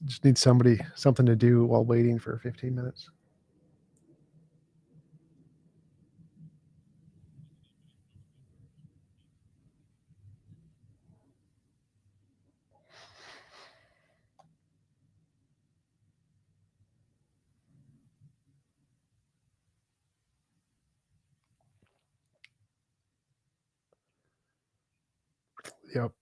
just need something to do while waiting for 15 minutes. Yep.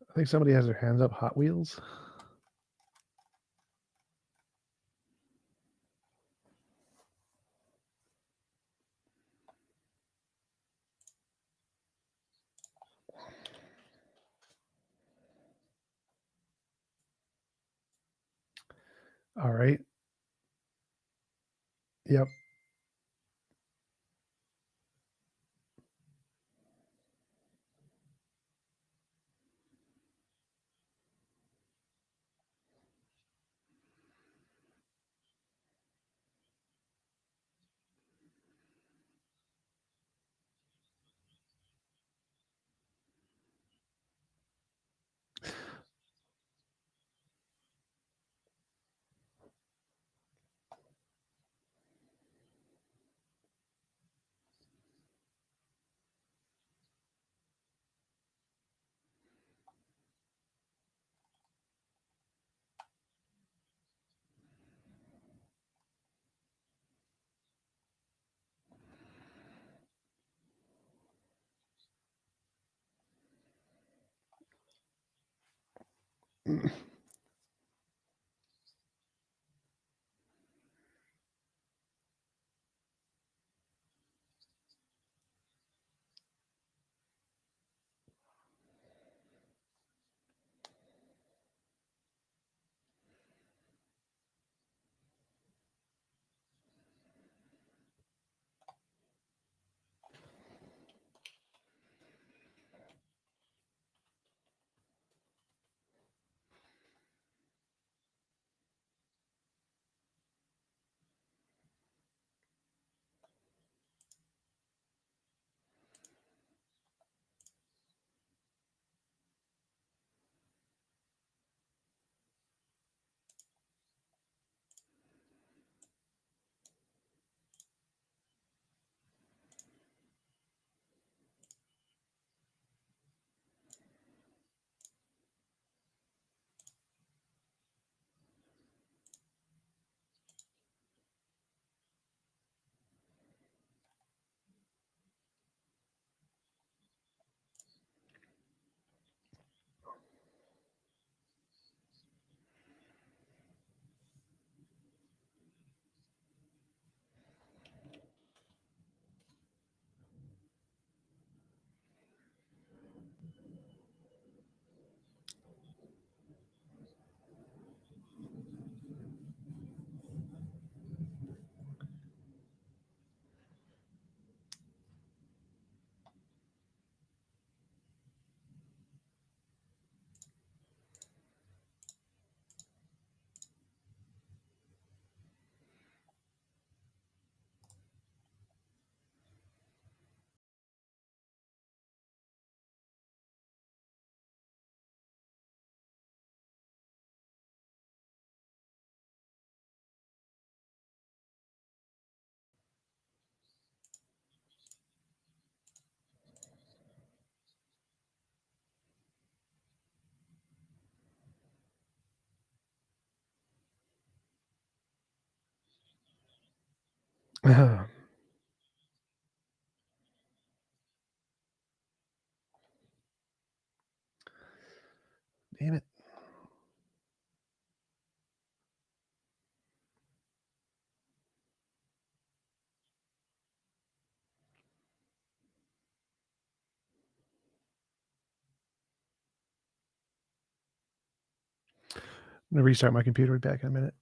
I think somebody has their hands up. Hot Wheels. All right. Yep. Damn it. I'm gonna restart my computer. Be back in a minute.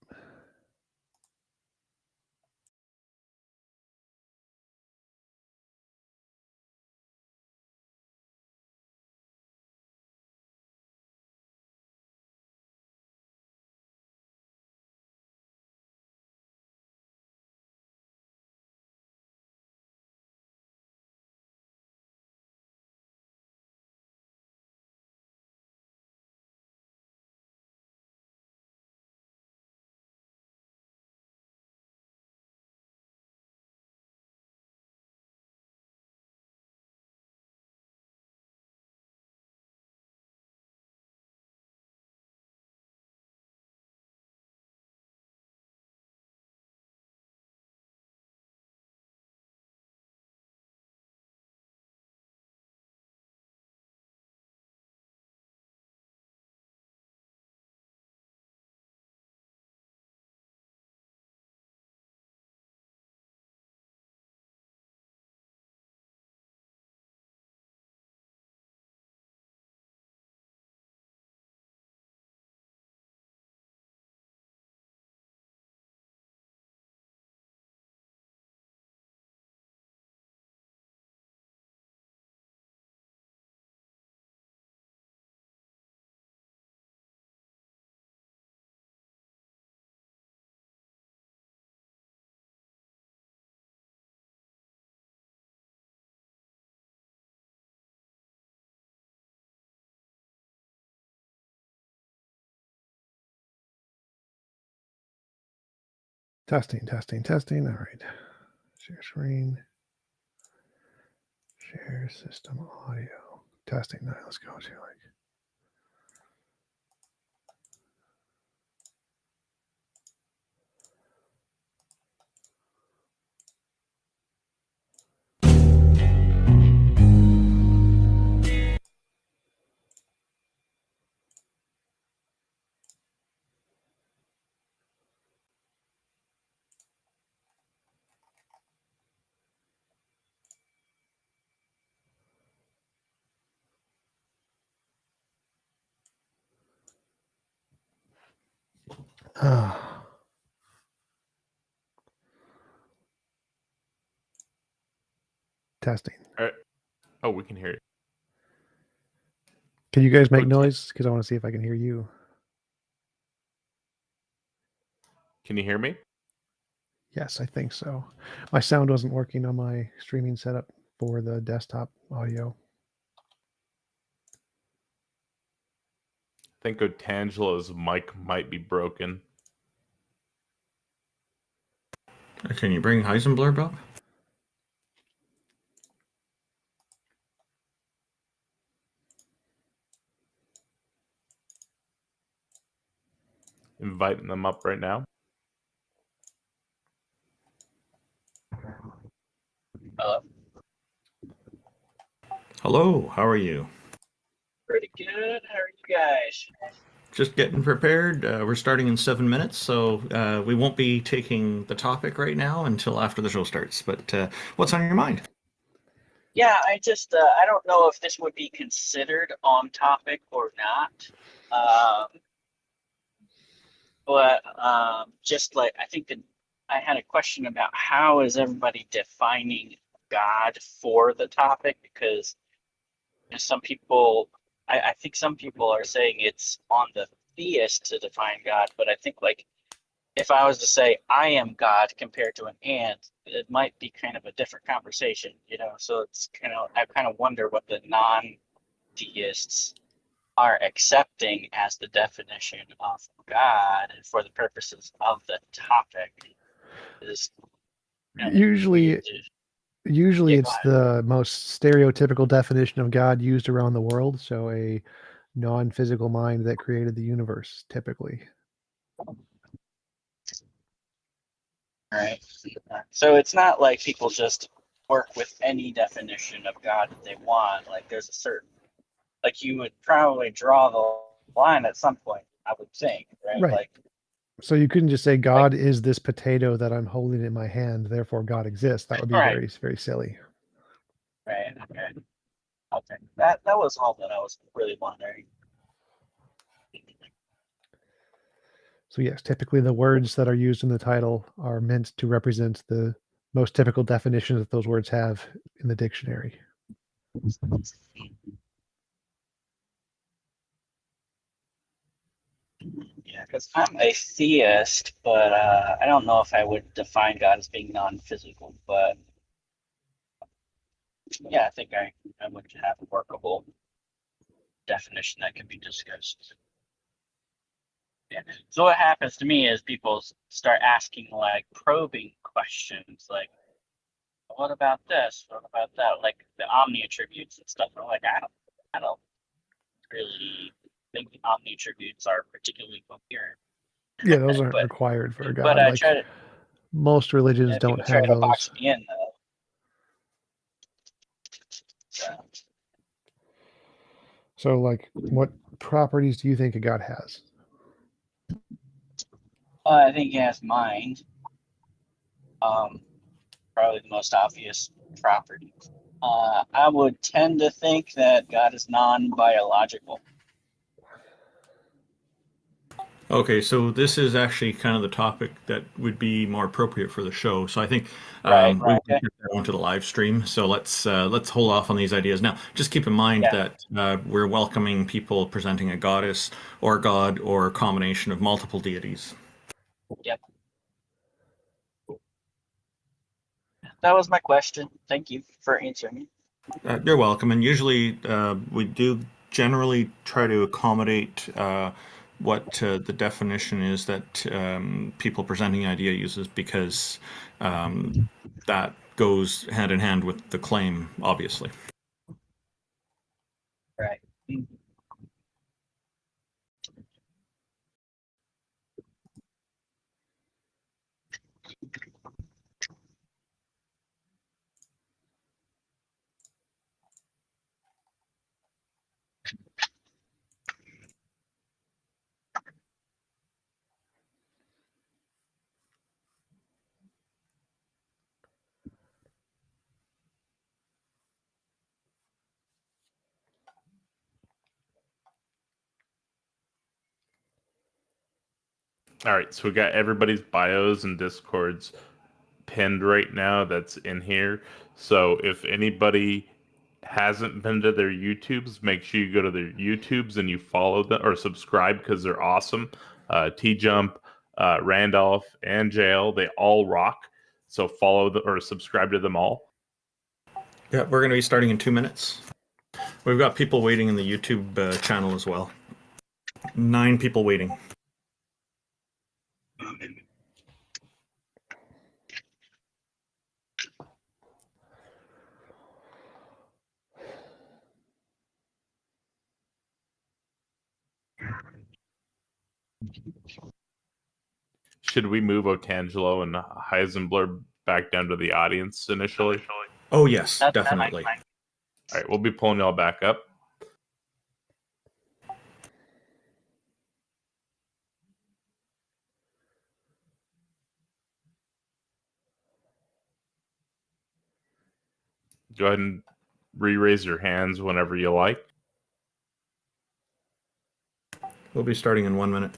Testing. All right. Share screen. Share system audio. Testing. All right, let's go to like. Testing. All right. Oh, we can hear it. Can you guys make noise? Because I want to see if I can hear you. Can you hear me? Yes, I think so. My sound wasn't working on my streaming setup for the desktop audio. I think Otangela's mic might be broken. Can you bring Heisenberg up? Inviting them up right now. Hello. Hello, how are you? Pretty good. How are you guys? Just getting prepared. We're starting in 7 minutes, so we won't be taking the topic right now until after the show starts. But what's on your mind? Yeah, I just I don't know if this would be considered on topic or not. But just like I think that I had a question about how is everybody defining God for the topic, because some people I think some people are saying it's on the theist to define God, but I think like if I was to say I am God compared to an ant, it might be kind of a different conversation, you know? So it's I kind of wonder what the non-deists are accepting as the definition of God for the purposes of the topic. Is Usually Yeah, it's the most stereotypical definition of God used around the world. So a non-physical mind that created the universe, typically. right. So it's not like people just work with any definition of God that they want. Like there's a certain, like you would probably draw the line at some point, I would think, right? Right. Like, so you couldn't just say God is this potato that I'm holding in my hand, therefore God exists. That would be right. very, very silly. Right. Okay. That was all that I was really wondering. So yes, typically the words that are used in the title are meant to represent the most typical definitions that those words have in the dictionary. Yeah, because I'm a theist, but I don't know if I would define God as being non-physical. But yeah, I think I would have a workable definition that can be discussed. Yeah. So what happens to me is people start asking like probing questions, like, "What about this? What about that?" Like the omni attributes and stuff. I'm like, I don't really think the omni attributes are particularly coherent. Yeah, those aren't But required for but God. I Like try to. most religions Yeah, don't people try have to those. box me in though. So like what properties do you think a God has? I think he has mind. Probably the most obvious property. I would tend to think that God is non-biological. Okay, so this is actually kind of the topic that would be more appropriate for the show. So I think Right. we Okay. will get that onto the live stream. So let's hold off on these ideas now. Just keep in mind Yeah. that we're welcoming people presenting a goddess or god or a combination of multiple deities. Yep. That was my question. Thank you for answering it. You're welcome. And usually we do generally try to accommodate what the definition is that people presenting the idea uses, because that goes hand in hand with the claim, obviously. Right. All right, so we got everybody's bios and discords pinned right now that's in here. So if anybody hasn't been to their YouTubes, make sure you go to their YouTubes and you follow them or subscribe, because they're awesome. TJump, Randolph, and Jail, they all rock. So follow or subscribe to them all. Yeah, we're going to be starting in 2 minutes. We've got people waiting in the YouTube channel as well. 9 people waiting. Should we move Otangelo and Heisenberg back down to the audience initially? Oh, yes, That might definitely. be fine. All right, we'll be pulling y'all back up. Go ahead and re-raise your hands whenever you like. We'll be starting in 1 minute.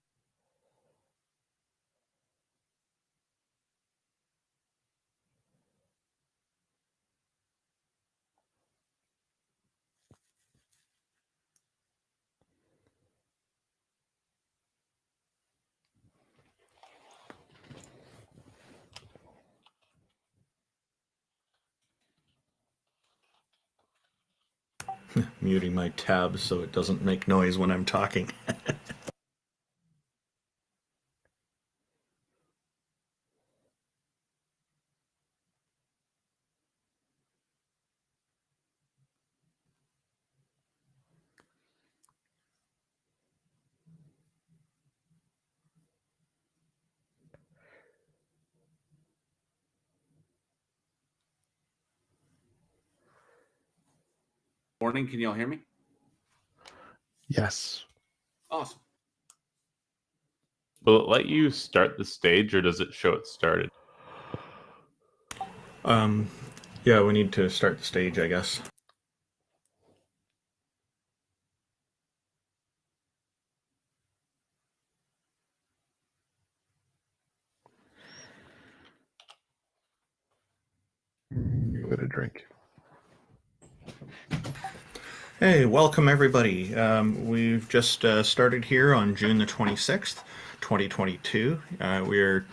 Muting my tabs so it doesn't make noise when I'm talking. Morning, can you all hear me? Yes. Awesome. Will it let you start the stage, or does it show it started? Yeah, we need to start the stage, I guess. Give it a drink. Hey, welcome everybody. We've just started here on June the 26th, 2022. We're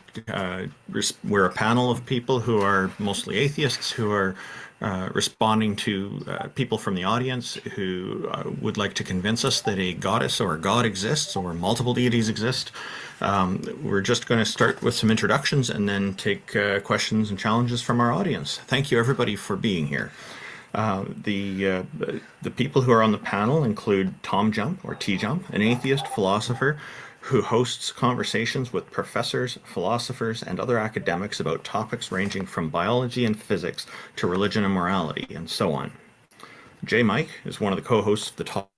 a panel of people who are mostly atheists, who are responding to people from the audience who would like to convince us that a goddess or a god exists, or multiple deities exist. We're just going to start with some introductions and then take questions and challenges from our audience. Thank you everybody for being here. The people who are on the panel include TJump, or TJump, an atheist philosopher who hosts conversations with professors, philosophers, and other academics about topics ranging from biology and physics to religion and morality, and so on. J. Mike is one of the co-hosts of the Talk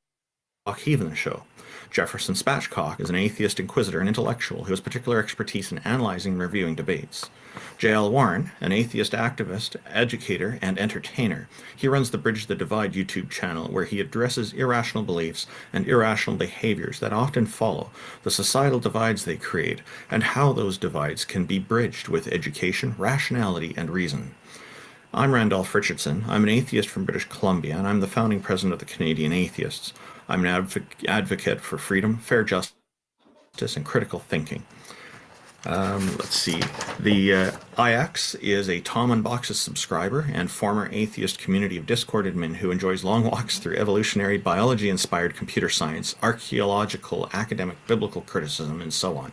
Heathen show. Jefferson Spatchcock is an atheist inquisitor and intellectual who has particular expertise in analyzing and reviewing debates. J.L. Warren, an atheist activist, educator, and entertainer. He runs the Bridge the Divide YouTube channel, where he addresses irrational beliefs and irrational behaviors that often follow, the societal divides they create, and how those divides can be bridged with education, rationality, and reason. I'm Randolph Richardson. I'm an atheist from British Columbia, and I'm the founding president of the Canadian Atheists. I'm an advocate for freedom, fair justice, and critical thinking. Let's see. The IX is a Tom Unboxes subscriber and former atheist community of Discord admin who enjoys long walks through evolutionary, biology-inspired computer science, archaeological, academic, biblical criticism, and so on.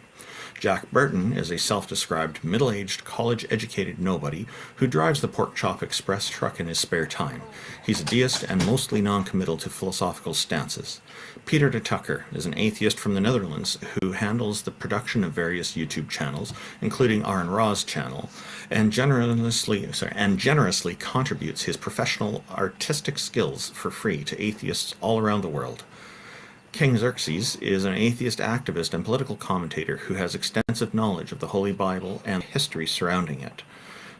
Jack Burton is a self-described middle-aged, college-educated nobody who drives the Pork Chop Express truck in his spare time. He's a deist and mostly non-committal to philosophical stances. Peter de Tucker is an atheist from the Netherlands who handles the production of various YouTube channels, including Aaron Ra's channel, and generously contributes his professional artistic skills for free to atheists all around the world. King Xerxes is an atheist activist and political commentator who has extensive knowledge of the Holy Bible and history surrounding it.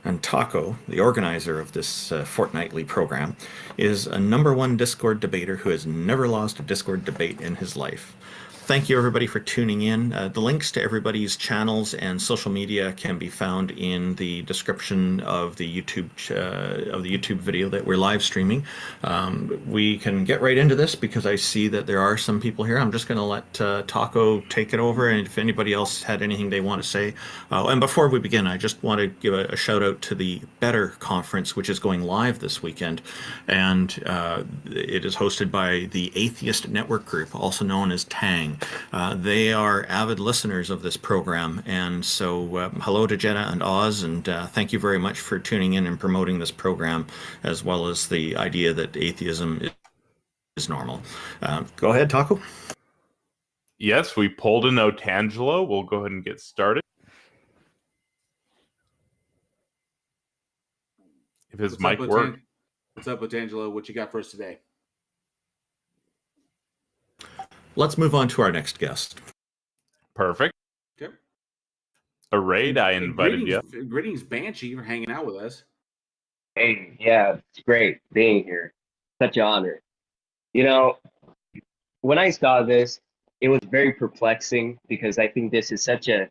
And Taco, the organizer of this fortnightly program, is a #1 Discord debater who has never lost a Discord debate in his life. Thank you, everybody, for tuning in. The links to everybody's channels and social media can be found in the description of the YouTube video that we're live streaming. We can get right into this because I see that there are some people here. I'm just going to let Taco take it over, and if anybody else had anything they want to say. And before we begin, I just want to give a shout out to the Better Conference, which is going live this weekend, and it is hosted by the Atheist Network Group, also known as TANG. They are avid listeners of this program, and so hello to Jenna and Oz, and thank you very much for tuning in and promoting this program, as well as the idea that atheism is normal. Go ahead, Taco. Yes, we pulled in Otangelo. We'll go ahead and get started. If his mic works. What's up, Otangelo? What you got for us today? Let's move on to our next guest. Perfect. Okay. Raid, I invited you. Greetings, Banshee, for hanging out with us. Hey, yeah, it's great being here. Such an honor. You know, when I saw this, it was very perplexing because I think this is such a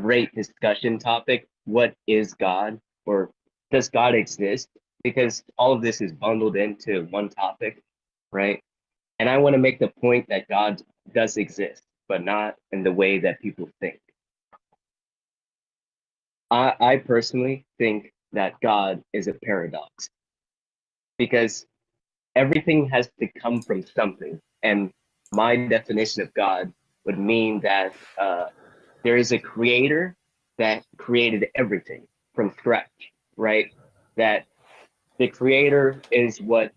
great discussion topic. What is God, or does God exist? Because all of this is bundled into one topic, right? And I want to make the point that God does exist, but not in the way that people think. I personally think that God is a paradox because everything has to come from something. And my definition of God would mean that there is a creator that created everything from scratch, right? That the creator is what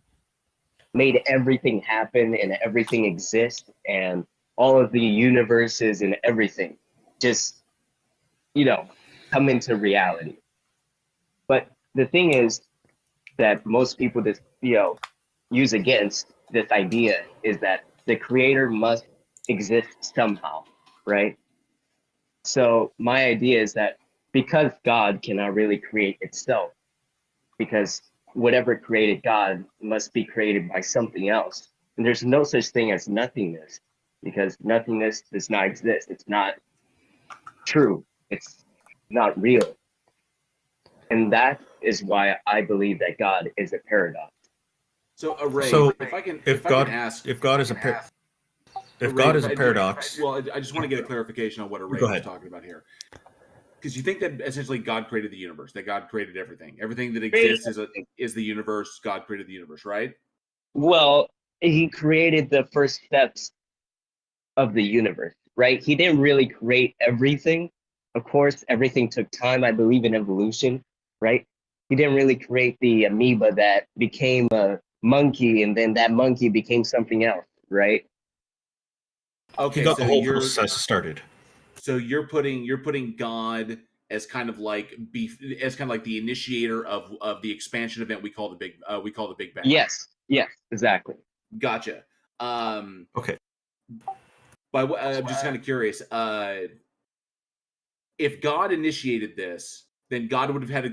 made everything happen and everything exist, and all of the universes and everything just, come into reality. But the thing is that most people just, use against this idea is that the creator must exist somehow, right? So my idea is that because God cannot really create itself, because whatever created God must be created by something else. And there's no such thing as nothingness, because nothingness does not exist. It's not true. It's not real. And that is why I believe that God is a paradox. So, Ray, So, if God is a paradox. Well, I just want to get a clarification on what Ray was talking about here. Because you think that essentially God created the universe, that God created everything. Everything that exists is the universe. God created the universe, right? Well, he created the first steps of the universe, right? He didn't really create everything. Of course, everything took time. I believe in evolution, right? He didn't really create the amoeba that became a monkey, and then that monkey became something else, right? Okay, He got so the whole process started. So you're putting God as kind of like the initiator of the expansion event we call the Big Bang. Yes, exactly. Gotcha. Okay. But I'm just kind of curious. If God initiated this, then God would have had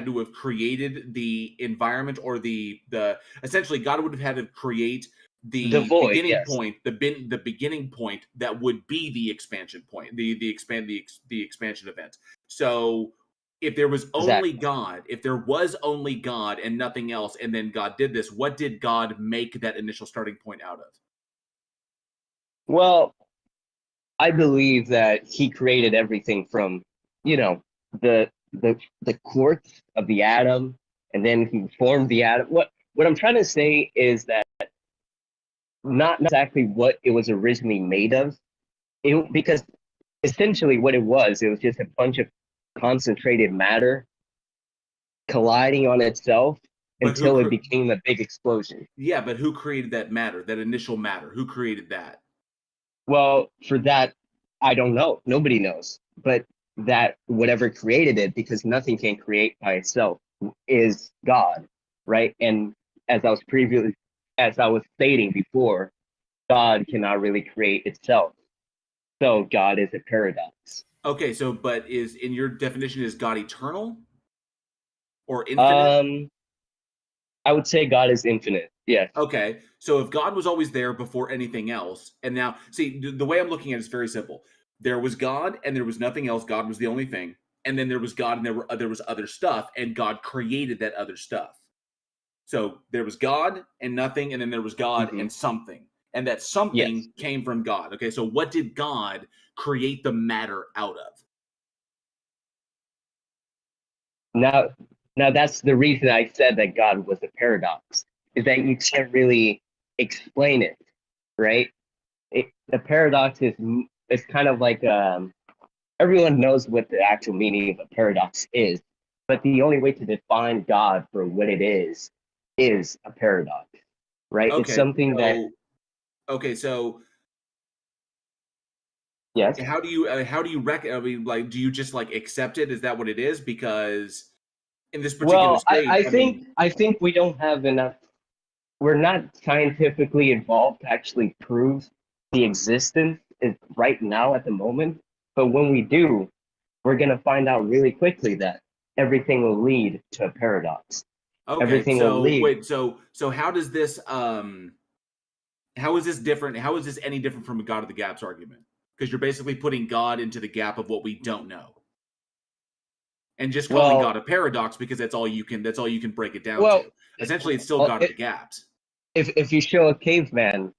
to have created the environment, or the essentially God would have had to create the void, beginning point, the beginning point that would be the expansion point, the expansion event. So if there was only God, if there was only God and nothing else, and then God did this, what did God make that initial starting point out of? Well, I believe that he created everything from you know, the quartz of the atom, and then he formed the atom. What I'm trying to say is that not exactly what it was originally made of, because essentially what it was just a bunch of concentrated matter colliding on itself But until it became a big explosion. Yeah, but who created that matter, that initial matter? Who created that? Well, for that, I don't know. Nobody knows. But that whatever created it, because nothing can create by itself, is God, right? And as I was stating before, God cannot really create itself. So God is a paradox. Okay, so but is in your definition, is God eternal or infinite? I would say God is infinite. Yes. Okay, so if God was always there before anything else, and now see the way I'm looking at it is very simple. There was God, and there was nothing else. God was the only thing, and then there was God, and there was other stuff, and God created that other stuff. So there was God and nothing, and then there was God and something, and that something came from God. Okay, so what did God create the matter out of? Now that's the reason I said that God was a paradox, is that you can't really explain it, right? The paradox is kind of like everyone knows what the actual meaning of a paradox is, but the only way to define God for what it is a paradox, right? Okay, it's something that. Okay, so Yes. how do you I mean, like, do you just like accept it? Is that what it is? Because in this particular state, I think we don't have enough. We're not scientifically involved to actually prove the existence is right now at the moment. But when we do, we're gonna find out really quickly that everything will lead to a paradox. okay, Everything will so lead. wait, so how does this how is this different? How is this any different from a God of the gaps argument? Because you're basically putting God into the gap of what we don't know, and just calling God a paradox because that's all you can break it down to. Essentially, it's still God of the gaps. If you show a caveman,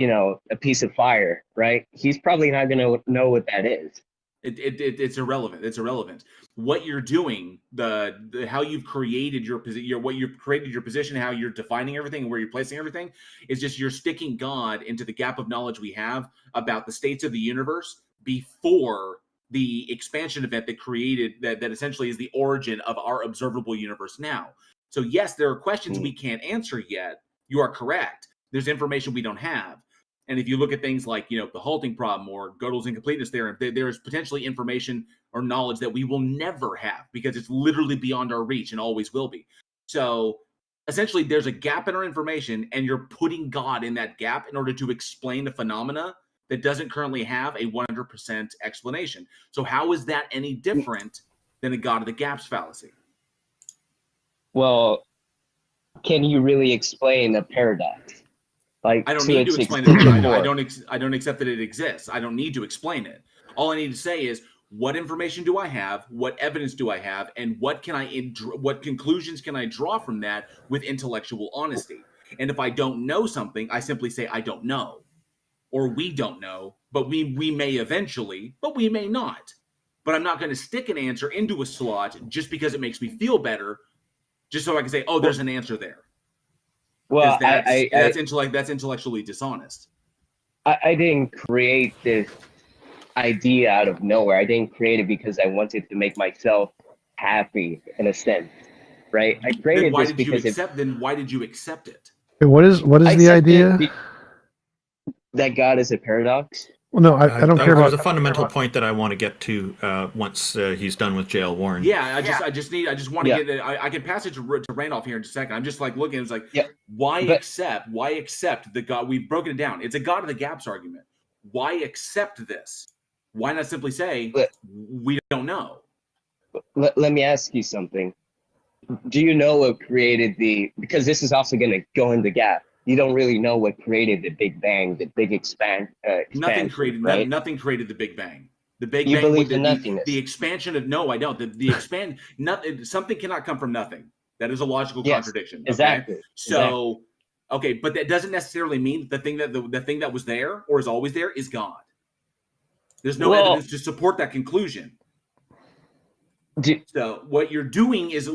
a piece of fire, right? He's probably not gonna know what that is. It's irrelevant. It's irrelevant. What you're doing, the how you've created your position, what you've created your position, how you're defining everything, and where you're placing everything, is just you're sticking God into the gap of knowledge we have about the states of the universe before the expansion event that created that essentially is the origin of our observable universe now. So yes, there are questions we can't answer yet. You are correct. There's information we don't have. And if you look at things like, the halting problem or Gödel's incompleteness theorem, there is potentially information or knowledge that we will never have because it's literally beyond our reach and always will be. So essentially, there's a gap in our information, and you're putting God in that gap in order to explain a phenomena that doesn't currently have a 100% explanation. So how is that any different than a God of the gaps fallacy? Well, can you really explain a paradox? Like, I don't need to explain it. I don't accept that it exists. I don't need to explain it. All I need to say is, what information do I have? What evidence do I have? And what conclusions can I draw from that with intellectual honesty? And if I don't know something, I simply say I don't know, or we don't know, but we may eventually, but we may not. But I'm not going to stick an answer into a slot just because it makes me feel better, just so I can say, oh, there's an answer there. Well, that's intellectually dishonest. I didn't create this idea out of nowhere. I didn't create it because I wanted to make myself happy in a sense, right? I created this because then why did you accept it? What is the idea? That God is a paradox. Well, no, I don't care about. There's a fundamental point that I want to get to once he's done with Jail Warren. Yeah, I just want to get it. I can pass it to Randolph here in just a second. I'm just like looking. It's like, why accept the God? We've broken it down. It's a God of the gaps argument. Why accept this? Why not simply say we don't know? Let me ask you something. Do you know what created because this is also going to go in the gap. You don't really know what created the Big Bang, the big expansion. Nothing created the Big Bang. The Big Bang. Believe in nothingness. The expansion of no, I don't. Nothing. Something cannot come from nothing. That is a logical contradiction. Okay? Exactly. So, okay, but that doesn't necessarily mean the thing that was there or is always there is God. There's no evidence to support that conclusion. So what you're doing is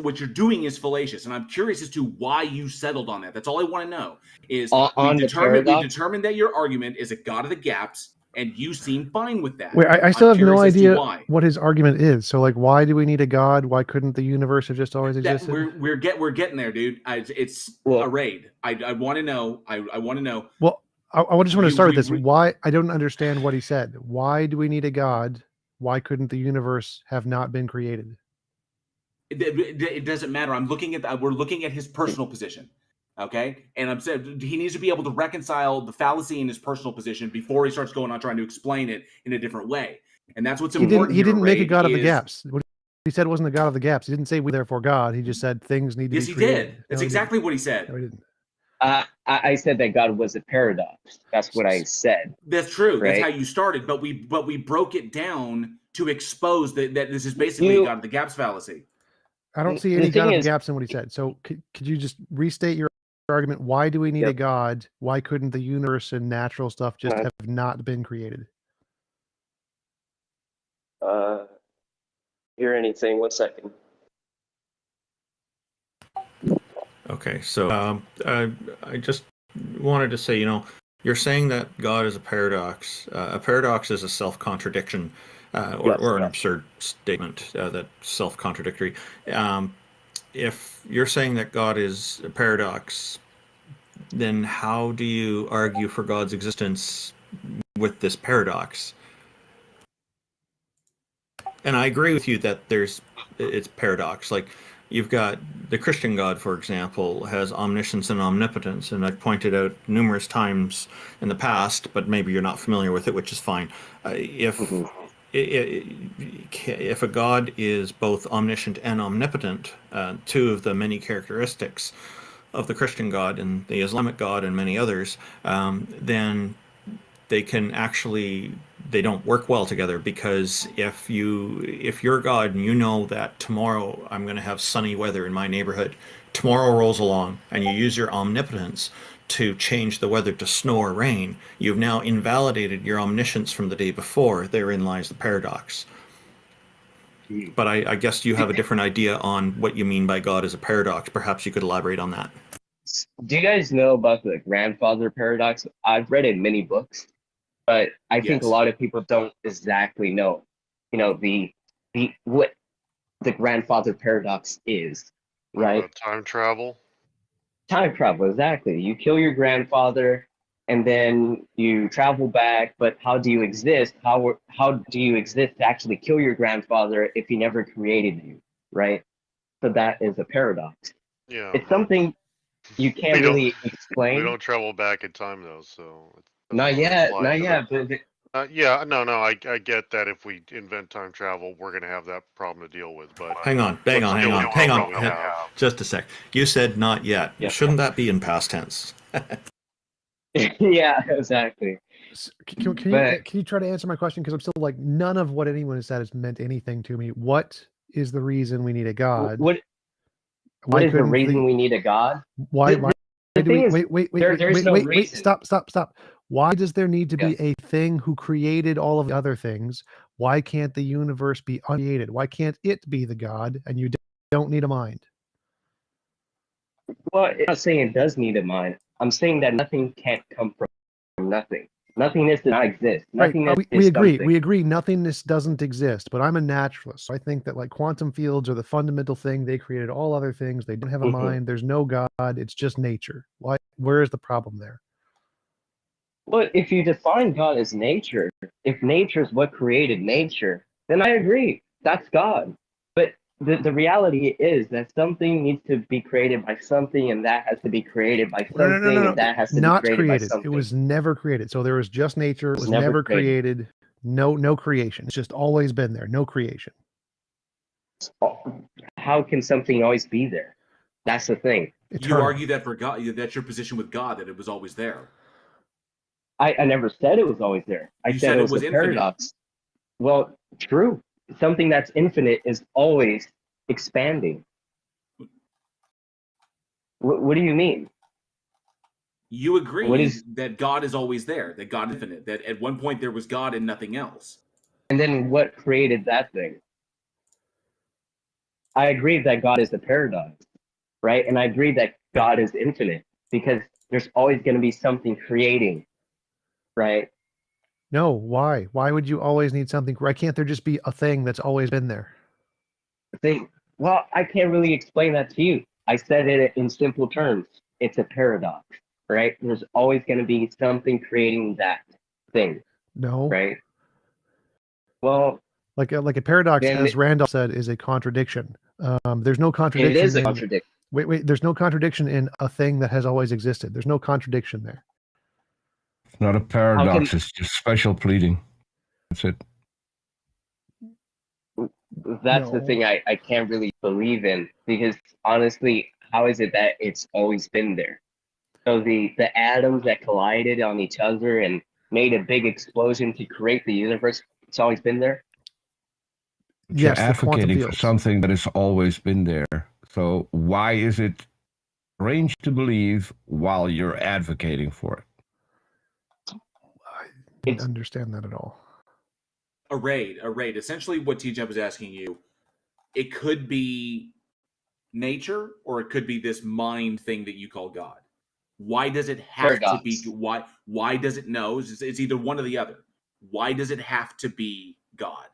fallacious, and I'm curious as to why you settled on that. That's all I want to know. Is on we the paradox? determined that your argument is a God of the gaps, and you seem fine with that. Wait, I still I'm have no curious as to idea why. what his argument is. So, like, why do we need a god? Why couldn't the universe have just always existed? We're getting there, dude. It's a raid. I want to know. I want to know. Well, I just want to start with this. we- Why? I don't understand what he said. Why do we need a god? Why couldn't the universe have not been created? It doesn't matter. We're looking at his personal position. Okay, and I'm saying he needs to be able to reconcile the fallacy in his personal position before he starts going on trying to explain it in a different way. And that's what's important. He didn't make a god of the is- gaps. What he said wasn't a god of the gaps. He didn't say we therefore God. He just said things need to Yes, be he created. did. That's exactly what he said. No, he didn't. I said that God was a paradox. That's what I said. That's true. Right? That's how you started. But we broke it down to expose that this is basically a God of the gaps fallacy. I don't see The any thing god of is- the gaps in what he said. So could you just restate your argument? Why do we need a god? Why couldn't the universe and natural stuff just have not been created? Hear anything? 1 second. Okay, so I just wanted to say, you're saying that God is a paradox. A paradox is a self-contradiction, or an absurd statement that's self-contradictory. If you're saying that God is a paradox, then how do you argue for God's existence with this paradox? And I agree with you that it's paradox. Like, you've got the Christian God, for example, has omniscience and omnipotence, and I've pointed out numerous times in the past, but maybe you're not familiar with it, which is fine. If a God is both omniscient and omnipotent, two of the many characteristics of the Christian God and the Islamic God and many others, then they don't work well together, because if you're God and you know that tomorrow I'm going to have sunny weather in my neighborhood, tomorrow rolls along and you use your omnipotence to change the weather to snow or rain, you've now invalidated your omniscience from the day before. Therein lies the paradox. But I guess you have a different idea on what you mean by God as a paradox. Perhaps you could elaborate on that. Do you guys know about the grandfather paradox? I've read it in many books, but I think a lot of people don't exactly know, the what the grandfather paradox is, right? Time travel. Time travel, exactly. You kill your grandfather, and then you travel back. But how do you exist? How do you exist to actually kill your grandfather if he never created you, right? So that is a paradox. Yeah. It's something you can't really explain. We don't travel back in time though, so. Not yet. But I get that if we invent time travel, we're going to have that problem to deal with. But hang on. Just a sec. You said not yet. Yeah. Shouldn't that be in past tense? Yeah, exactly. Can you try to answer my question? Because I'm still like, none of what anyone has said has meant anything to me. What is the reason we need a god? What is the reason we need a god? Why do we wait, stop. Why does there need to be a thing who created all of the other things? Why can't the universe be uncreated? Why can't it be the god and you don't need a mind? Well, I'm not saying it does need a mind. I'm saying that nothing can't come from nothing. Nothingness does not exist. Nothingness we agree. Something. We agree. Nothingness doesn't exist. But I'm a naturalist, so I think that like quantum fields are the fundamental thing. They created all other things. They don't have a mind. There's no God. It's just nature. Why? Where is the problem there? Well, if you define God as nature, if nature is what created nature, then I agree. That's God. But the reality is that something needs to be created by something, and that has to be created by something, and that has to be created by something. It was never created. So there was just nature. It was never created. No creation. It's just always been there. No creation. How can something always be there? That's the thing. You argue that for God, that's your position with God, that it was always there. I never said it was always there. I said it was a paradox. Well, true. Something that's infinite is always expanding. What do you mean? You agree that God is always there, that God is infinite, that at one point there was God and nothing else. And then what created that thing? I agree that God is a paradox, right? And I agree that God is infinite because there's always going to be something creating, right? No, why? Why would you always need something? Why can't there just be a thing that's always been there? Well, I can't really explain that to you. I said it in simple terms. It's a paradox, right? There's always going to be something creating that thing, No. right? Well, like a paradox, then as Randolph said, is a contradiction. There's no contradiction. It is a contradiction. Wait. There's no contradiction in a thing that has always existed. There's no contradiction there. It's not a paradox. It's just special pleading. That's it. That's the thing I can't really believe in, because honestly, how is it that it's always been there? So the atoms that collided on each other and made a big explosion to create the universe, it's always been there? Yes, you're advocating for something that has always been there. So why is it strange to believe while you're advocating for it? I didn't understand that at all. A raid. Essentially what TJump is asking you, it could be nature or it could be this mind thing that you call God. Why does it have to be? Why does it know? It's either one or the other. Why does it have to be God?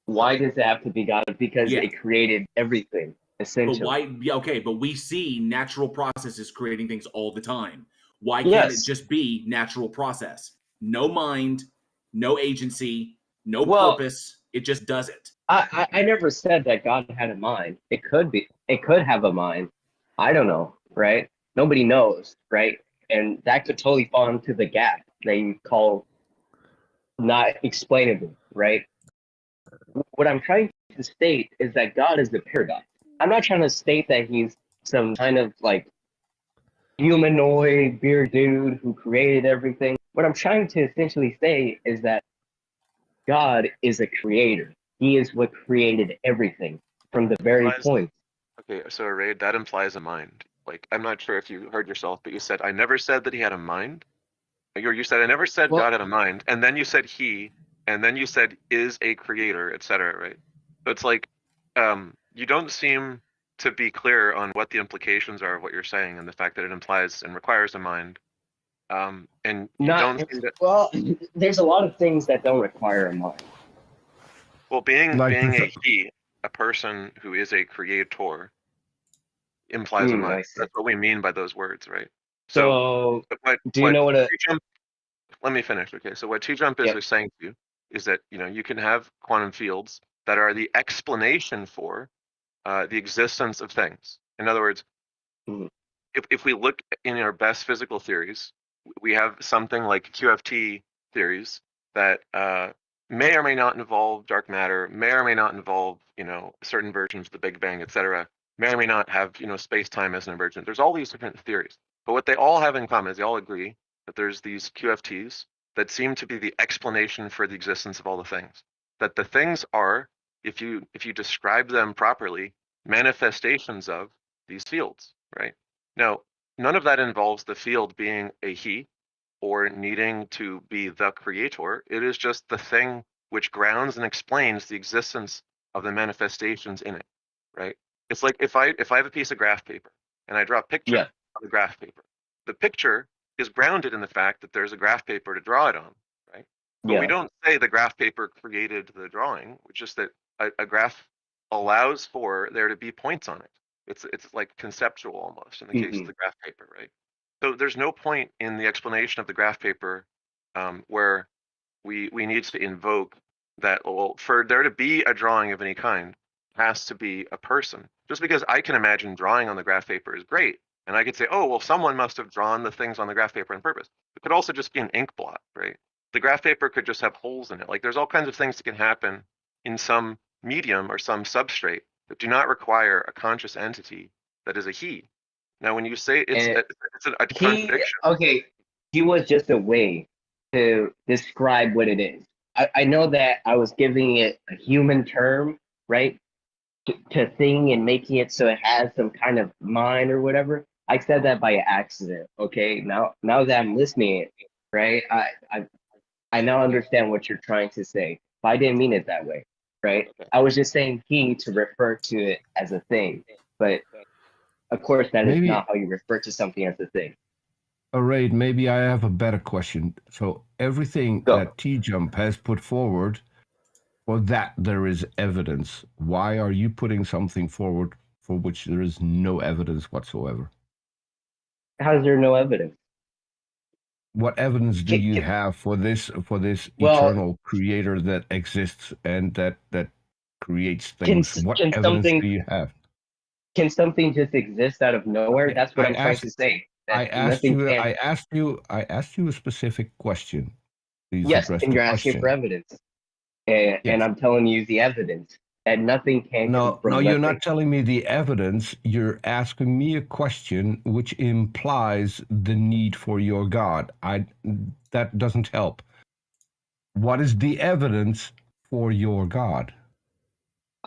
Why does it have to be God? Because it created everything, essentially. But why? Yeah, okay, but we see natural processes creating things all the time. Why can't it just be natural process? No mind, no agency, no purpose. It just does it. I never said that God had a mind. It could be. It could have a mind. I don't know, right? Nobody knows, right? And that could totally fall into the gap that you call not explainable, right? What I'm trying to state is that God is the paradox. I'm not trying to state that he's some kind of like humanoid beard dude who created everything. What I'm trying to essentially say is that God is a creator. He is what created everything from the very point. Okay, so Ray, that implies a mind. Like, I'm not sure if you heard yourself, but you said, I never said that he had a mind. You said, I never said God had a mind. And then you said he, and then you said is a creator, etc., right? So it's like, you don't seem to be clear on what the implications are of what you're saying and the fact that it implies and requires a mind. And you don't seem to... Well, there's a lot of things that don't require a mind. Well, being a person who is a creator, implies a mind. That's what we mean by those words, right? So do you know what a... Let me finish, okay? So what TJump is saying to you is that, you can have quantum fields that are the explanation for the existence of things. In other words, if we look in our best physical theories, we have something like QFT theories that may or may not involve dark matter, may or may not involve, certain versions of the Big Bang, etc., may or may not have, space-time as an emergent. There's all these different theories. But what they all have in common is they all agree that there's these QFTs that seem to be the explanation for the existence of all the things. That the things are, if you describe them properly, manifestations of these fields, right? Now, none of that involves the field being a he or needing to be the creator. It is just the thing which grounds and explains the existence of the manifestations in it, right? It's like if I have a piece of graph paper and I draw a picture on the graph paper, the picture is grounded in the fact that there's a graph paper to draw it on, right? But we don't say the graph paper created the drawing. It's just that a graph allows for there to be points on it. It's like conceptual almost in the case of the graph paper, right? So there's no point in the explanation of the graph paper where we need to invoke that, well, for there to be a drawing of any kind, has to be a person. Just because I can imagine drawing on the graph paper is great, and I could say, oh, well, someone must have drawn the things on the graph paper on purpose. It could also just be an ink blot, right? The graph paper could just have holes in it. Like, there's all kinds of things that can happen in some medium or some substrate that do not require a conscious entity that is a he. Now, when you say it's a contradiction. He was just a way to describe what it is. I know that I was giving it a human term, right? To thing and making it so it has some kind of mind or whatever. I said that by accident. Okay, now that I'm listening, right? I now understand what you're trying to say, but I didn't mean it that way. right? Okay. I was just saying he to refer to it as a thing, but of course that is Maybe, not how you refer to something as a thing. Raid, maybe I have a better question. So everything Go. that TJump has put forward, for that there is evidence. Why are you putting something forward for which there is no evidence whatsoever? How is there no evidence? What evidence do you have for this Well, eternal creator that exists and that creates can things? What can evidence something do you have? can something just exist out of nowhere? Okay, That's what I I'm trying asked to say. I That asked nothing you can. I asked you a specific question. Please Yes, address and the you're asking for question. evidence, and Yes. I'm telling you the evidence that nothing can come No, from no, nothing. you're not telling me the evidence. You're asking me a question which implies the need for your God. That doesn't help. What is the evidence for your God?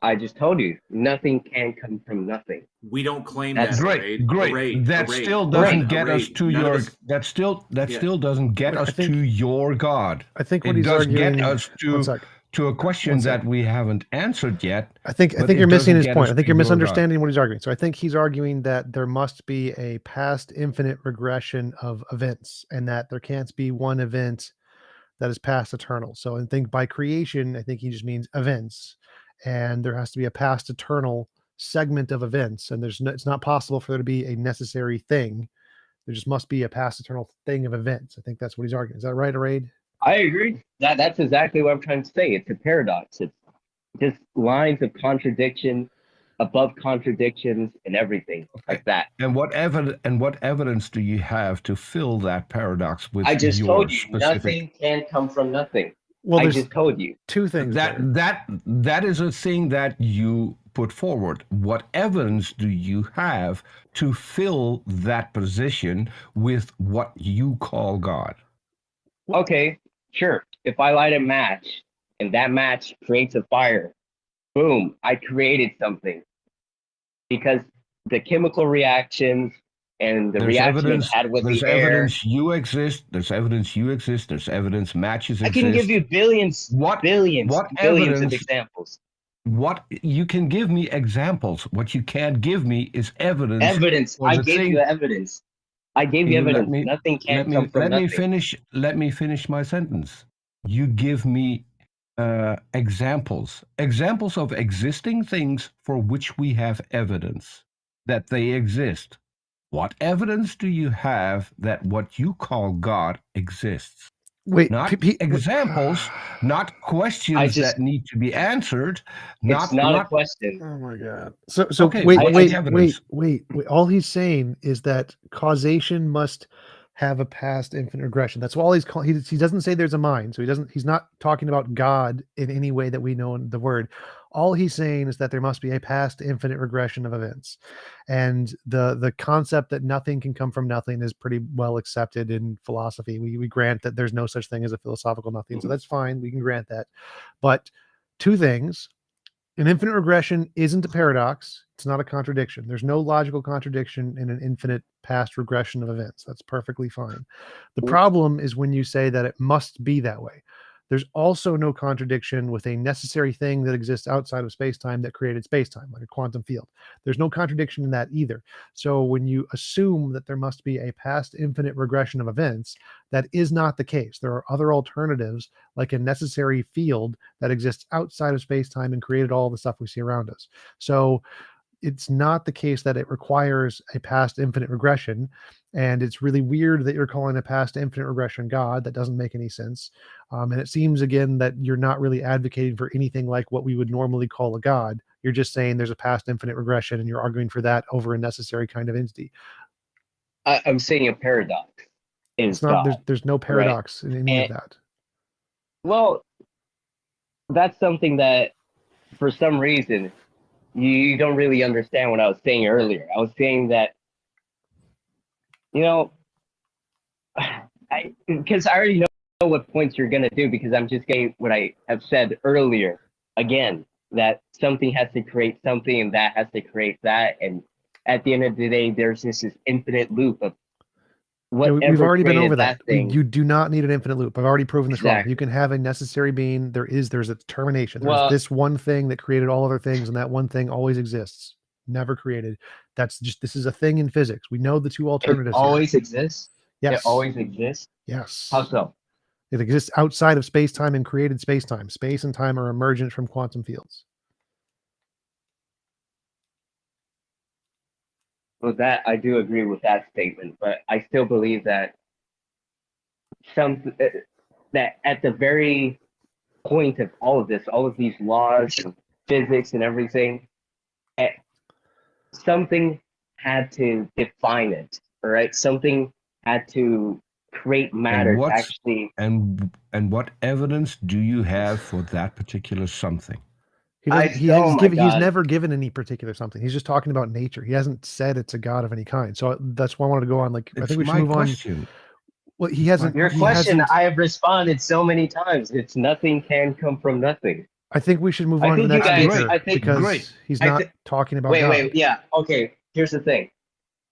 I just told you, nothing can come from nothing. We don't claim That's that. Great, Arrayed. great. Arrayed. That Arrayed. still Great. doesn't get us Arrayed. to None of your. us- That still Yeah. doesn't get Wait, I us think- to your God. I think what It he's does arguing. get us One sec. to a question One sec. that we haven't answered yet. I think but you're it missing doesn't his get point. us I think to you're your God. misunderstanding what he's arguing. So I think he's arguing that there must be a past infinite regression of events, and that there can't be one event that is past eternal. So I think by creation, I think he just means events, and there has to be a past eternal segment of events, and it's not possible for there to be a necessary thing. There just must be a past eternal thing of events. I think that's what he's arguing. Is that right, Araid? I agree. That's exactly what I'm trying to say. It's a paradox. It's just lines of contradiction above contradictions and everything like that. And what evidence do you have to fill that paradox with? I just your told you, specific... nothing can come from nothing. Well, I there's just told you. two things. That is a thing that you put forward. What evidence do you have to fill that position with what you call God? Okay, sure. If I light a match and that match creates a fire, boom, I created something. Because the chemical reactions and the reaction it had with the air. Evidence you exist. There's evidence you exist. There's evidence matches exist. I can give you billions of examples. What you can give me examples. What you can't give me is evidence. Evidence. I gave you evidence. I gave you evidence. Nothing can come from nothing. Let me finish my sentence. You give me examples of existing things for which we have evidence that they exist. What evidence do you have that what you call God exists? Wait, not examples, not questions that need to be answered. It's not a question. Oh my God. So okay, wait. All he's saying is that causation must have a past infinite regression. That's all he doesn't say there's a mind. So he's not talking about God in any way that we know in the word. All he's saying is that there must be a past infinite regression of events. And the concept that nothing can come from nothing is pretty well accepted in philosophy. We grant that there's no such thing as a philosophical nothing. So that's fine. We can grant that. But two things. An infinite regression isn't a paradox. It's not a contradiction. There's no logical contradiction in an infinite past regression of events. That's perfectly fine. The problem is when you say that it must be that way. There's also no contradiction with a necessary thing that exists outside of space-time that created space-time, like a quantum field. There's no contradiction in that either. So when you assume that there must be a past infinite regression of events, that is not the case. There are other alternatives, like a necessary field that exists outside of space-time and created all the stuff we see around us. So it's not the case that it requires a past infinite regression. And it's really weird that you're calling a past infinite regression God. That doesn't make any sense. And it seems, again, that you're not really advocating for anything like what we would normally call a God. You're just saying there's a past infinite regression, and you're arguing for that over a necessary kind of entity. I'm saying a paradox. It's not. There's no paradox in any of that. Well, that's something that, for some reason, you don't really understand what I was saying earlier. I was saying that, because I already know what points you're going to do, because I'm just getting what I have said earlier again, that something has to create something and that has to create that. And at the end of the day, there's this infinite loop of whatever we've already been over created that. thing. You do not need an infinite loop. I've already proven this wrong. Exactly. You can have a necessary being. There's a determination. There's Well- this one thing that created all other things, and that one thing always exists, never created. This is a thing in physics. We know the two It alternatives here. always exists. Yes. It always exists. Yes. How so? It exists outside of space-time and created space-time. Space and time are emergent from quantum fields. Well, that I do agree with that statement, but I still believe that that at the very point of all of this, all of these laws and physics and everything, something had to define it. All right, something had to create matter to actually. And what evidence do you have for that particular something? He's never given any particular something. He's just talking about nature. He hasn't said it's a god of any kind. So that's why I wanted to go on. Like, I think we should move on. Well, he hasn't. Your question, I have responded so many times. It's nothing can come from nothing. I think we should move on to the next speaker because he's not talking about God. Wait, yeah, okay. Here's the thing.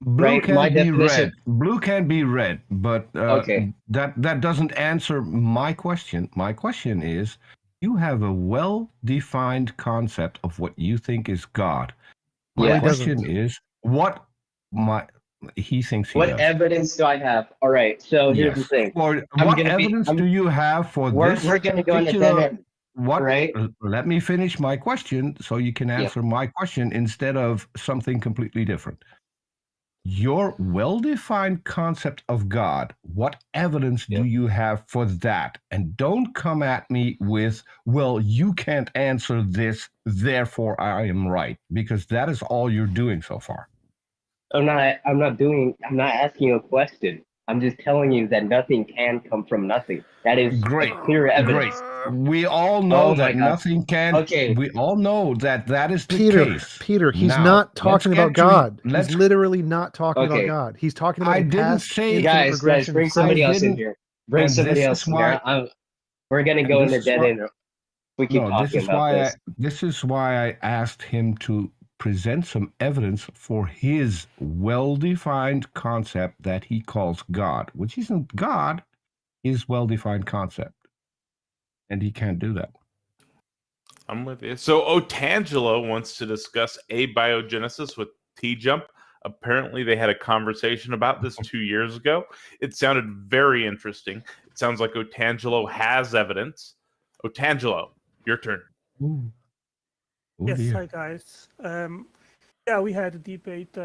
Blue can be red. Blue can be red, but that doesn't answer my question. My question is, you have a well-defined concept of what you think is God. My question is, he thinks he does. What evidence do I have? All right, so here's the thing. What evidence do you have for this? We're going to go into that. Right? Let me finish my question so you can answer my question instead of something completely different. Your well-defined concept of God, what evidence do you have for that? And don't come at me with, well, you can't answer this, therefore I am right, because that is all you're doing so far. I'm not asking you a question. I'm just telling you that nothing can come from nothing. That is clear evidence. We all know that nothing can. Okay. We all know that is the case. Peter, he's not talking about God. He's literally not talking about God. He's talking about guys, bring somebody else in here. Bring somebody else in here. We're going to go in the dead end. We keep talking about this. This is why I asked him to present some evidence for his well-defined concept that he calls God, which isn't God, his well-defined concept. And he can't do that. I'm with you. So Otangelo wants to discuss abiogenesis with TJump. Apparently they had a conversation about this 2 years ago. It sounded very interesting. It sounds like Otangelo has evidence. Otangelo, your turn. Ooh. Yes, hi guys. We had a debate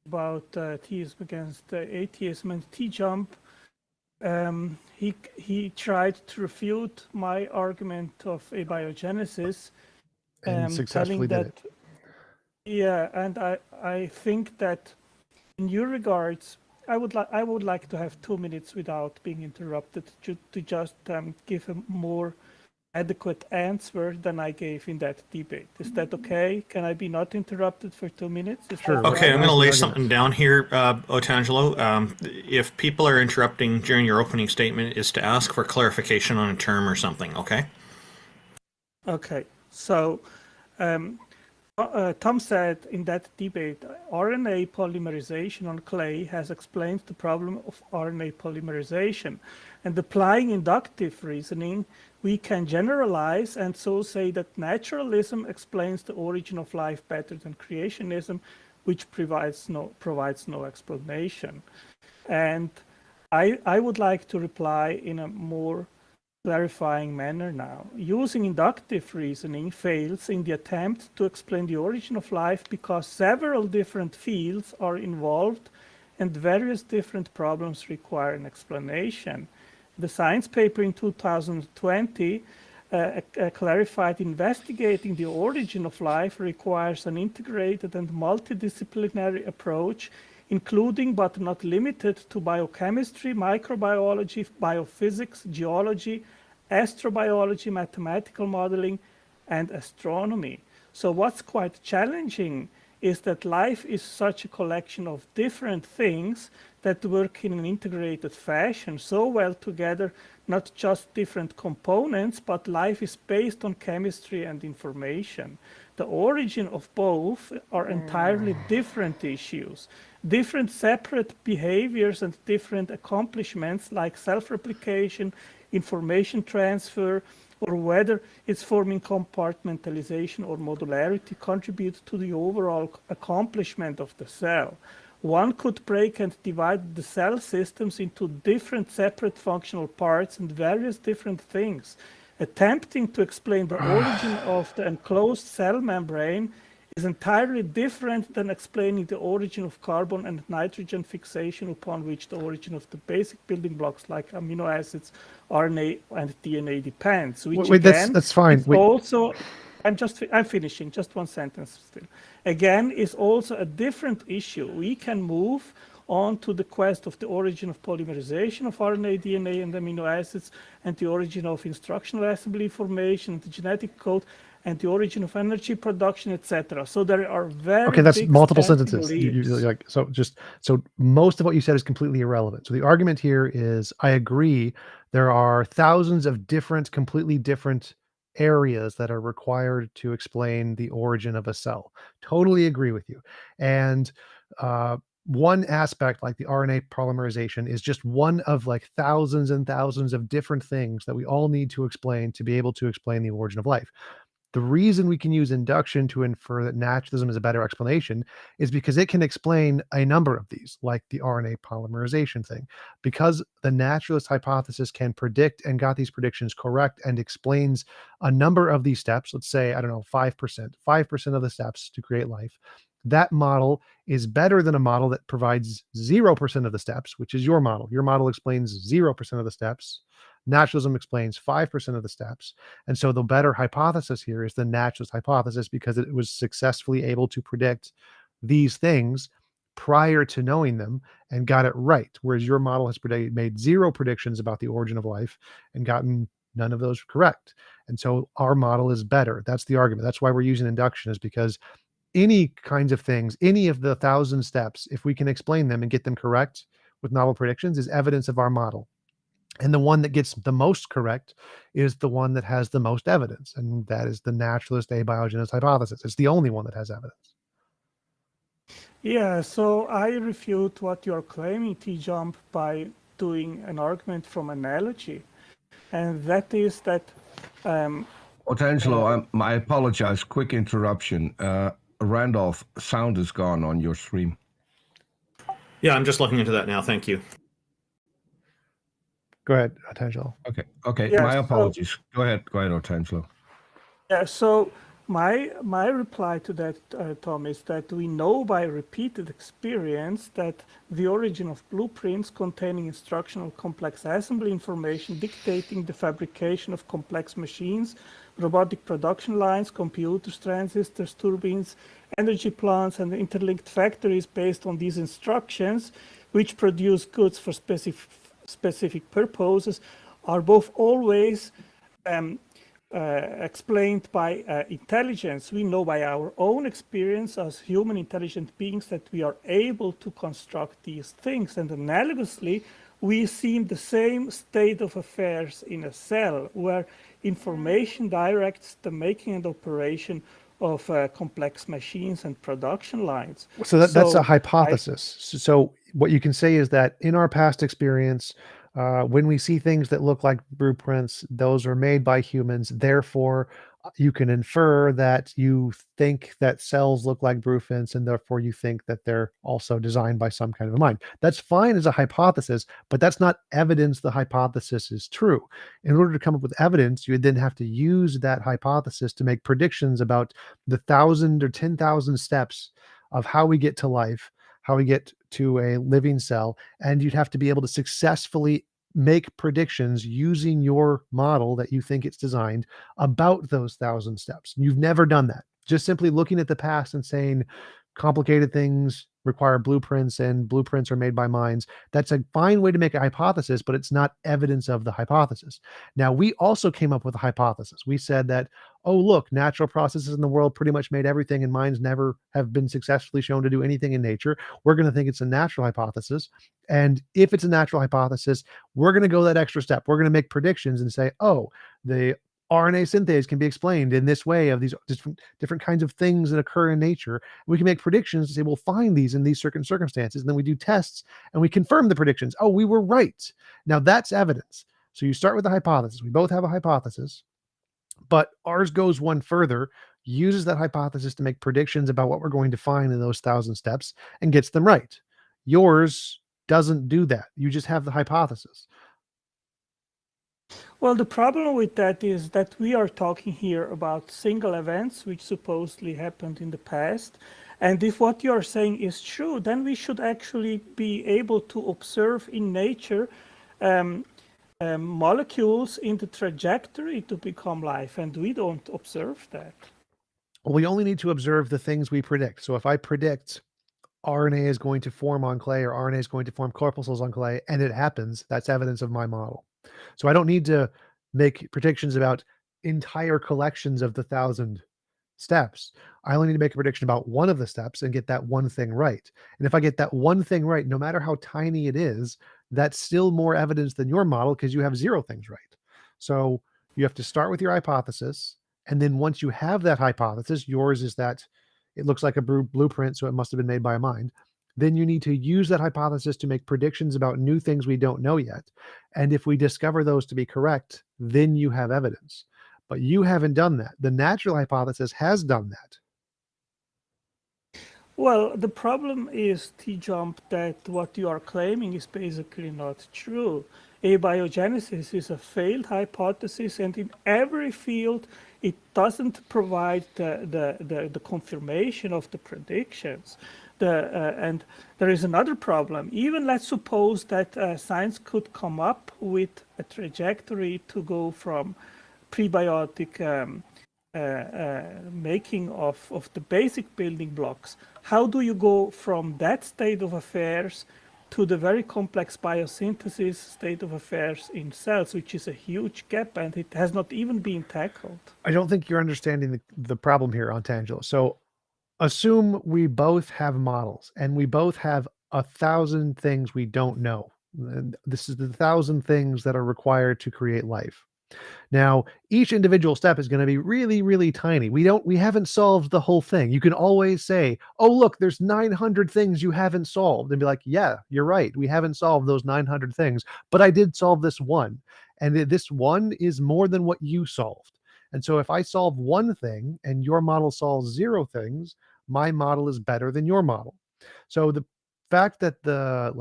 about theism against atheism, and TJump. He tried to refute my argument of abiogenesis, and successfully did it. Yeah, and I think that in your regards, I would like to have 2 minutes without being interrupted to just give a more adequate answer than I gave in that debate. Is that okay? Can I be not interrupted for 2 minutes? Sure. Okay, I'm going to lay something down here, Otangelo. If people are interrupting during your opening statement, is to ask for clarification on a term or something, okay? Okay, so Tom said in that debate, RNA polymerization on clay has explained the problem of RNA polymerization. And applying inductive reasoning, we can generalize and so say that naturalism explains the origin of life better than creationism, which provides no explanation. And I would like to reply in a more clarifying manner now. Using inductive reasoning fails in the attempt to explain the origin of life because several different fields are involved and various different problems require an explanation. The science paper in 2020 clarified investigating the origin of life requires an integrated and multidisciplinary approach, including but not limited to biochemistry, microbiology, biophysics, geology, astrobiology, mathematical modeling, and astronomy. So what's quite challenging is that life is such a collection of different things that work in an integrated fashion so well together, not just different components, but life is based on chemistry and information. The origin of both are entirely different issues, different separate behaviors and different accomplishments like self-replication, information transfer, or whether its forming compartmentalization or modularity contribute to the overall accomplishment of the cell. One could break and divide the cell systems into different separate functional parts and various different things. Attempting to explain the origin of the enclosed cell membrane is entirely different than explaining the origin of carbon and nitrogen fixation upon which the origin of the basic building blocks like amino acids, RNA, and DNA depends. Which Wait, again, that's fine. Wait. Also, I'm finishing, just one sentence still. Again, is also a different issue. We can move on to the quest of the origin of polymerization of RNA, DNA, and amino acids, and the origin of instructional assembly formation, the genetic code, and the origin of energy production, etc. So there are very okay. That's multiple standing sentences. leaps. So most of what you said is completely irrelevant. So the argument here is, I agree, there are thousands of different, completely different areas that are required to explain the origin of a cell. Totally agree with you. And one aspect like the RNA polymerization is just one of like thousands and thousands of different things that we all need to explain to be able to explain the origin of life. The reason we can use induction to infer that naturalism is a better explanation is because it can explain a number of these, like the RNA polymerization thing. Because the naturalist hypothesis can predict and got these predictions correct and explains a number of these steps, let's say, I don't know, 5% of the steps to create life. That model is better than a model that provides 0% of the steps, which is your model. Your model explains 0% of the steps. Naturalism explains 5% of the steps. And so the better hypothesis here is the naturalist hypothesis because it was successfully able to predict these things prior to knowing them and got it right. Whereas your model has made 0 predictions about the origin of life and gotten none of those correct. And so our model is better. That's the argument. That's why we're using induction, is because any kinds of things, any of the 1,000 steps, if we can explain them and get them correct with novel predictions, is evidence of our model. And the one that gets the most correct is the one that has the most evidence. And that is the naturalist abiogenesis hypothesis. It's the only one that has evidence. Yeah, so I refute what you're claiming, TJump, by doing an argument from analogy. And that is that... Otangelo, I apologize. Quick interruption. Randolph, sound is gone on your stream. Yeah, I'm just looking into that now. Thank you. Go ahead, Otangelo. Okay. Yeah, My apologies. Go ahead, Otangelo. Yeah, so my reply to that, Tom, is that we know by repeated experience that the origin of blueprints containing instructional complex assembly information dictating the fabrication of complex machines, robotic production lines, computers, transistors, turbines, energy plants, and interlinked factories based on these instructions, which produce goods for specific purposes, are both always explained by intelligence. We know by our own experience as human intelligent beings that we are able to construct these things. And analogously, we see the same state of affairs in a cell where information directs the making and operation of complex machines and production lines. So that's a hypothesis. So what you can say is that in our past experience, when we see things that look like blueprints, those are made by humans. Therefore, you can infer that you think that cells look like blueprints, and therefore you think that they're also designed by some kind of a mind. That's fine as a hypothesis, but that's not evidence the hypothesis is true. In order to come up with evidence, you would then have to use that hypothesis to make predictions about the 1,000 or 10,000 steps of how we get to life, how we get to a living cell, and you'd have to be able to successfully make predictions using your model that you think it's designed about those 1,000 steps. You've never done that. Just simply looking at the past and saying complicated things require blueprints and blueprints are made by minds. That's a fine way to make a hypothesis, but it's not evidence of the hypothesis. Now, we also came up with a hypothesis. We said that oh, look, natural processes in the world pretty much made everything, and minds never have been successfully shown to do anything in nature. We're going to think it's a natural hypothesis. And if it's a natural hypothesis, we're going to go that extra step. We're going to make predictions and say, oh, the RNA synthase can be explained in this way of these different kinds of things that occur in nature. We can make predictions and say, we'll find these in these certain circumstances. And then we do tests and we confirm the predictions. Oh, we were right. Now that's evidence. So you start with the hypothesis. We both have a hypothesis. But ours goes one further, uses that hypothesis to make predictions about what we're going to find in those 1,000 steps and gets them right. Yours doesn't do that. You just have the hypothesis. Well, the problem with that is that we are talking here about single events which supposedly happened in the past. And if what you are saying is true, then we should actually be able to observe in nature molecules in the trajectory to become life, and we don't observe that. Well, we only need to observe the things we predict. So if I predict RNA is going to form on clay or RNA is going to form corpuscles on clay, and it happens, that's evidence of my model. So I don't need to make predictions about entire collections of the 1,000 steps. I only need to make a prediction about one of the steps and get that one thing right. And if I get that one thing right, no matter how tiny it is, that's still more evidence than your model because you have 0 things right. So you have to start with your hypothesis. And then once you have that hypothesis, yours is that it looks like a blueprint, so it must have been made by a mind. Then you need to use that hypothesis to make predictions about new things we don't know yet. And if we discover those to be correct, then you have evidence. But you haven't done that. The natural hypothesis has done that. Well, the problem is, TJump, that what you are claiming is basically not true. Abiogenesis is a failed hypothesis, and in every field, it doesn't provide the confirmation of the predictions. And there is another problem. Even let's suppose that science could come up with a trajectory to go from prebiotic making of the basic building blocks. How do you go from that state of affairs to the very complex biosynthesis state of affairs in cells, which is a huge gap, and it has not even been tackled? I don't think you're understanding the problem here, Antangelo. So assume we both have models and we both have 1,000 things we don't know. And this is the 1,000 things that are required to create life. Now, each individual step is going to be really, really tiny. We haven't solved the whole thing. You can always say, oh, look, there's 900 things you haven't solved, and be like, yeah, you're right. We haven't solved those 900 things, but I did solve this one. And this one is more than what you solved. And so if I solve one thing and your model solves 0 things, my model is better than your model. So the fact that the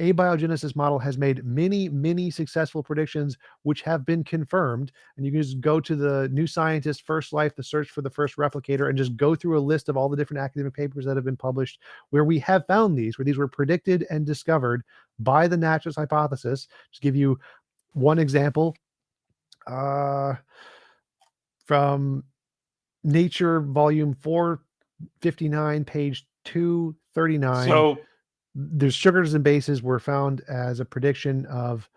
abiogenesis model has made many, many successful predictions which have been confirmed, and you can just go to the New Scientist, First Life, the search for the first replicator, and just go through a list of all the different academic papers that have been published where we have found these, where these were predicted and discovered by the naturalist hypothesis. Just give you one example from Nature, volume 459, page 239. So there's sugars and bases were found as a prediction of,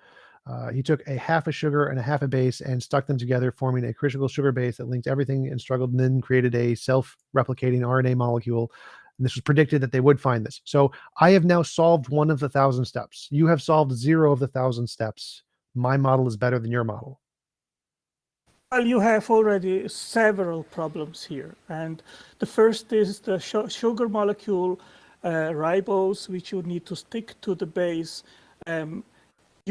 he took a half a sugar and a half a base and stuck them together, forming a critical sugar base that linked everything and struggled, and then created a self-replicating RNA molecule. And this was predicted that they would find this. So I have now solved one of the 1,000 steps. You have solved 0 of the 1,000 steps. My model is better than your model. Well, you have already several problems here. And the first is the sugar molecule, ribose, which you need to stick to the base. You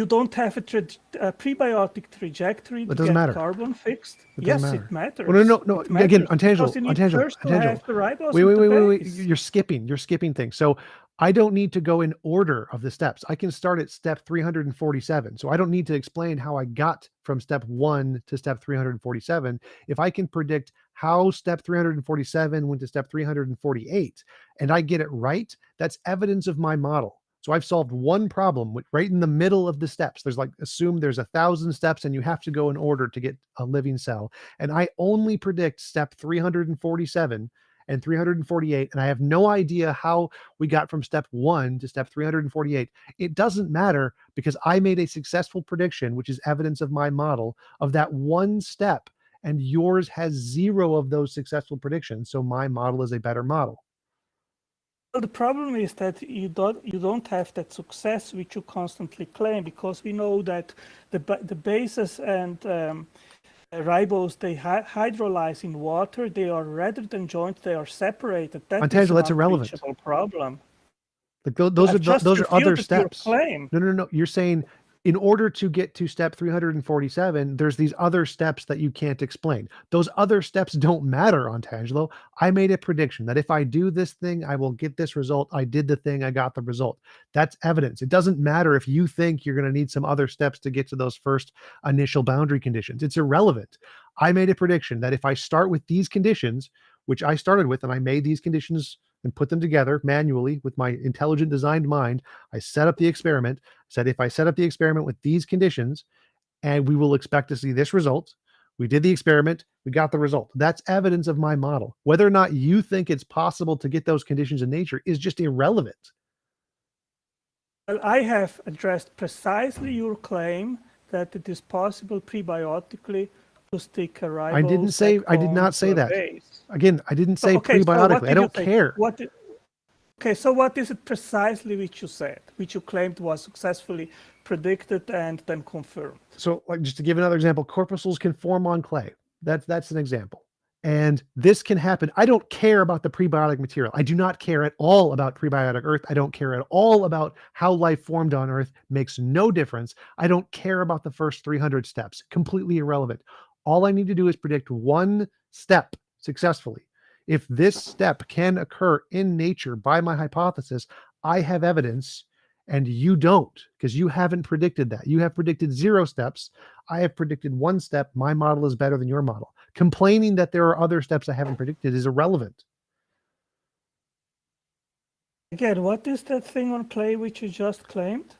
don't have a prebiotic trajectory to get carbon fixed. Yes, it matters. Well, no. Again, Antangelo. Wait. You're skipping things. So I don't need to go in order of the steps. I can start at step 347. So I don't need to explain how I got from step 1 to step 347. If I can predict how step 347 went to step 348 and I get it right, that's evidence of my model. So I've solved one problem right in the middle of the steps. There's assume there's 1,000 steps and you have to go in order to get a living cell. And I only predict step 347 and 348, and I have no idea how we got from step 1 to step 348. It doesn't matter because I made a successful prediction, which is evidence of my model, of that one step. and yours has 0 of those successful predictions. So my model is a better model. Well, the problem is that you don't have that success which you constantly claim, because we know that the bases and ribose, they hydrolyze in water. They are, rather than joined, they are separated. That's irrelevant. Problem. Like those are other steps. No. You're saying in order to get to step 347, there's these other steps that you can't explain. Those other steps don't matter on Tangelo. I made a prediction that if I do this thing, I will get this result. I did the thing, I got the result. That's evidence. It doesn't matter if you think you're going to need some other steps to get to those first initial boundary conditions. It's irrelevant. I made a prediction that if I start with these conditions, which I started with, and I made these conditions and put them together manually with my intelligent designed mind. I set up the experiment, said if I set up the experiment with these conditions, and we will expect to see this result. We did the experiment, we got the result. That's evidence of my model. Whether or not you think it's possible to get those conditions in nature is just irrelevant. Well, I have addressed precisely your claim that it is possible prebiotically to stick a ribose. I did not say that. Again, I didn't say prebiotically. I don't care. So what is it precisely which you said, which you claimed was successfully predicted and then confirmed? So, like, just to give another example, corpuscles can form on clay. That's an example. And this can happen. I don't care about the prebiotic material. I do not care at all about prebiotic Earth. I don't care at all about how life formed on Earth. Makes no difference. I don't care about the first 300 steps. Completely irrelevant. All I need to do is predict one step successfully. If this step can occur in nature by my hypothesis, I have evidence and you don't, because you haven't predicted that. You have predicted 0 steps. I have predicted 1 step. My model is better than your model. Complaining that there are other steps I haven't predicted is irrelevant. Again, what is that thing on clay which you just claimed?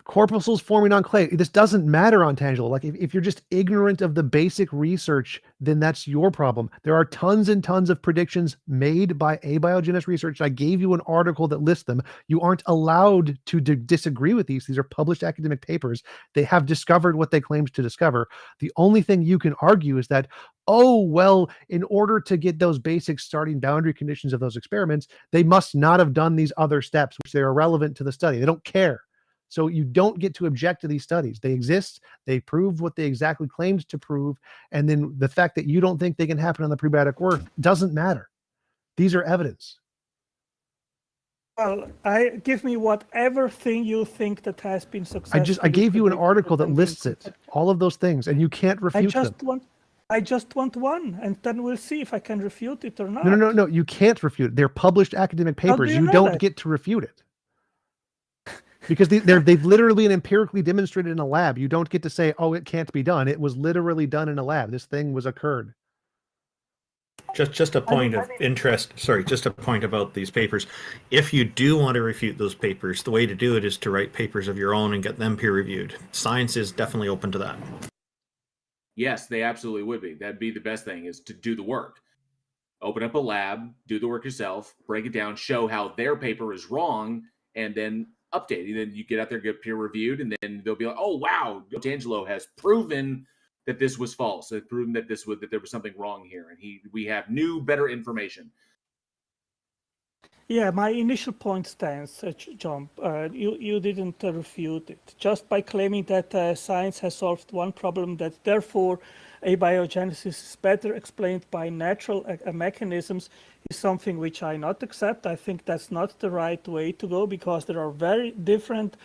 Corpuscles forming on clay. This doesn't matter on Tangelo. Like if you're just ignorant of the basic research, then that's your problem. There are tons and tons of predictions made by abiogenesis research. I gave you an article that lists them. You aren't allowed to disagree with these. These are published academic papers. They have discovered what they claimed to discover. The only thing you can argue is that, oh, well, in order to get those basic starting boundary conditions of those experiments, they must not have done these other steps, which are irrelevant to the study. They don't care. So you don't get to object to these studies. They exist. They proved what they exactly claimed to prove. And then the fact that you don't think they can happen on the prebiotic Earth doesn't matter. These are evidence. Well, give me whatever thing you think that has been successful. I gave you an article that lists it, all of those things, and you can't refute them. I just want one, and then we'll see if I can refute it or not. No. You can't refute it. They're published academic papers. You don't get to refute it. Because they've literally and empirically demonstrated in a lab. You don't get to say, oh, it can't be done. It was literally done in a lab. This thing was occurred. Just a point of interest. Sorry, just a point about these papers. If you do want to refute those papers, the way to do it is to write papers of your own and get them peer reviewed. Science is definitely open to that. Yes, they absolutely would be. That'd be the best thing, is to do the work. Open up a lab, do the work yourself, break it down, show how their paper is wrong, and then update. And then you get out there, get peer reviewed, and then they'll be like, oh, wow, Tangelo has proven that this was false. It's proven that that there was something wrong here, and we have new, better information. Yeah, my initial point stands, Jump. You didn't refute it. Just by claiming that science has solved one problem, that therefore abiogenesis is better explained by natural mechanisms, is something which I not accept. I think that's not the right way to go, because there are very different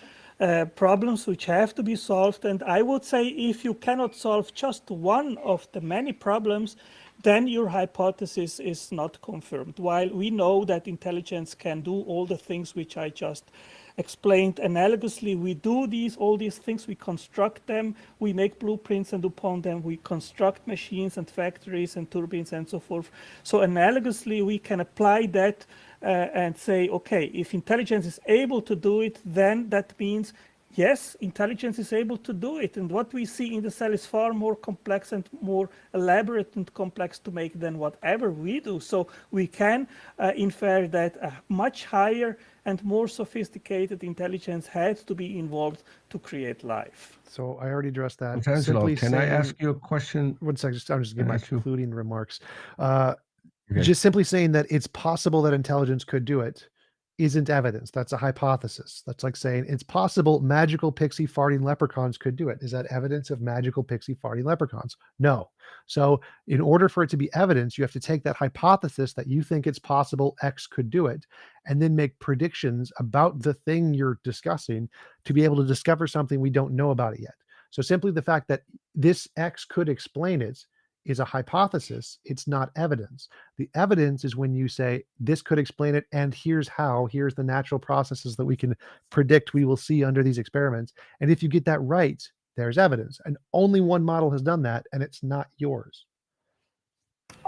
problems which have to be solved. And I would say if you cannot solve just one of the many problems, then your hypothesis is not confirmed. While we know that intelligence can do all the things which I just explained analogously, we do all these things, we construct them, we make blueprints, and upon them we construct machines and factories and turbines and so forth. So analogously, we can apply that and say, okay, if intelligence is able to do it, then that means yes, intelligence is able to do it. And what we see in the cell is far more complex and more elaborate and complex to make than whatever we do. So we can infer that a much higher and more sophisticated intelligence had to be involved to create life. So I already addressed that. Otangelo, can I ask you a question? One second, I'm just giving my concluding remarks. Okay. Just simply saying that it's possible that intelligence could do it isn't evidence. That's a hypothesis. That's like saying it's possible magical pixie farting leprechauns could do it. Is that evidence of magical pixie farting leprechauns? No. So in order for it to be evidence, you have to take that hypothesis that you think it's possible X could do it, and then make predictions about the thing you're discussing to be able to discover something we don't know about it yet. So simply the fact that this X could explain it is a hypothesis. It's not evidence. The evidence is when you say this could explain it, and here's how, here's the natural processes that we can predict we will see under these experiments. And if you get that right, there's evidence. And only one model has done that, and it's not yours.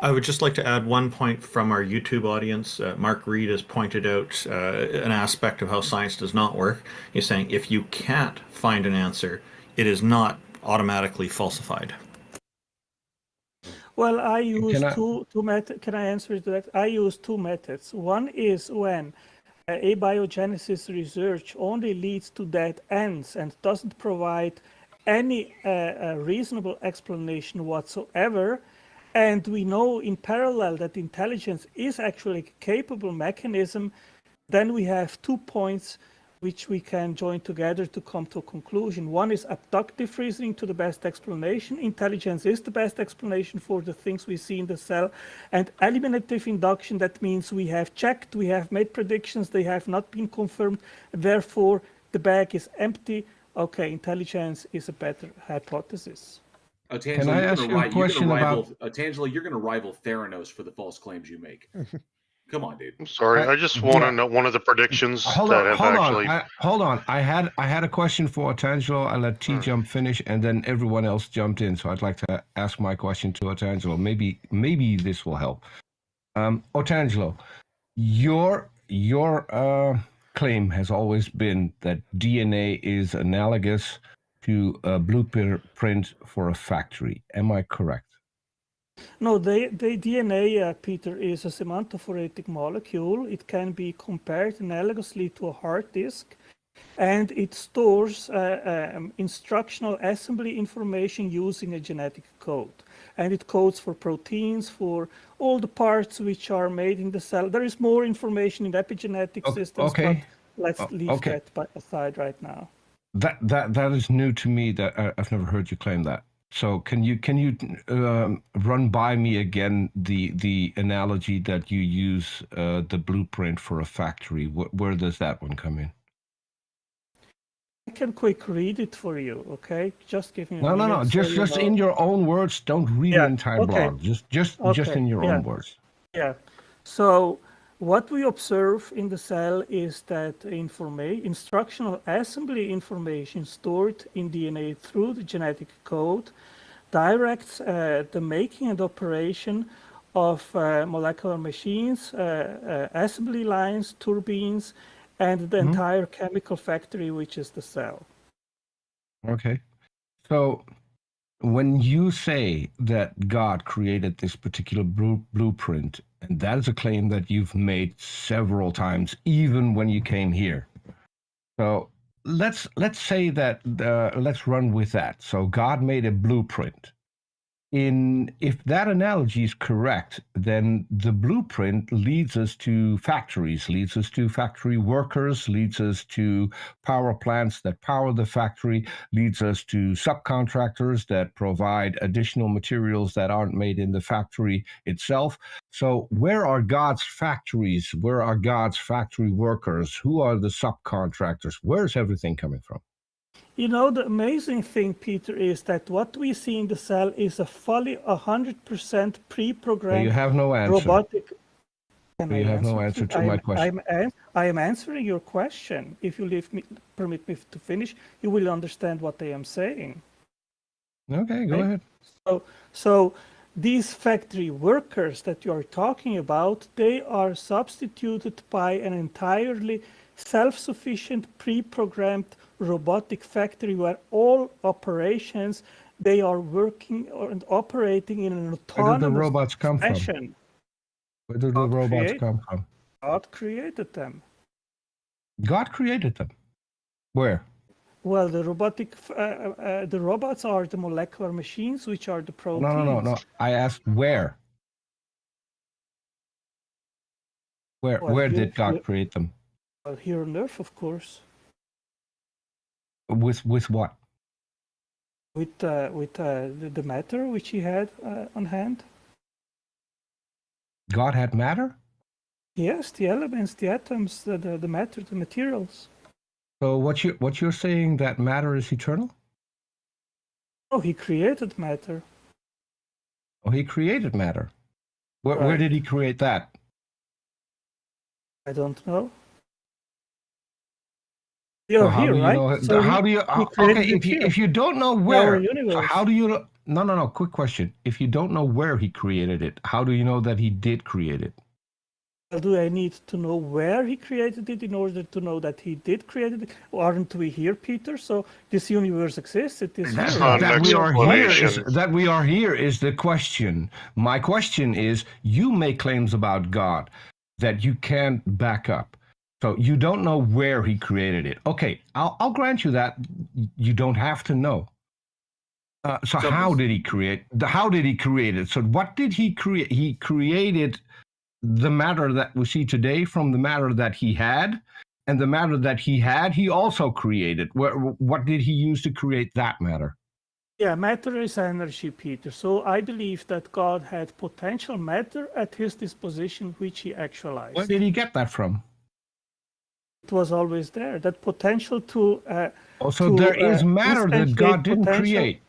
I would just like to add one point from our YouTube audience. Mark Reed has pointed out an aspect of how science does not work. He's saying if you can't find an answer, it is not automatically falsified. Well, I use two methods. Can I answer that? I use two methods. One is when abiogenesis research only leads to dead ends and doesn't provide any reasonable explanation whatsoever. And we know in parallel that intelligence is actually a capable mechanism. Then we have 2 points which we can join together to come to a conclusion. One is abductive reasoning to the best explanation. Intelligence is the best explanation for the things we see in the cell. And eliminative induction, that means we have checked, we have made predictions, they have not been confirmed, therefore the bag is empty. Okay, intelligence is a better hypothesis. Otangelo, Can I ask you a question about... Otangelo, you're going to rival Theranos for the false claims you make. Come on, dude. I'm sorry. I just want to know one of the predictions hold on. I had a question for Otangelo. I let TJump finish, and then everyone else jumped in. So I'd like to ask my question to Otangelo. Maybe this will help. Otangelo, your claim has always been that DNA is analogous to a blueprint for a factory. Am I correct? No, the DNA, Peter, is a semantophoretic molecule. It can be compared analogously to a hard disk, and it stores instructional assembly information using a genetic code. And it codes for proteins, for all the parts which are made in the cell. There is more information in epigenetic systems, but let's leave that aside right now. That is new to me. That I've never heard you claim that. So can you run by me again the analogy that you use, the blueprint for a factory? Where does that one come in? I can quick read it for you, okay? Just give me a minute. No. Just in your own words. Don't read the entire blog. Just in your own words. Yeah. So what we observe in the cell is that instructional assembly information stored in DNA through the genetic code directs the making and operation of molecular machines, assembly lines, turbines, and the entire chemical factory, which is the cell. Okay. So when you say that God created this particular blueprint, and that is a claim that you've made several times, even when you came here. So let's say that, let's run with that. So God made a blueprint. If that analogy is correct, then the blueprint leads us to factories, leads us to factory workers, leads us to power plants that power the factory, leads us to subcontractors that provide additional materials that aren't made in the factory itself. So where are God's factories? Where are God's factory workers? Who are the subcontractors? Where's everything coming from? You know, the amazing thing, Peter, is that what we see in the cell is a fully 100% pre-programmed you have no answer. Robotic. You have no answer to my question. I am answering your question. If you permit me to finish, you will understand what I am saying. Okay, go ahead. So these factory workers that you are talking about, they are substituted by an entirely self-sufficient, pre-programmed robotic factory where all operations, they are working and operating in an Where do the autonomous robots come from? fashion. Where do the robots come from? God created them. God created them. Where? Well, the robots are the molecular machines, which are the proteins. No. I asked where. Where did God create them? Well, here on Earth, of course. With what? With the matter which he had on hand. God had matter? Yes, the elements, the atoms, the matter, the materials. So what you're saying, that matter is eternal? Oh, he created matter. Oh, he created matter. Where did he create that? I don't know. You're how here, do you right? know? So how do you? Okay, if you don't know where, so how do you know? No. Quick question. If you don't know where he created it, how do you know that he did create it? Well, do I need to know where he created it in order to know that he did create it? Aren't we here, Peter? So this universe exists. It is here. That we are here is the question. My question is: you make claims about God that you can't back up. So you don't know where he created it. Okay, I'll grant you that you don't have to know. So how did he create? How did he create it? So what did he create? He created the matter that we see today from the matter that he had, and the matter that he had, he also created. What did he use to create that matter? Yeah, matter is energy, Peter. So I believe that God had potential matter at his disposition, which he actualized. Where did he get that from? It was always there. That potential to. There is matter that God didn't create.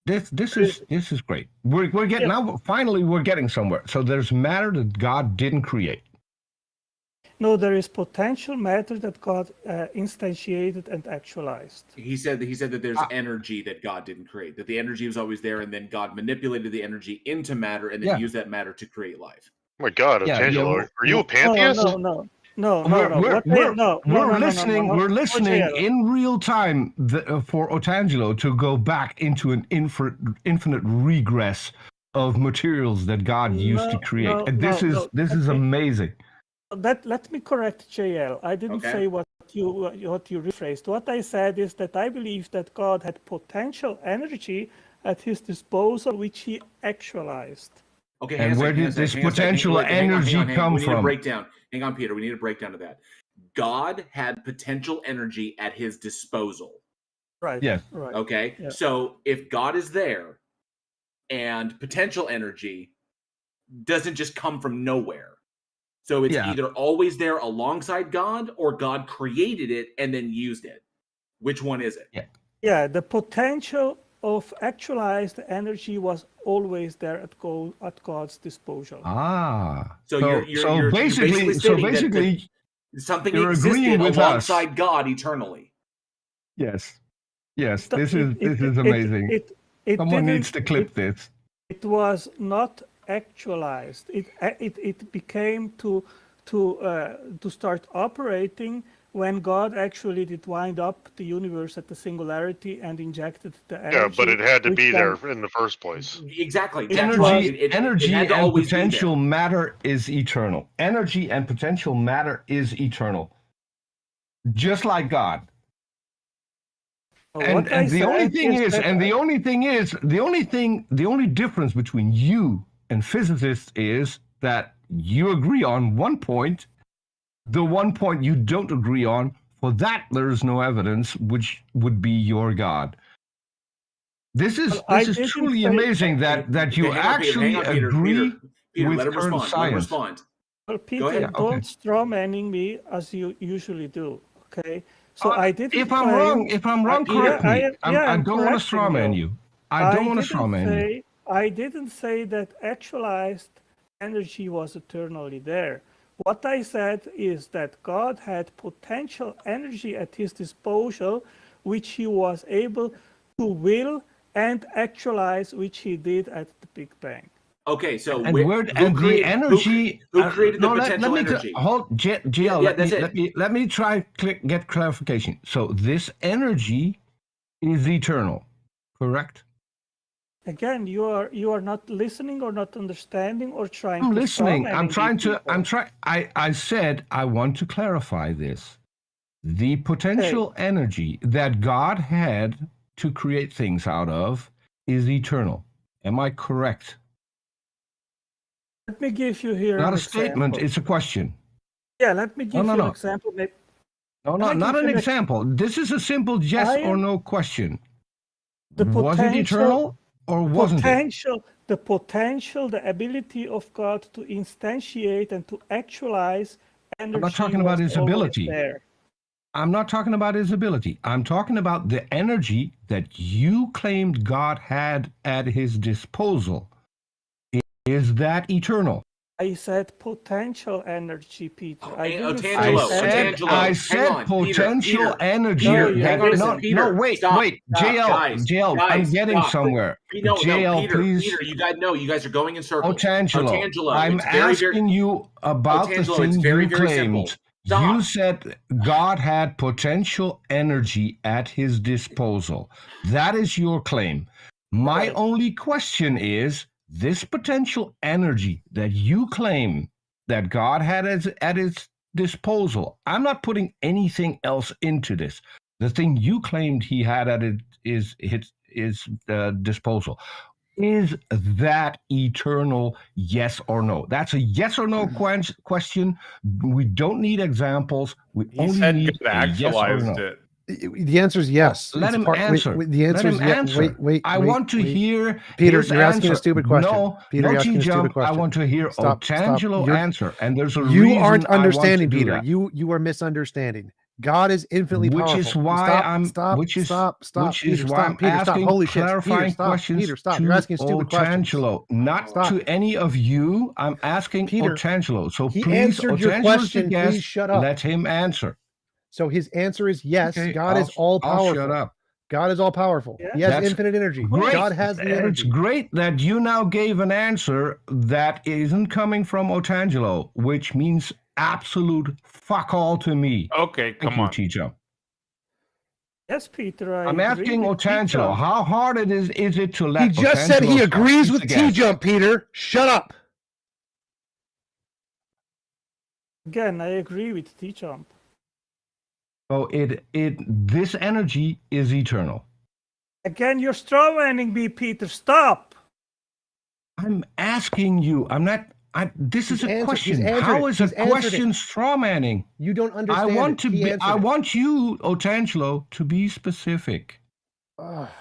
This is great. We're getting now. Finally, we're getting somewhere. So there's matter that God didn't create. No, there is potential matter that God instantiated and actualized. He said that there's energy that God didn't create. That the energy was always there, and then God manipulated the energy into matter, and then used that matter to create life. Oh my God, Otangelo, are you a pantheist? No. We're listening in real time for Otangelo to go back into an infinite regress of materials that God used to create. This is amazing. Let me correct JL. I didn't say what you rephrased. What I said is that I believe that God had potential energy at his disposal, which he actualized. Okay, and where did this potential energy come from? We need a breakdown. Hang on, Peter. We need a breakdown of that. God had potential energy at his disposal. Right. Yes. Right. Okay. Yeah. So if God is there, and potential energy doesn't just come from nowhere. So it's either always there alongside God, or God created it and then used it. Which one is it? Yeah. The potential of actualized energy was always there at God's disposal. So you're basically that something existed alongside God eternally. Yes. This is amazing. Someone needs to clip this. It was not actualized. It became to start operating when God actually did wind up the universe at the singularity and injected the energy. Yeah, but it had to be there in the first place. Exactly. Energy and potential matter is eternal. Energy and potential matter is eternal. Just like God. And the only difference between you and physicists is that you agree on one point. The one point you don't agree on, for that there is no evidence, which would be your God. This is truly amazing that you actually agree with current science. Well, Peter, don't straw-manning me as you usually do. Okay, so I didn't. If I'm wrong, correct me. I don't want to straw-man you. I don't want to straw-man you. I didn't say that actualized energy was eternally there. What I said is that God had potential energy at his disposal, which he was able to will and actualize, which he did at the Big Bang. Okay, so and the energy. Who created the no, potential let me energy? hold, GL. Let me try get clarification. So this energy is eternal, correct? Again, you are not listening or not understanding or trying. I'm to listening. I'm trying to. people. I'm trying. I said I want to clarify this. The potential energy that God had to create things out of is eternal. Am I correct? Let me give you here Not an a statement, example. it's a question. Yeah, let me give you an example. No, not an example. This is a simple yes or no question. Was it eternal or wasn't it? The potential, the ability of God to instantiate and to actualize energy. I'm not talking about his ability. There. I'm not talking about his ability. I'm talking about the energy that you claimed God had at his disposal. Is that eternal? I said potential energy, Peter. I said potential energy. No, wait, JL, I'm getting somewhere. JL, please. Peter, you guys are going in circles. Otangelo, I'm asking you about the thing you claimed. You said God had potential energy at his disposal. That is your claim. My only question is, this potential energy that you claim that God had at his disposal, I'm not putting anything else into this. The thing you claimed he had at his disposal, is that eternal, yes or no? That's a yes or no question. We don't need examples. We only need a yes or no. The answer is yes. Let him answer. The answer is yes. Wait. I want to hear Peter. You're asking a stupid question. No, Peter, no you're asking a stupid TJump. question. I want to hear Otangelo answer, and there's a you reason aren't understanding, I want to Peter. do that. You are misunderstanding. God is infinitely powerful. Which is why stop. Which is why I'm asking Holy shit. clarifying questions. Peter, stop. To You're asking stupid Otangelo, not to any of you. I'm asking Peter, Otangelo. So he please, answered your question. Guest, please shut up. Let him answer. So his answer is yes. Okay, God is all powerful. I'll shut up. God is all powerful. Yeah. He has infinite energy. Great. God has the energy. It's great that you now gave an answer that isn't coming from Otangelo, which means absolute fuck all to me. Okay, come on. TJump. Yes, Peter. I'm asking Otangelo, how hard is it to let He just said he agrees with TJump, Peter. Shut up. Again, I agree with TJump. So this energy is eternal. Again, you're strawmanning me, Peter. Stop. I'm asking you. I'm not. This is a question. How is a question strawmanning? You don't understand. I want you, Otangelo, to be specific.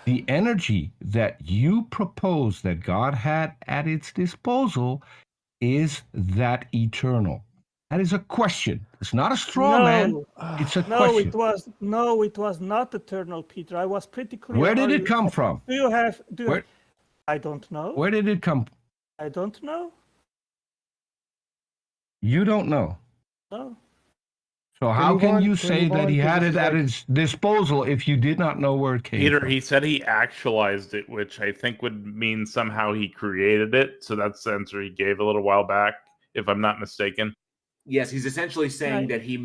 The energy that you propose that God had at its disposal, is that eternal? That is a question. It's not a straw man. It's a question. It was not eternal, Peter. I was pretty clear. Where did it come from? I don't know. Where did it come? I don't know. You don't know. No. So how can you say that he had it at his disposal if you did not know where it came from? Peter, he said he actualized it, which I think would mean somehow he created it. So that's the answer he gave a little while back, if I'm not mistaken. Yes, he's essentially saying that he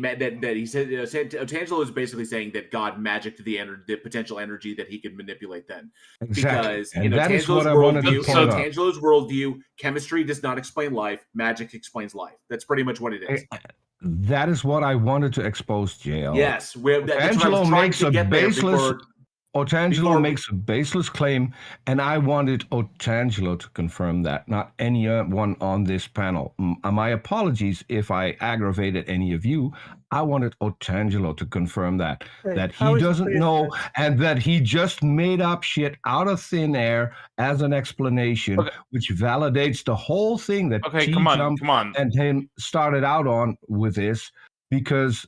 said Otangelo is basically saying that God magicked the potential energy that he could manipulate then. Exactly. Because and in that is what I wanted to point out. Otangelo's worldview, chemistry does not explain life, magic explains life. That's pretty much what it is. That is what I wanted to expose, JL. Yes, Otangelo makes a baseless Otangelo makes a baseless claim, and I wanted Otangelo to confirm that, not anyone on this panel. My apologies if I aggravated any of you. I wanted Otangelo to confirm that he doesn't know, and that he just made up shit out of thin air as an explanation, which validates the whole thing that TJump and him started out on with this, because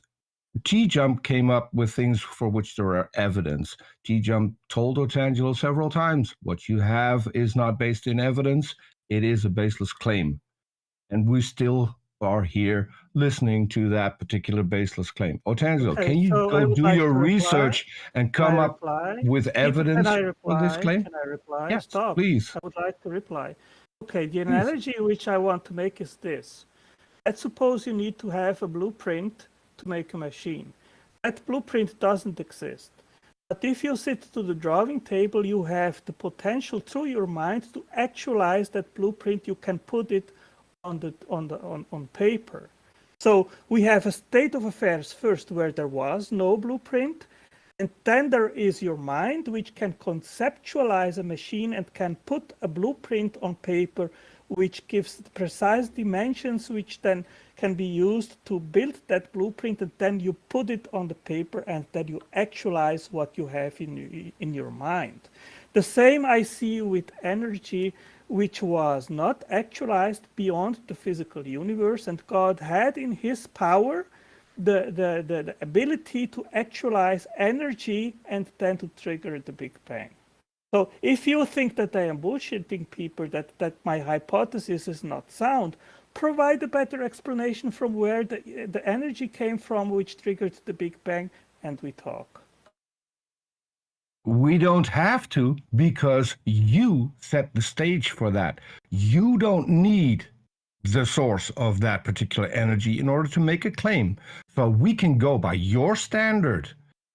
TJump came up with things for which there are evidence. TJump told Otangelo several times, what you have is not based in evidence. It is a baseless claim. And we still are here listening to that particular baseless claim. Otangelo, can you go do your research and come up with evidence for this claim? Can I reply? Yes, Stop. please. I would like to reply. Okay, the analogy which I want to make is this. Let's suppose you need to have a blueprint to make a machine. That blueprint doesn't exist. But if you sit to the drawing table, you have the potential through your mind to actualize that blueprint. You can put it on paper. So we have a state of affairs first where there was no blueprint, and then there is your mind, which can conceptualize a machine and can put a blueprint on paper, which gives the precise dimensions, which then can be used to build that blueprint, and then you put it on the paper, and then you actualize what you have in your mind. The same I see with energy, which was not actualized beyond the physical universe, and God had in his power the ability to actualize energy and then to trigger the Big Bang. So if you think that I am bullshitting people, that my hypothesis is not sound, provide a better explanation from where the energy came from, which triggered the Big Bang, and we talk. We don't have to, because you set the stage for that. You don't need the source of that particular energy in order to make a claim. So we can go by your standard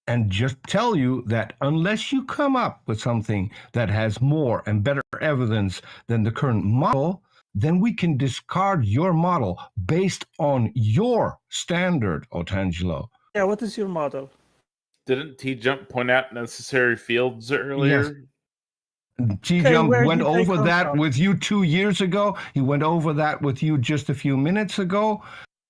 and just tell you that unless you come up with something that has more and better evidence than the current model, then we can discard your model based on your standard, Otangelo. Yeah, what is your model? Didn't TJump point out necessary fields earlier? Yes. TJump went over that with you 2 years ago. He went over that with you just a few minutes ago.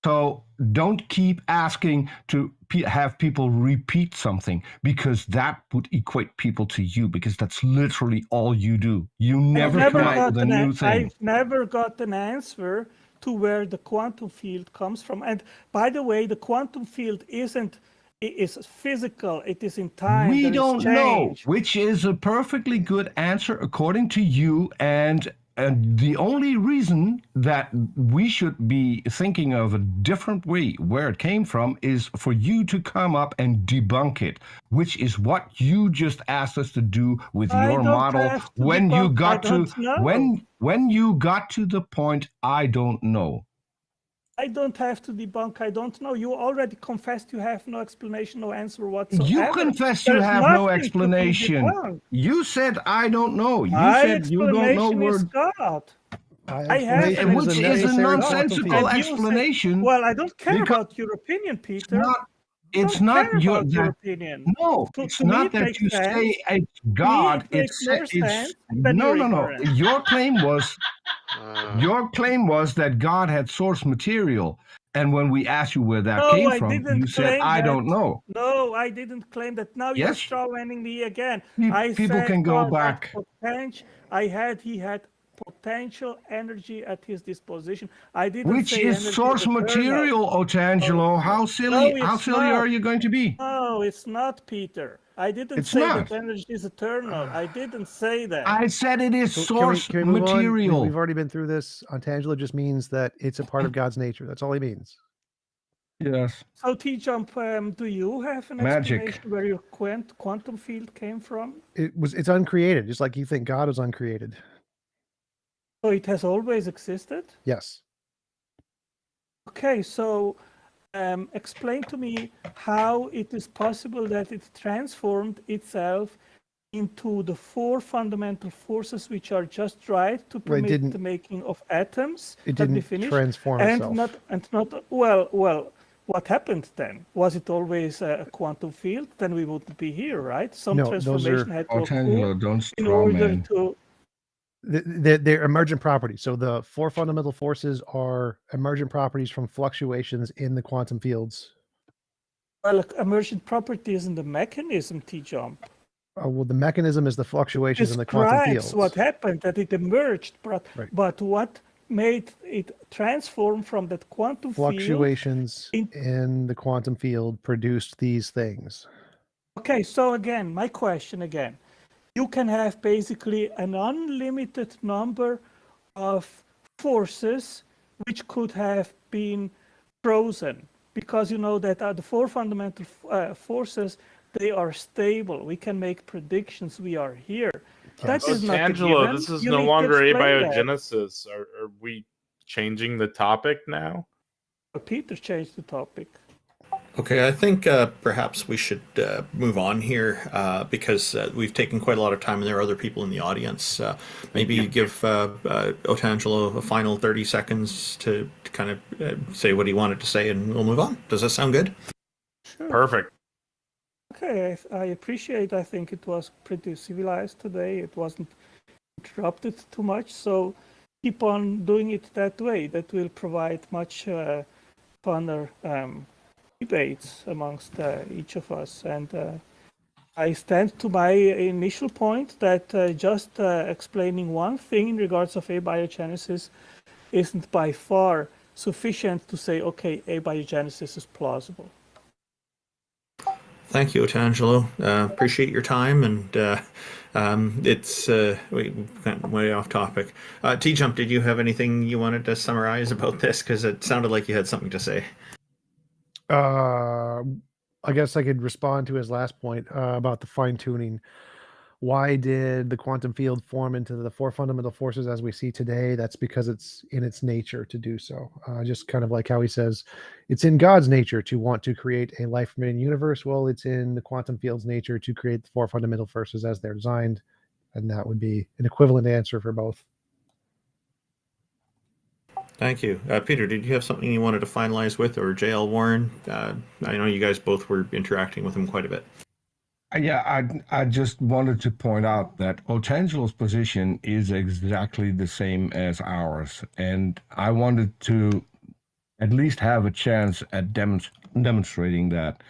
So don't keep asking to have people repeat something, because that would equate people to you, because that's literally all you do. You never come up with a new thing. I've never got an answer to where the quantum field comes from. And by the way, the quantum field is physical. It is in time. We don't know, which is a perfectly good answer according to you. And the only reason that we should be thinking of a different way where it came from is for you to come up and debunk it, which is what you just asked us to do with your model. When you got when you got to the point, I don't know. I don't have to debunk. I don't know. You already confessed you have no explanation, no answer whatsoever. You confessed you have no explanation. You said, I don't know. You said you don't know where God. Which is a nonsensical explanation. Well, I don't care about your opinion, Peter. It's not your opinion. No, it's not that you say it's God. It's no. Your claim was that God had source material, and when we asked you where that came from, you said, "I don't know." No, I didn't claim that. Now you're strawmanning me again. People can go back. He had potential energy at his disposition. I didn't Which say is source material, Otangelo. How silly are you going to be? No, it's not, Peter. I didn't say that energy is eternal. I didn't say that. I said it is source material. We've already been through this. Otangelo just means that it's a part of God's nature. That's all he means. Yes. So TJump, do you have an explanation where your quantum field came from? It's uncreated, just like you think God was uncreated. So it has always existed? Yes. Okay, so explain to me how it is possible that it transformed itself into the four fundamental forces which are just right to permit the making of atoms. It didn't transform itself. Well, what happened then? Was it always a quantum field? Then we wouldn't be here, right? Some transformation had to occur in order to... They're emergent properties. So the four fundamental forces are emergent properties from fluctuations in the quantum fields. Well, emergent property isn't the mechanism, TJump. Well, the mechanism is the fluctuations in the quantum fields. What happened, that it emerged, but what made it transform from that quantum fluctuations in the quantum field produced these things. Okay, so again, my question again. You can have basically an unlimited number of forces which could have been frozen, because you know that the four fundamental forces, they are stable. We can make predictions. We are here. that is not a Tangelo, given. this is You no need to longer explain that. abiogenesis. Are we changing the topic now? Peter changed the topic. Okay, I think perhaps we should move on here because we've taken quite a lot of time and there are other people in the audience. Maybe give Otangelo a final 30 seconds to kind of say what he wanted to say and we'll move on. Does that sound good? Sure. Perfect. Okay, I appreciate. I think it was pretty civilized today. It wasn't interrupted too much, so keep on doing it that way. That will provide much funner debates amongst each of us. And I stand to my initial point that just explaining one thing in regards of abiogenesis isn't by far sufficient to say, okay, abiogenesis is plausible. Thank you, Otangelo. Appreciate your time, and it's we went way off topic. TJump, did you have anything you wanted to summarize about this? Because it sounded like you had something to say. I guess I could respond to his last point about the fine tuning. Why did the quantum field form into the four fundamental forces as we see today? That's because it's in its nature to do so. Just kind of like how he says it's in God's nature to want to create a life-permitting universe. Well, it's in the quantum field's nature to create the four fundamental forces as they're designed. And that would be an equivalent answer for both. Thank you. Peter, did you have something you wanted to finalize with, or JL Warren? I know you guys both were interacting with him quite a bit. Yeah, I just wanted to point out that Otangelo's position is exactly the same as ours, and I wanted to at least have a chance at demonstrating that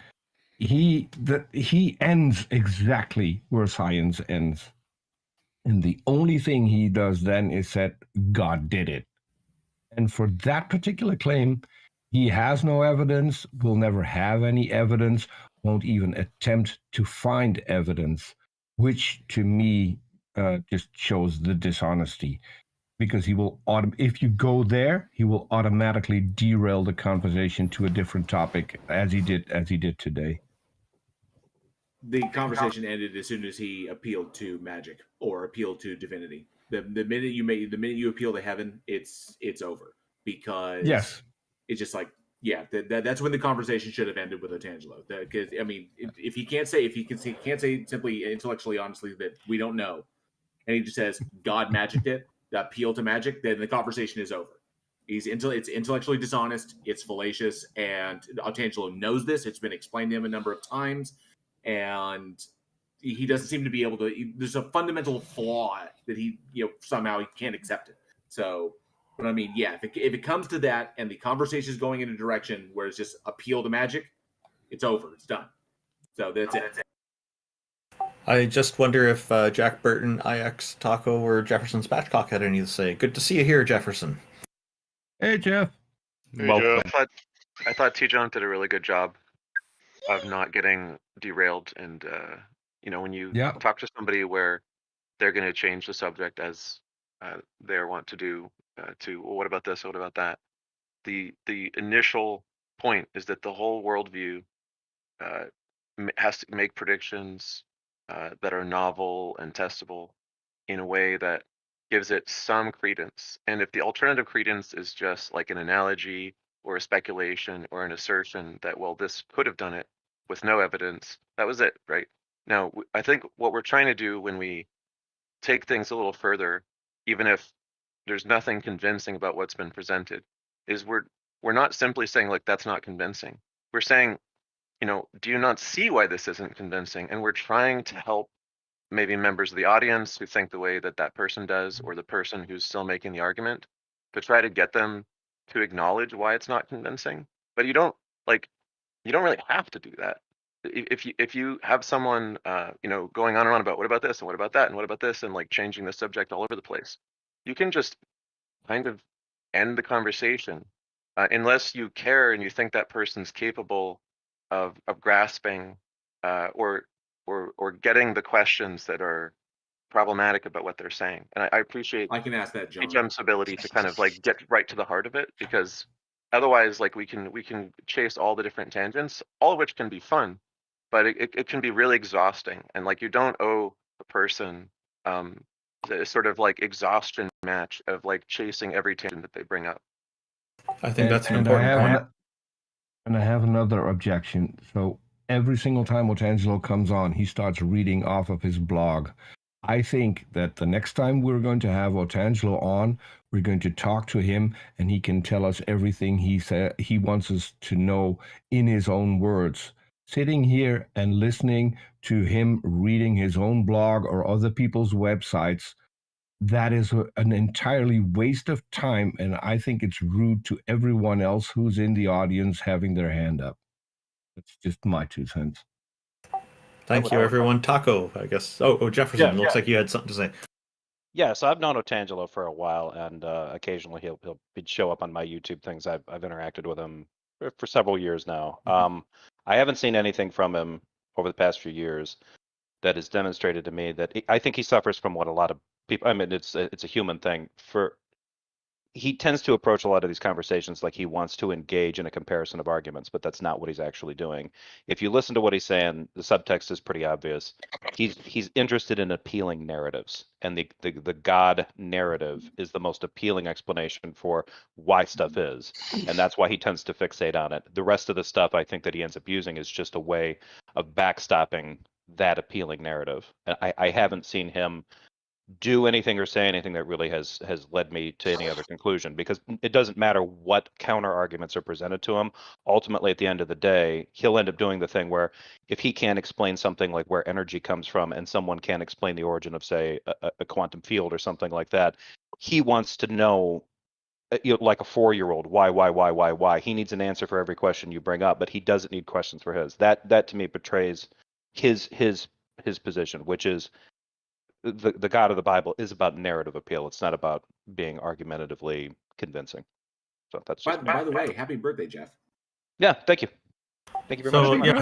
he ends exactly where science ends, and the only thing he does then is that God did it, and for that particular claim, he has no evidence, will never have any evidence, won't even attempt to find evidence, which to me just shows the dishonesty. Because he will, if you go there, he will automatically derail the conversation to a different topic, as he did today. The conversation ended as soon as he appealed to magic or appealed to divinity. The minute you appeal to heaven, it's over, because yes, it's just like, yeah, that's when the conversation should have ended with Otangelo. Because I mean, if he can't say simply intellectually honestly that we don't know, and he just says God magicked it, appeal to magic, then the conversation is over. It's intellectually dishonest, it's fallacious, and Otangelo knows this. It's been explained to him a number of times, and he doesn't seem to be able to. There's a fundamental flaw that he somehow he can't accept it. So. But I mean, yeah, if it comes to that and the conversation is going in a direction where it's just appeal to magic, it's over. It's done. So that's it. I just wonder if Jack Burton, IX Taco, or Jefferson Spatchcock had anything to say. Good to see you here, Jefferson. Hey, Jeff. Hey, Welcome. Jeff. I thought TJump did a really good job of not getting derailed, and when you talk to somebody where they're going to change the subject as they want to do, well, what about this? What about that? The initial point is that the whole worldview has to make predictions that are novel and testable in a way that gives it some credence. And if the alternative credence is just like an analogy or a speculation or an assertion that, well, this could have done it with no evidence, that was it, right? Now, I think what we're trying to do when we take things a little further, even if there's nothing convincing about what's been presented, is we're not simply saying, like, that's not convincing. We're saying, do you not see why this isn't convincing? And we're trying to help maybe members of the audience who think the way that that person does, or the person who's still making the argument, to try to get them to acknowledge why it's not convincing. But you don't really have to do that. If you have someone going on and on about what about this and what about that and what about this, and like changing the subject all over the place, you can just kind of end the conversation, unless you care and you think that person's capable of grasping or getting the questions that are problematic about what they're saying. And I appreciate I can ask that, John. TJump's ability to kind of like get right to the heart of it, because otherwise, like, we can chase all the different tangents, all of which can be fun, but it can be really exhausting. And like, you don't owe the person sort of like exhaustion match of like chasing every tangent that they bring up. I think that's an important point. And I have another objection. So every single time Otangelo comes on, he starts reading off of his blog. I think that the next time we're going to have Otangelo on, we're going to talk to him, and he can tell us everything he wants us to know in his own words. Sitting here and listening to him reading his own blog or other people's websites, that is an entirely waste of time, and I think it's rude to everyone else who's in the audience having their hand up. That's just my 2 cents. Thank you, everyone. Taco, I guess. Oh, Jefferson, looks like you had something to say. Yeah, so I've known Otangelo for a while, and occasionally he'd show up on my YouTube things. I've interacted with him for several years now. I haven't seen anything from him over the past few years that has demonstrated to me that I think he suffers from what a lot of people. I mean, it's a human thing. He tends to approach a lot of these conversations like he wants to engage in a comparison of arguments, but that's not what he's actually doing. If you listen to what he's saying, the subtext is pretty obvious. He's interested in appealing narratives, and the God narrative is the most appealing explanation for why stuff is, and that's why he tends to fixate on it. The rest of the stuff I think that he ends up using is just a way of backstopping that appealing narrative. And I haven't seen him do anything or say anything that really has led me to any other conclusion, because it doesn't matter what counter arguments are presented to him. Ultimately, at the end of the day, he'll end up doing the thing where if he can't explain something like where energy comes from, and someone can't explain the origin of, say, a quantum field or something like that, he wants to know, like a 4-year-old, why. He needs an answer for every question you bring up, but he doesn't need questions for his. That to me betrays his position, which is the God of the Bible is about narrative appeal. It's not about being argumentatively convincing. So that's just by the way, happy birthday, Jeff. Yeah, thank you. Thank you very much. Yeah,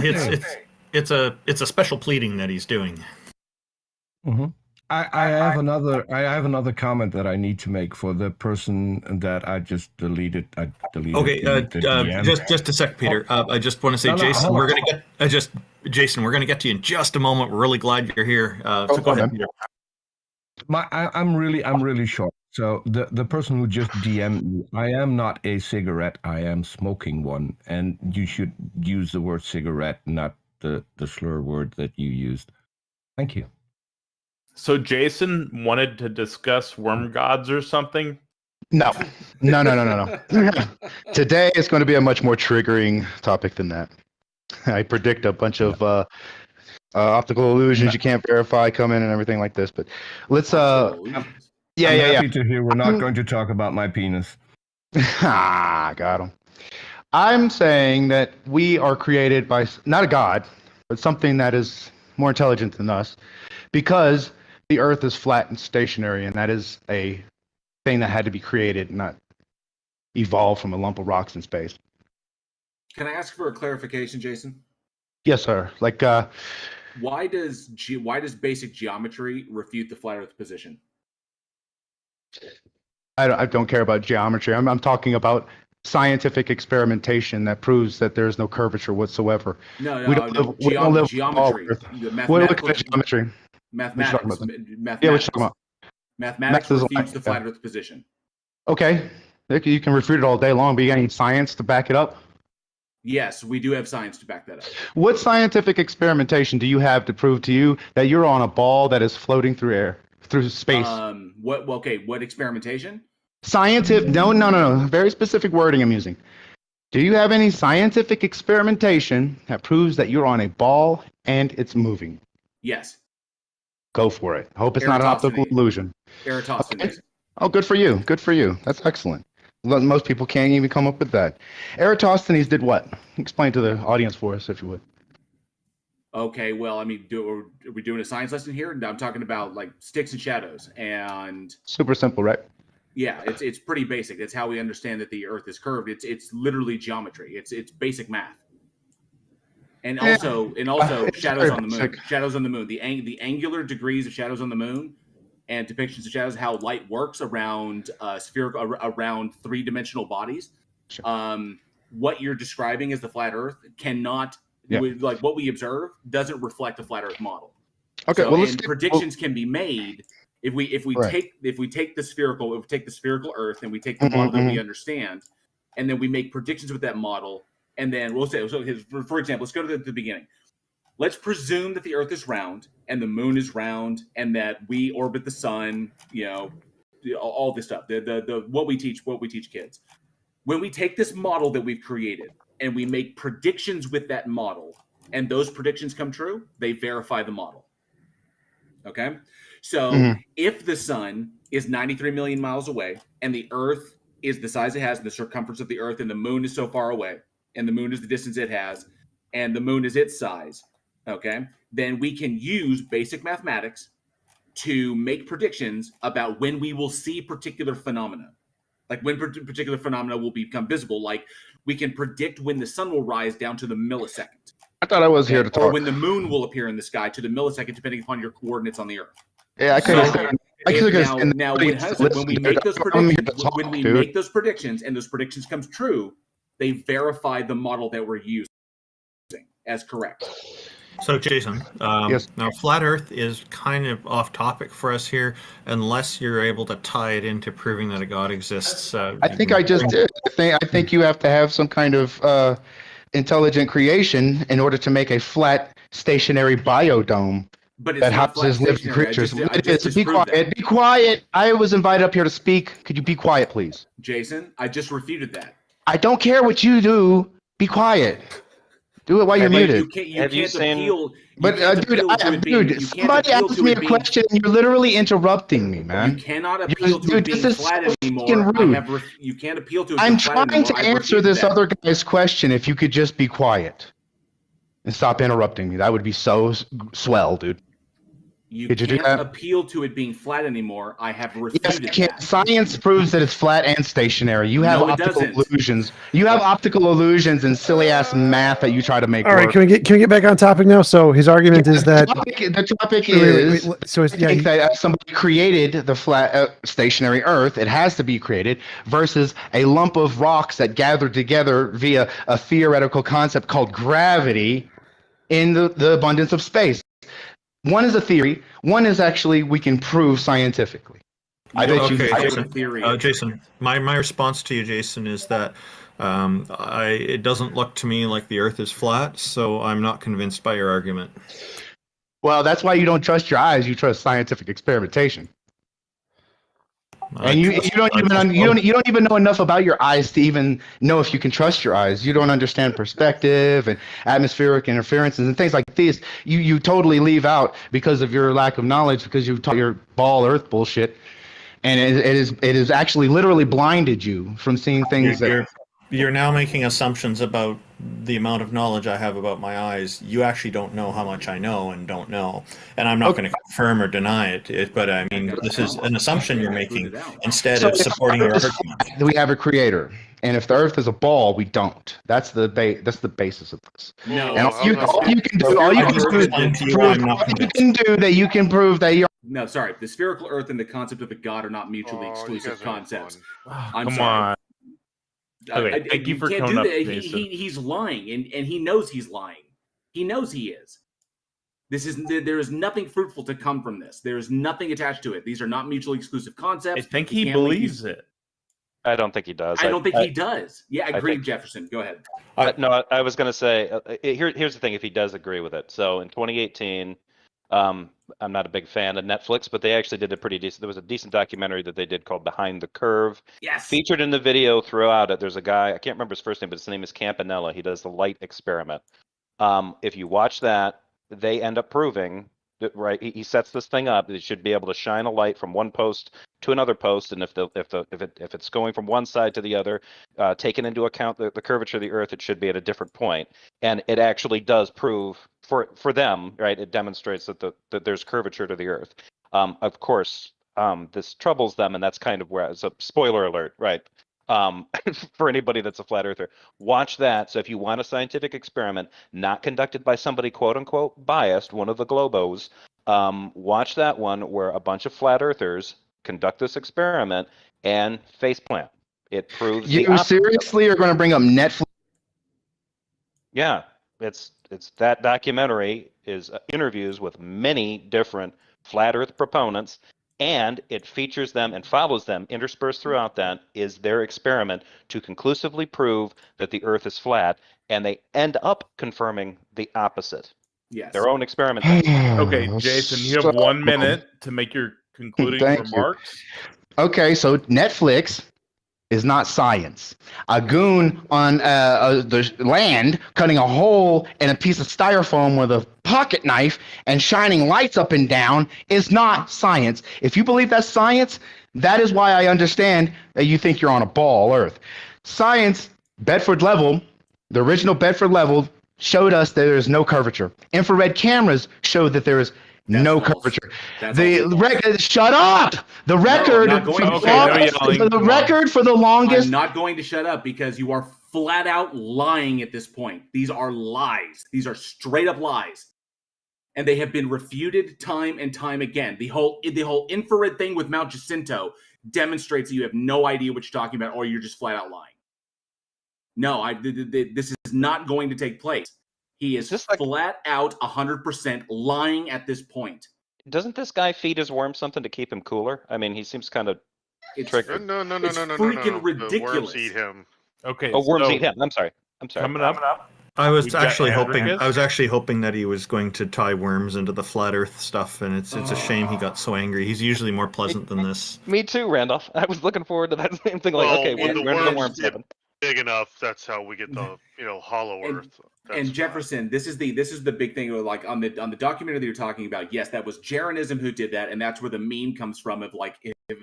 it's a special pleading that he's doing. Mm-hmm. I have another comment that I need to make for the person that I just deleted. I deleted. Okay, just a sec, Peter. I just want to say, Jason, we're gonna get to you in just a moment. We're really glad you're here. So go ahead, Peter. I'm really short. So the person who just DM'd me, I am not a cigarette. I am smoking one, and you should use the word cigarette, not the slur word that you used. Thank you. So Jason wanted to discuss worm gods or something? No. Today is going to be a much more triggering topic than that. I predict a bunch of optical illusions you can't verify come in and everything like this. But let's I'm happy to hear we're not going to talk about my penis. Got him. I'm saying that we are created by not a god, but something that is more intelligent than us, because the Earth is flat and stationary, and that is a thing that had to be created, not evolved from a lump of rocks in space. Can I ask for a clarification, Jason? Yes, sir. Like, why does basic geometry refute the flat Earth position? I don't care about geometry. I'm talking about scientific experimentation that proves that there is no curvature whatsoever. We don't live geometry. Geometry. Mathematics. Yeah, what you talking about? Mathematics refutes the flat Earth position. Okay, you can refute it all day long, but you got any science to back it up? Yes, we do have science to back that up. What scientific experimentation do you have to prove to you that you're on a ball that is floating through space? What experimentation? Scientific? No. Very specific wording I'm using. Do you have any scientific experimentation that proves that you're on a ball and it's moving? Yes. Go for it. I hope it's not an optical illusion. Eratosthenes. Okay. Oh, good for you. Good for you. That's excellent. Most people can't even come up with that. Eratosthenes did what? Explain to the audience for us, if you would. Okay, well, I mean, are we doing a science lesson here? I'm talking about like sticks and shadows, and super simple, right? Yeah, it's pretty basic. It's how we understand that the Earth is curved. It's literally geometry. It's basic math. And also shadows on the moon. Shadows on the moon. The angular degrees of shadows on the moon and depictions of shadows, how light works around around 3-dimensional bodies. Sure. What you're describing as the flat Earth cannot, like what we observe, doesn't reflect a flat Earth model. Okay, So, well, and predictions can be made if we Right. take the spherical Earth and we take the model that we understand, and then we make predictions with that model, and then we'll say, so for example, let's go to the beginning. Let's presume that the Earth is round and the Moon is round, and that we orbit the Sun. All this stuff. The what we teach kids. When we take this model that we've created and we make predictions with that model, and those predictions come true, they verify the model. Okay? So if the Sun is 93 million miles away, and the Earth is the size it has, and the circumference of the Earth, and the Moon is so far away, and the Moon is the distance it has, and the Moon is its size, okay, then we can use basic mathematics to make predictions about when we will see particular phenomena. Like when particular phenomena will become visible. Like we can predict when the sun will rise down to the millisecond. I thought I was here to talk. Or when the moon will appear in the sky to the millisecond, depending upon your coordinates on the Earth. Yeah, I could have now when we make those predictions, and those predictions comes true, they verify the model that we're using as correct. So, Jason, yes. Now flat Earth is kind of off topic for us here, unless you're able to tie it into proving that a God exists. I think I just did. I think you have to have some kind of intelligent creation in order to make a flat, stationary biodome that houses living creatures. Be quiet. Be quiet. I was invited up here to speak. Could you be quiet, please? Jason, I just refuted that. I don't care what you do. Be quiet. Do it while you're muted. Dude, somebody asked me a question and you're literally interrupting me, man. You cannot appeal to it being flat anymore. You can't appeal to it. I'm trying to answer this other guy's question. If you could just be quiet and stop interrupting me, that would be so swell, dude. You can't appeal to it being flat anymore. I have refuted that. Science proves that it's flat and stationary. You have optical illusions. You have optical illusions and silly ass math that you try to make. All right, can we get back on topic now? So his argument is that the topic is that somebody created the flat stationary Earth. It has to be created versus a lump of rocks that gathered together via a theoretical concept called gravity in the abundance of space. One is a theory. One is actually we can prove scientifically. Jason, my response to you, Jason, is that it doesn't look to me like the Earth is flat, so I'm not convinced by your argument. Well, that's why you don't trust your eyes. You trust scientific experimentation. And you don't even know enough about your eyes to even know if you can trust your eyes. You don't understand perspective and atmospheric interferences and things like these. You totally leave out because of your lack of knowledge, because you've taught your ball Earth bullshit, and it is actually literally blinded you from seeing things You're now making assumptions about the amount of knowledge I have about my eyes. You actually don't know how much I know and don't know. And I'm not going to confirm or deny it, but I mean, this is an assumption you're making instead of supporting your argument. We have a creator. And if the Earth is a ball, we don't. That's the basis of this. No, and all you can do that you can prove that you're. No, sorry. The spherical Earth and the concept of a God are not mutually exclusive concepts. Come on. Okay, thank you for coming up, Jason. He's lying, and he knows he's lying. He knows he is. There is nothing fruitful to come from this. There is nothing attached to it. These are not mutually exclusive concepts. I think he believes it. I don't think he does. I don't think he does. Yeah, agree, Jefferson. Go ahead. No, I was going to say, here's the thing, if he does agree with it. So in 2018, I'm not a big fan of Netflix, but they actually did a pretty decent, there was a decent documentary that they did called Behind the Curve. Yes. Featured in the video throughout it, there's a guy, I can't remember his first name, but his name is Campanella. He does the light experiment. If you watch that, they end up proving that, right, he sets this thing up, it should be able to shine a light from one post to another post, and if it's going from one side to the other, taking into account the curvature of the Earth, it should be at a different point. And it actually does prove for them, right? It demonstrates that there's curvature to the Earth. Of course, this troubles them, and that's kind of where it's a spoiler alert, right? For anybody that's a flat earther, watch that. So if you want a scientific experiment not conducted by somebody quote unquote biased, one of the globos, watch that one where a bunch of flat earthers conduct this experiment and faceplant. It proves you seriously are going to bring up Netflix? Yeah. It's that documentary is interviews with many different flat Earth proponents, and it features them and follows them. Interspersed throughout that is their experiment to conclusively prove that the Earth is flat, and they end up confirming the opposite. Yes. Their own experimentation. Okay, Jason, you have 1 minute to make your concluding Thank remarks. Okay, so Netflix is not science. A goon on the land cutting a hole in a piece of styrofoam with a pocket knife and shining lights up and down is not science. If you believe that's science, that is why I understand that you think you're on a ball Earth. Science, Bedford level, the original Bedford level, showed us that there is no curvature. Infrared cameras showed that there is no curvature. The record. Shut up. The record. The record for the longest. I'm not going to shut up because you are flat out lying at this point. These are lies. These are straight up lies, and they have been refuted time and time again. The whole infrared thing with Mount Jacinto demonstrates that you have no idea what you're talking about, or you're just flat out lying. No, this is not going to take place. He is just flat out 100% lying at this point. Doesn't this guy feed his worms something to keep him cooler? I mean, he seems kind of triggered. No. It's freaking ridiculous. The worms eat him. Okay. Oh, worms eat him. I'm sorry. Coming up. I was actually hoping that he was going to tie worms into the flat Earth stuff, and it's a shame he got so angry. He's usually more pleasant than this. Me too, Randolph. I was looking forward to that same thing. Like, okay, when the worms happen. Big enough, that's how we get the hollow Earth. And Jefferson, this is the big thing. Like on the documentary that you're talking about, yes, that was Jeranism who did that, and that's where the meme comes from of like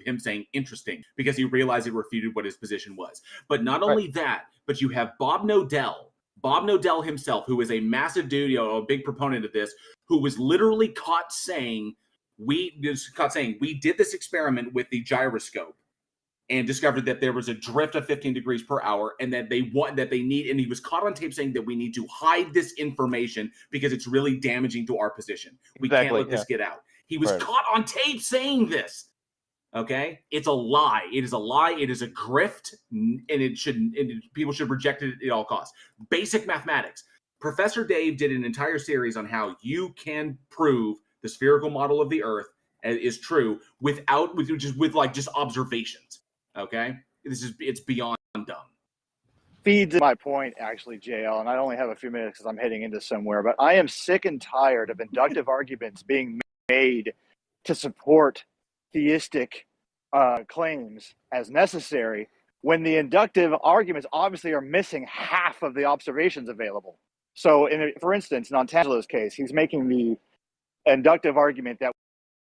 him saying interesting because he realized it refuted what his position was. But not only that, but you have Bob Nodell himself, who is a massive dude, a big proponent of this, who was literally caught saying we did this experiment with the gyroscope and discovered that there was a drift of 15 degrees per hour, and that and he was caught on tape saying that we need to hide this information because it's really damaging to our position. We can't let this get out. He was caught on tape saying this. Okay, it's a lie. It is a lie. It is a grift, and people should reject it at all costs. Basic mathematics. Professor Dave did an entire series on how you can prove the spherical model of the Earth is true with just observations. Okay, it's beyond dumb. Feeds my point, actually, JL, and I only have a few minutes because I'm heading into somewhere, but I am sick and tired of inductive arguments being made to support theistic claims as necessary when the inductive arguments obviously are missing half of the observations available. So, for instance, in Antangelo's case, he's making the inductive argument that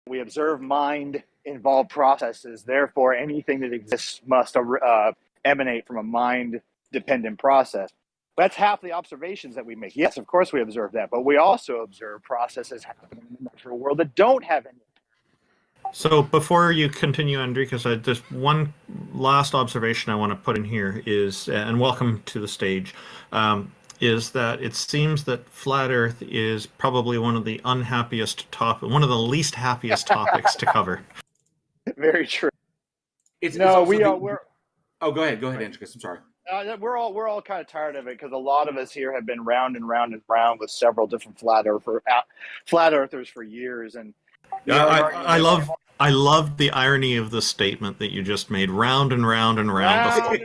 we observe mind-involved processes, therefore anything that exists must emanate from a mind-dependent process. That's half the observations that we make. Yes, of course we observe that, but we also observe processes happening in the natural world that don't have any. So before you continue, Enriquez, just one last observation I want to put in here is, and welcome to the stage, is that it seems that flat Earth is probably one of the one of the least happiest topics to cover. Very true. Oh, go ahead, Enriquez. I'm sorry. We're all kind of tired of it because a lot of us here have been round and round and round with several different flat earthers for years, and I love the irony of the statement that you just made. Round and round and round.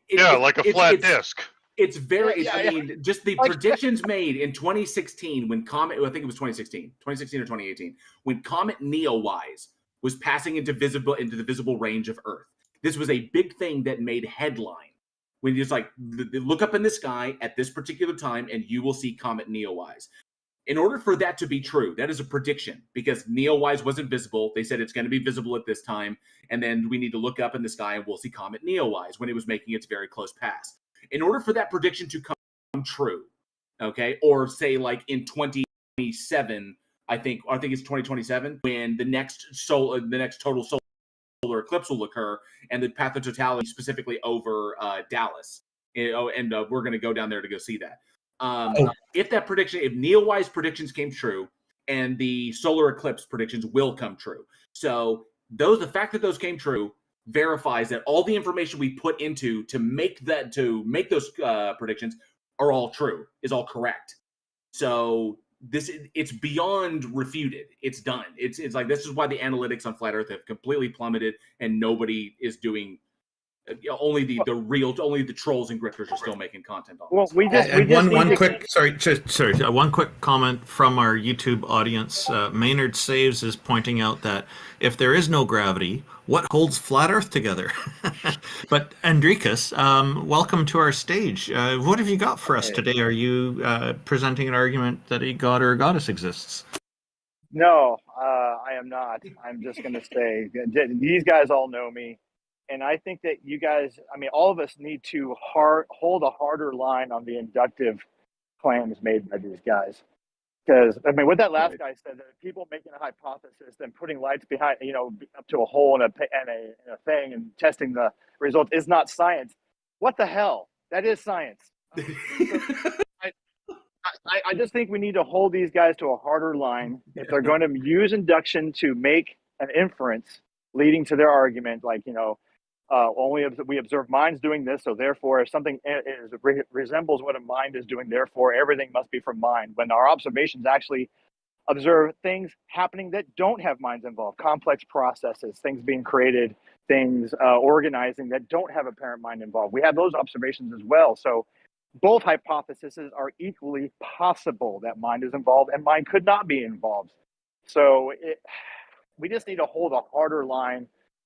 Yes. Like a flat disc. It's very. I mean, just the predictions made in 2016 when Comet. I think it was 2016 or 2018 when Comet Neowise was passing into the visible range of Earth. This was a big thing that made headline. When it's like, look up in the sky at this particular time, and you will see Comet Neowise. In order for that to be true, that is a prediction because Neowise wasn't visible. They said it's going to be visible at this time, and then we need to look up in the sky and we'll see Comet Neowise when it was making its very close pass. In order for that prediction to come true, okay, or say like in 2027, I think it's 2027 when the next total solar eclipse will occur, and the path of totality specifically over Dallas, and we're going to go down there to go see that. If Neowise predictions came true, and the solar eclipse predictions will come true, so the fact that those came true verifies that all the information we put into to make those predictions are all true, is all correct. So it's beyond refuted. It's done. It's like, this is why the analytics on flat Earth have completely plummeted, and nobody is doing. Only the trolls and grifters are still making content on this. One quick comment from our YouTube audience. Maynard Saves is pointing out that if there is no gravity, what holds flat Earth together? But Andrikas, welcome to our stage. What have you got for us today? Are you presenting an argument that a god or a goddess exists? No, I am not. I'm just going to say these guys all know me. And I think that you guys, all of us need to hold a harder line on the inductive claims made by these guys. Because, what that last guy said, that people making a hypothesis and putting lights behind, up to a hole in a thing and testing the results is not science. What the hell? That is science. I just think we need to hold these guys to a harder line. If they're going to use induction to make an inference leading to their argument, like, only we observe minds doing this, so therefore if something resembles what a mind is doing, therefore everything must be from mind, when our observations actually observe things happening that don't have minds involved, complex processes, things being created, things organizing that don't have a parent mind involved. We have those observations as well. So both hypotheses are equally possible, that mind is involved and mind could not be involved. So we just need to hold a harder line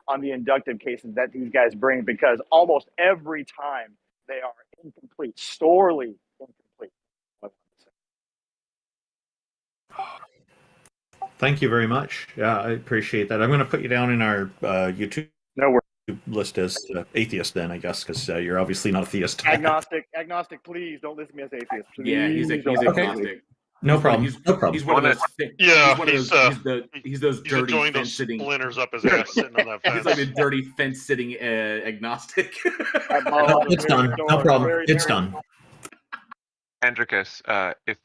on the inductive cases that these guys bring, because almost every time they are incomplete, sorely incomplete. Thank you very much. Yeah, I appreciate that. I'm going to put you down in our YouTube list as atheist then, I guess, because you're obviously not a theist. Agnostic, please don't list me as atheist. Please. Yeah, he's agnostic. No problem. He's one of those. He's those dirty enjoying fence those sitting splinters up his ass sitting on that fence. He's like a dirty fence sitting agnostic. It's done. No problem. It's done. Andricus, if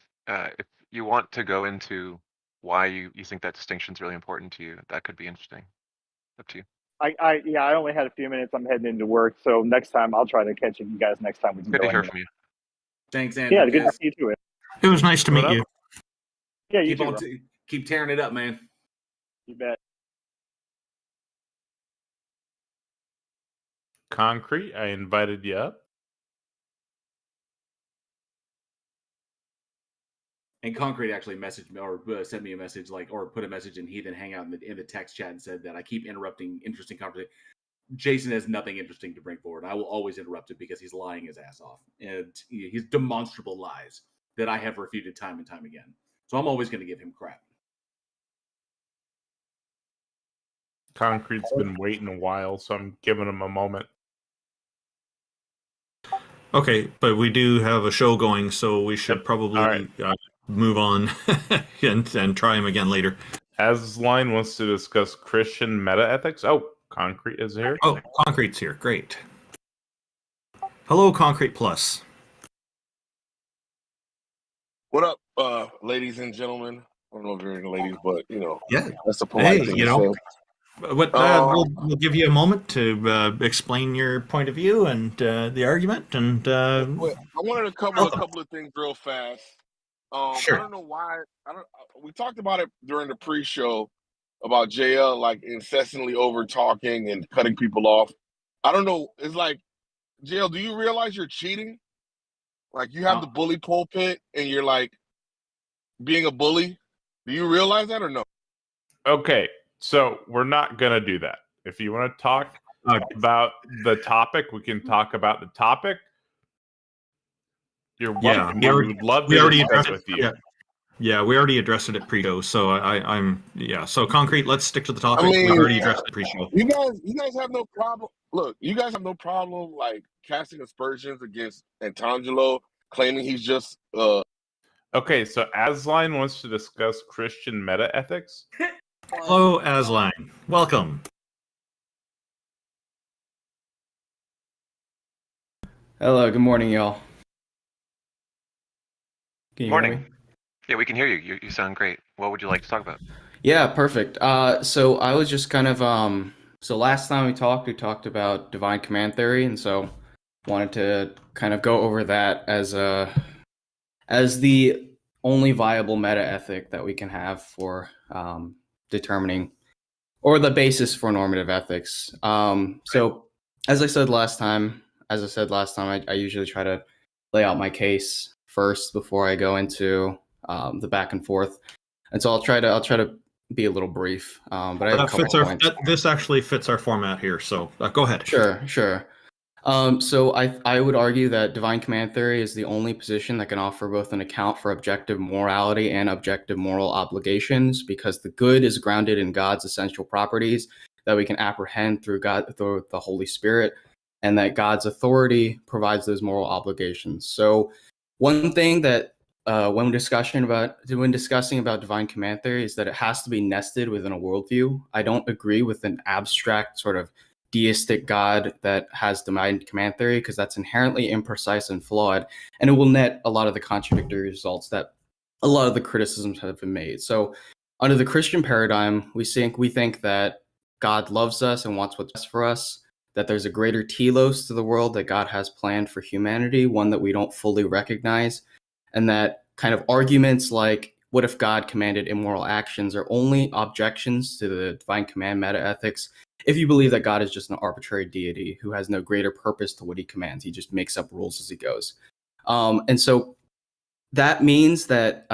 you want to go into why you think that distinction is really important to you, that could be interesting. Up to you. I only had a few minutes. I'm heading into work, so next time I'll try to catch you guys next time. We can good go to hear from you. Thanks, Andrew. Yeah, good to see you too. It was nice to meet you. Yeah, you too. Keep tearing it up, man. You bet. Concrete, I invited you up. And Concrete actually messaged me or sent me a message, or put a message in Heathen Hangout in the text chat and said that I keep interrupting interesting conversation. Jason has nothing interesting to bring forward. I will always interrupt it because he's lying his ass off. And he's demonstrable lies that I have refuted time and time again. So I'm always going to give him crap. Concrete's been waiting a while, so I'm giving him a moment. Okay, but we do have a show going, so we should probably move on and try him again later. Asline wants to discuss Christian meta-ethics. Oh, Concrete is here. Oh, Concrete's here. Great. Hello, Concrete Plus. What up, ladies and gentlemen? I don't know if you're any ladies, but yeah, that's the polite thing to say. We'll give you a moment to explain your point of view and the argument. And I wanted to cover a couple of things real fast. Sure. I don't know why. We talked about it during the pre-show about JL like incessantly over talking and cutting people off. I don't know. It's like, JL, do you realize you're cheating? Like you have the bully pulpit and you're like being a bully. Do you realize that or no? Okay, so we're not going to do that. If you want to talk about the topic, we can talk about the topic. You're welcome. We would love to discuss with you. Yeah, we already addressed it at pre-show. So I'm So Concrete, let's stick to the topic. We already addressed it pre-show. You guys have no problem. Look, you guys have no problem like casting aspersions against Antangelo, claiming he's just Okay, so Asline wants to discuss Christian meta-ethics. Hello, Asline. Welcome. Hello, good morning, y'all. Can you hear me? Yeah, we can hear you. You sound great. What would you like to talk about? Yeah, perfect. So I was just kind of so last time we talked about divine command theory, and so wanted to kind of go over that as the only viable meta ethic that we can have for determining, or the basis for normative ethics. So as I said last time, I usually try to lay out my case first before I go into the back and forth, and so I'll try to be a little brief. But I have a couple points. This actually fits our format here, so go ahead. Sure. So I would argue that divine command theory is the only position that can offer both an account for objective morality and objective moral obligations, because the good is grounded in God's essential properties that we can apprehend through the Holy Spirit, and that God's authority provides those moral obligations. So one thing that when discussing about divine command theory is that it has to be nested within a worldview. I don't agree with an abstract sort of deistic God that has divine command theory, because that's inherently imprecise and flawed, and it will net a lot of the contradictory results that a lot of the criticisms have been made. So under the Christian paradigm, we think that God loves us and wants what's best for us, that there's a greater telos to the world that God has planned for humanity, one that we don't fully recognize, and that kind of arguments like, what if God commanded immoral actions, are only objections to the divine command meta ethics if you believe that God is just an arbitrary deity who has no greater purpose to what he commands. He just makes up rules as he goes. And so that means that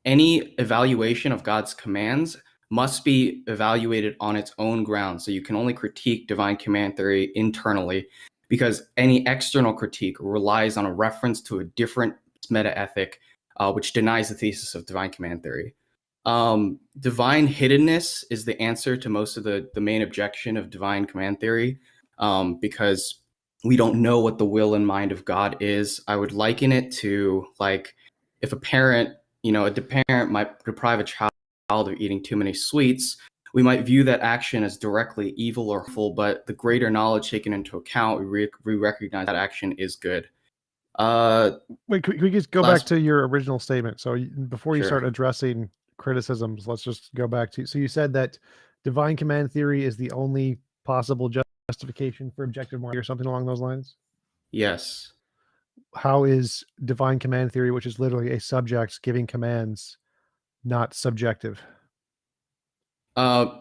any evaluation of God's commands must be evaluated on its own grounds. So you can only critique divine command theory internally, because any external critique relies on a reference to a different meta ethic, which denies the thesis of divine command theory. Divine hiddenness is the answer to most of the main objection of divine command theory, because we don't know what the will and mind of God is. I would liken it to, like, if a parent might deprive a child of eating too many sweets, we might view that action as directly evil or harmful, but the greater knowledge taken into account, we recognize that action is good. Wait, could we just go back to your original statement? So before you start Sure. addressing criticisms, let's just go back to, so you said that divine command theory is the only possible justification for objective morality, or something along those lines? Yes. How is divine command theory, which is literally a subject giving commands, not subjective?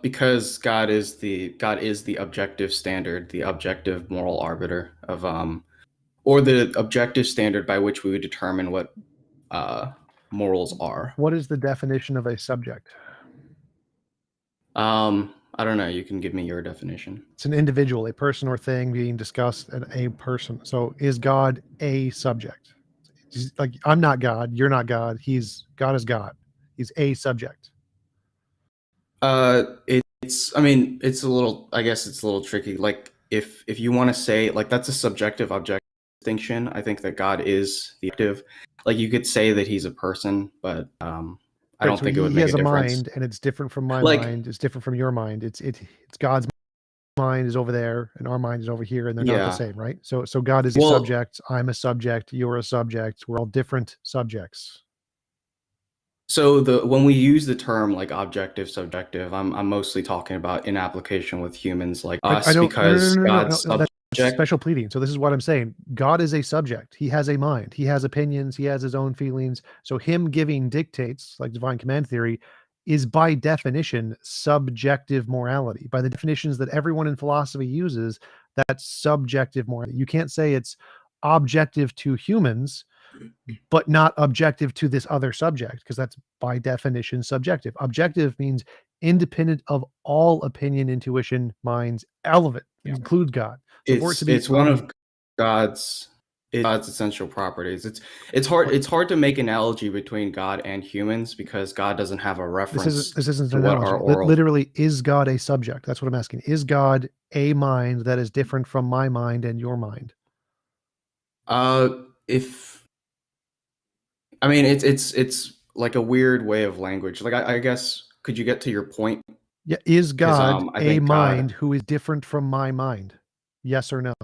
Because God is the objective standard, the objective moral arbiter of or the objective standard by which we would determine what morals are. What is the definition of a subject? I don't know. You can give me your definition. It's an individual, a person or thing being discussed, and a person. So is God a subject? Like, I'm not God, you're not God. God is God. He's a subject. It's a little tricky. Like, if you want to say, like, that's a subjective objective distinction. I think that God is the objective. Like, you could say that he's a person, but I don't think it would make a difference. He has a mind, and it's different from my mind. It's different from your mind. It's God's mind is over there, and our mind is over here, and they're not the same, right? So God is a subject. I'm a subject. You're a subject. We're all different subjects. So when we use the term like objective, subjective, I'm mostly talking about in application with humans like us, because God's subject. That's special pleading. So this is what I'm saying. God is a subject. He has a mind. He has opinions. He has his own feelings. So him giving dictates, like divine command theory, is by definition subjective morality. By the definitions that everyone in philosophy uses, that's subjective morality. You can't say it's objective to humans, but not objective to this other subject, because that's by definition subjective. Objective means independent of all opinion, intuition, minds, all of it. It includes God. So it's one of God's essential properties. It's hard to make analogy between God and humans, because God doesn't have a reference. This isn't an analogy. Literally, is God a subject? That's what I'm asking. Is God a mind that is different from my mind and your mind? It's like a weird way of language. Like, I guess, could you get to your point? Yeah, is God a mind who is different from my mind? Yes or no?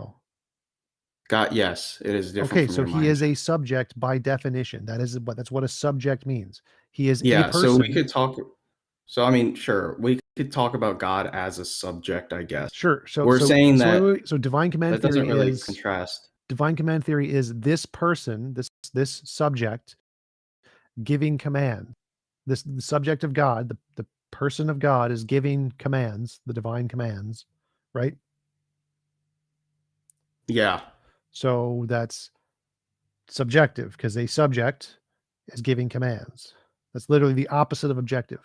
God, yes, it is different. Okay, so he is a subject by definition. That's what a subject means. He is a person. So we could talk. So I mean, sure, we could talk about God as a subject, I guess. Sure. So we're saying so divine command theory doesn't really is contrast. divine command theory is this person, this subject giving command. The subject of God, the person of God is giving commands, the divine commands, right? Yeah. So that's subjective because a subject is giving commands. That's literally the opposite of objective.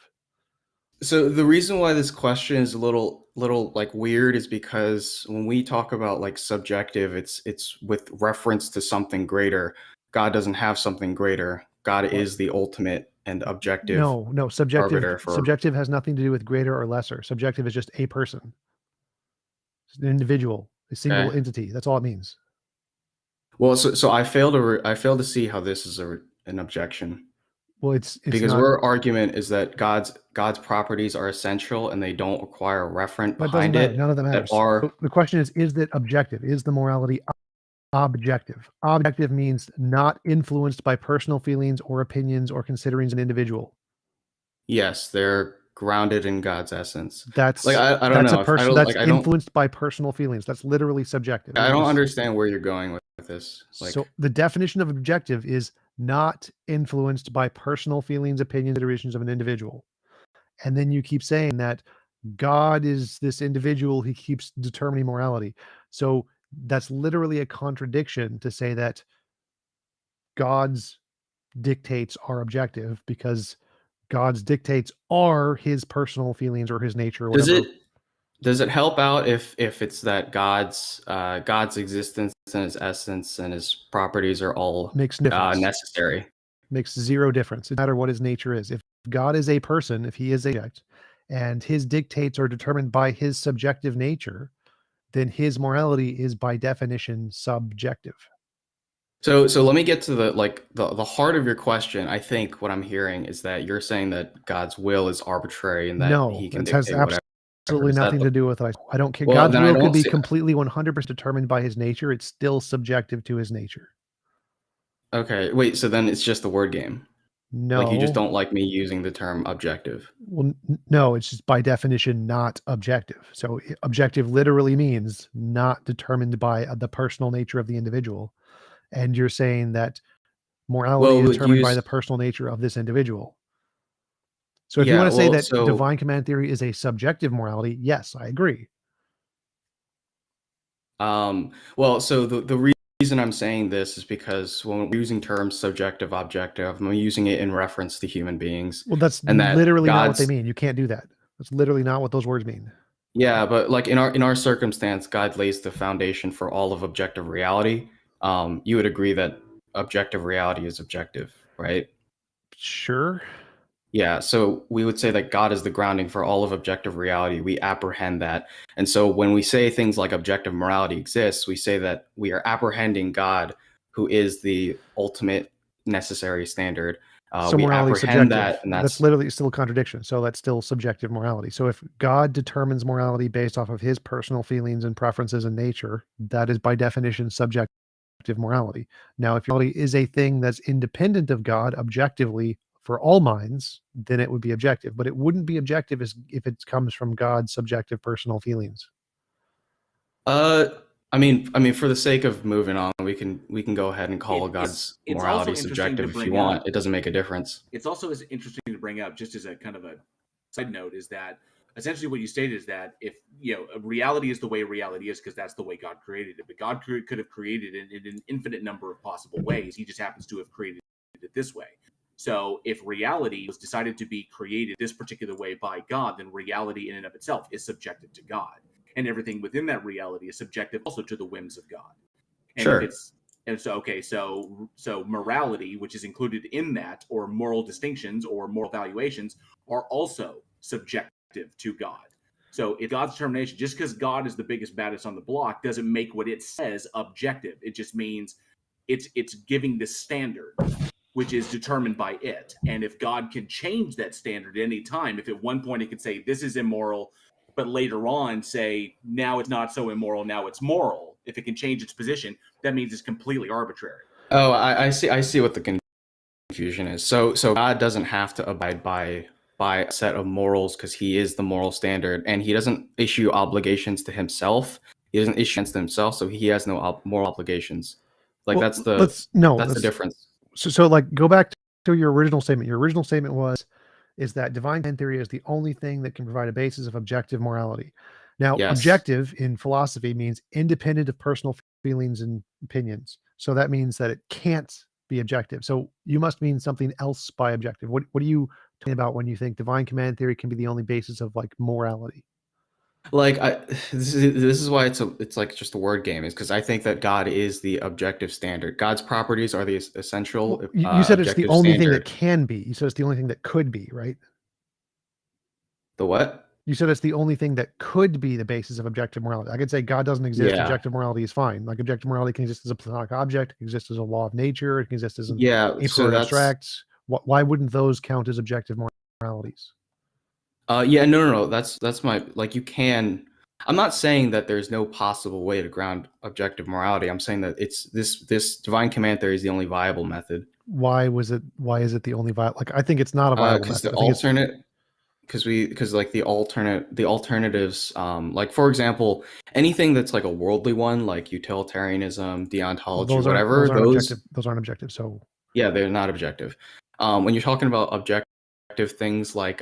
So the reason why this question is a little like weird is because when we talk about like subjective, it's with reference to something greater. God doesn't have something greater. God is the ultimate and objective. No, subjective arbiter for subjective has nothing to do with greater or lesser. Subjective is just a person. It's an individual, a single entity. That's all it means. Well, so I fail to see how this is an objection. Well, it's because not, our argument is that God's properties are essential and they don't require a referent that doesn't behind matter. it. None of that matters. So the question is it objective? Is the morality objective? Objective means not influenced by personal feelings or opinions or considerings an individual. Yes, they're grounded in God's essence. That's like I don't that's know. a person that's that's influenced by personal feelings. That's literally subjective. I don't understand where you're going with this. So the definition of objective is not influenced by personal feelings, opinions, considerations of an individual. And then you keep saying that God is this individual, he keeps determining morality. So that's literally a contradiction to say that God's dictates are objective because God's dictates are his personal feelings or his nature or whatever. Does it help out if it's that God's existence and his essence and his properties are all necessary? Makes zero difference. It doesn't matter what his nature is. If God is a person, if he is a subject, and his dictates are determined by his subjective nature, then his morality is by definition subjective. So let me get to the heart of your question. I think what I'm hearing is that you're saying that God's will is arbitrary and that he can dictate whatever. Absolutely nothing to do with it. I don't care. Well, God's will could be completely 100% determined by his nature. It's still subjective to his nature. Okay, wait, so then it's just the word game. No. Like you just don't like me using the term objective. Well, no, it's just by definition not objective. So objective literally means not determined by the personal nature of the individual. And you're saying that morality is determined by the personal nature of this individual. So if you want to say that divine command theory is a subjective morality, yes, I agree. Well, so the reason I'm saying this is because when we're using terms subjective, objective, I'm using it in reference to human beings. Well, that's literally not what they mean. You can't do that. That's literally not what those words mean. Yeah, but like in our circumstance, God lays the foundation for all of objective reality. You would agree that objective reality is objective, right? Sure. Yeah, so we would say that God is the grounding for all of objective reality. We apprehend that. And so when we say things like objective morality exists, we say that we are apprehending God, who is the ultimate necessary standard. So we morality apprehend subjective. that, and that's literally still a contradiction. So that's still subjective morality. So if God determines morality based off of his personal feelings and preferences and nature, that is by definition subjective morality. Now, if morality is a thing that's independent of God objectively for all minds, then it would be objective. But it wouldn't be objective if it comes from God's subjective personal feelings. I mean, for the sake of moving on, we can go ahead and call God's morality subjective if you want. It doesn't make a difference. It's also interesting to bring up, just as a kind of a side note, is that essentially what you stated is that if reality is the way reality is because that's the way God created it, but God could have created it in an infinite number of possible ways. He just happens to have created it this way. So if reality was decided to be created this particular way by God, then reality in and of itself is subjective to God. And everything within that reality is subjective also to the whims of God. And sure. So morality, which is included in that, or moral distinctions or moral valuations, are also subjective to God. So if God's determination, just because God is the biggest, baddest on the block, doesn't make what it says objective. It just means it's giving the standard, which is determined by it. And if God can change that standard at any time, if at one point it could say this is immoral, but later on say now it's not so immoral, now it's moral, if it can change its position, that means it's completely arbitrary. Oh, I see what the confusion is. So God doesn't have to abide by a set of morals because he is the moral standard, and he doesn't issue obligations to himself He doesn't issue against himself, so he has no moral obligations. Like Well, that's the difference. So like go back to your original statement. Your original statement is that divine command theory is the only thing that can provide a basis of objective morality. Now, Yes. objective in philosophy means independent of personal feelings and opinions. So that means that it can't be objective. So you must mean something else by objective. What are you talking about when you think divine command theory can be the only basis of like morality? Like this is why it's like just a word game, is because I think that God is the objective standard. God's properties are the essential. You said it's the objective only thing standard. that can be. You said it's the only thing that could be, right? The what? You said it's the only thing that could be the basis of objective morality. I could say God doesn't exist. Yeah. Objective morality is fine. Like objective morality can exist as a platonic object, it can exist as a law of nature, it can exist as an Yeah, so infinite that's abstracts. Why wouldn't those count as objective moralities? yeah, no. That's my, like, you can. I'm not saying that there's no possible way to ground objective morality. I'm saying that it's this divine command theory is the only viable method. Why is it the only viable? Like I think it's not a viable Because method. the alternate, because like the alternatives, like for example, anything that's like a worldly one, like utilitarianism, deontology, whatever, those aren't objective. So yeah, they're not objective. When you're talking about objective things like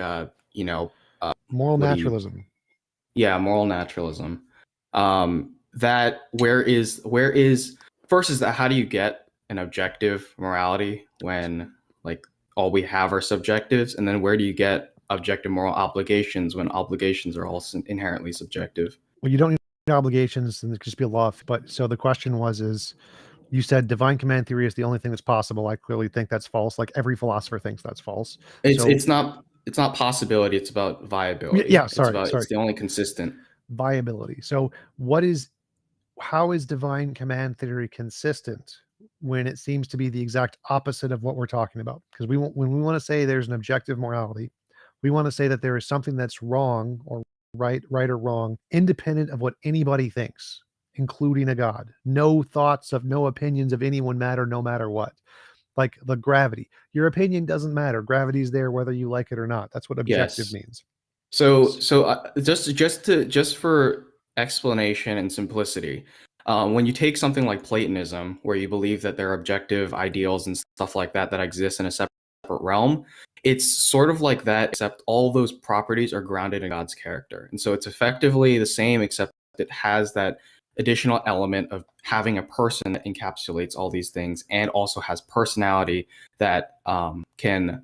moral naturalism. Yeah, moral naturalism. That where is first is that how do you get an objective morality when like all we have are subjectives, and then where do you get objective moral obligations when obligations are all inherently subjective? Well, you don't need obligations, and it could just be a law. But so the question is you said divine command theory is the only thing that's possible. I clearly think that's false. Like every philosopher thinks that's false. It's not possibility. It's about viability. Yeah, It's the only consistent viability. So how is divine command theory consistent when it seems to be the exact opposite of what we're talking about? Because when we want to say there's an objective morality, we want to say that there is something that's wrong or right or wrong, independent of what anybody thinks, including a God. No thoughts of no opinions of anyone matter, no matter what. Like the gravity, your opinion doesn't matter. Gravity is there whether you like it or not. That's what objective means. So just for explanation and simplicity, when you take something like Platonism, where you believe that there are objective ideals and stuff like that that exist in a separate realm, it's sort of like that, except all those properties are grounded in God's character, and so it's effectively the same, except it has that additional element of having a person that encapsulates all these things and also has personality that can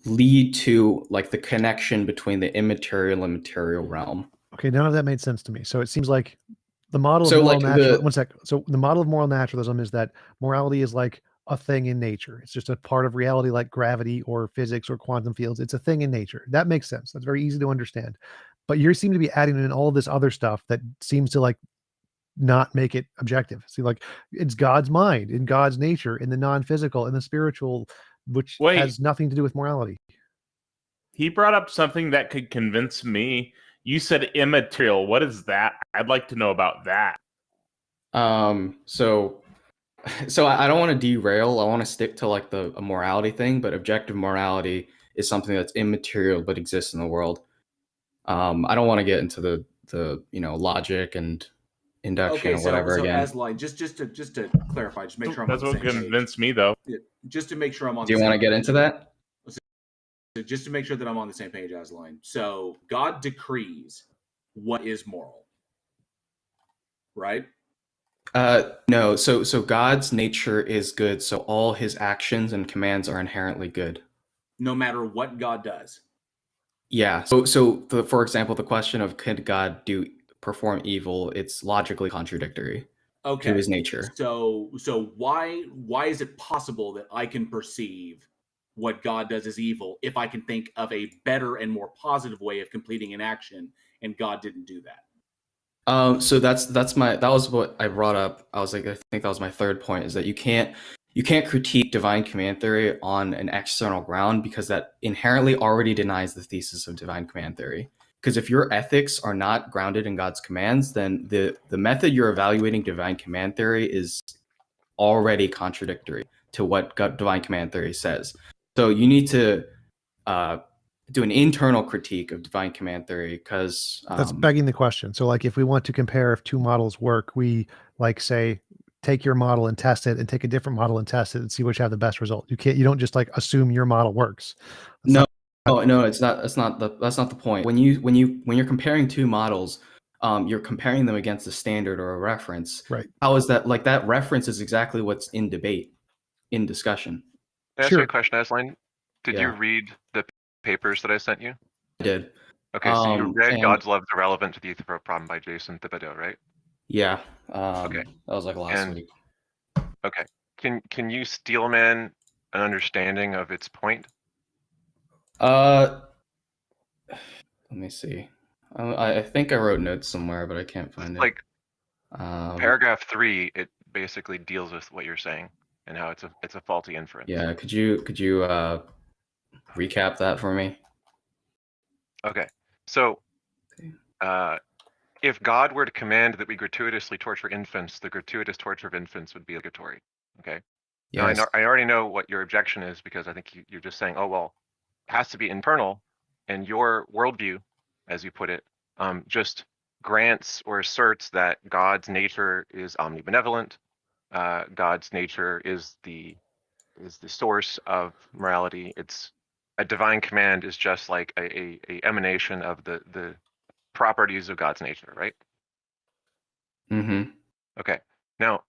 lead to like the connection between the immaterial and material realm. Okay, none of that made sense to me. So it seems like the model of moral naturalism. One sec. So the model of moral naturalism is that morality is like a thing in nature. It's just a part of reality, like gravity or physics or quantum fields. It's a thing in nature. That makes sense. That's very easy to understand. But you seem to be adding in all this other stuff that seems to like not make it objective. See, like it's God's mind, in God's nature, in the non-physical, in the spiritual, which has nothing to do with morality. He brought up something that could convince me. You said immaterial. What is that? I'd like to know about that. So I don't want to derail. I want to stick to like a morality thing, but objective morality is something that's immaterial but exists in the world. I don't want to get into the logic and induction or whatever again. Asline, just to clarify, just make sure I'm That's on the same what convinced me though. Just to make sure I'm on. Do you want to get into that? Just to make sure that I'm on the same page, Asline. So God decrees what is moral, right? No. So God's nature is good. So all his actions and commands are inherently good, no matter what God does. Yeah. So for example, the question of could God perform evil? It's logically contradictory to his nature. So why is it possible that I can perceive what God does as evil if I can think of a better and more positive way of completing an action, and God didn't do that? So that was what I brought up. I was like, I think that was my third point, is that you can't critique divine command theory on an external ground, because that inherently already denies the thesis of divine command theory. Because if your ethics are not grounded in God's commands, then the method you're evaluating divine command theory is already contradictory to what divine command theory says. So you need to do an internal critique of divine command theory, because that's begging the question. So like if we want to compare if two models work, we like say take your model and test it and take a different model and test it and see which have the best result. You don't just like assume your model works. No, it's not. That's not the point. When you're comparing two models, you're comparing them against a standard or a reference. Right. How is that? Like that reference is exactly what's in debate, in discussion. Can I ask you a question, Asline? Did you Yeah. read the papers that I sent you? I did. Okay, so you read and- God's Love is Irrelevant to the Ether Problem by Jason Thibodeau, right? Yeah. Okay. That was like last week. Okay. Can you steelman an understanding of its point? Let me see. I think I wrote notes somewhere, but I can't find it. Like paragraph 3, it basically deals with what you're saying and how it's a faulty inference. Yeah, could you recap that for me? Okay. So if God were to command that we gratuitously torture infants, the gratuitous torture of infants would be obligatory. Okay. Yes. Now, I already know what your objection is, because I think you're just saying, oh, well, it has to be internal, and your worldview, as you put it, just grants or asserts that God's nature is omnibenevolent, God's nature is the source of morality. It's a divine command is just like a emanation of the properties of God's nature, right? Mm-hmm. Okay. Now,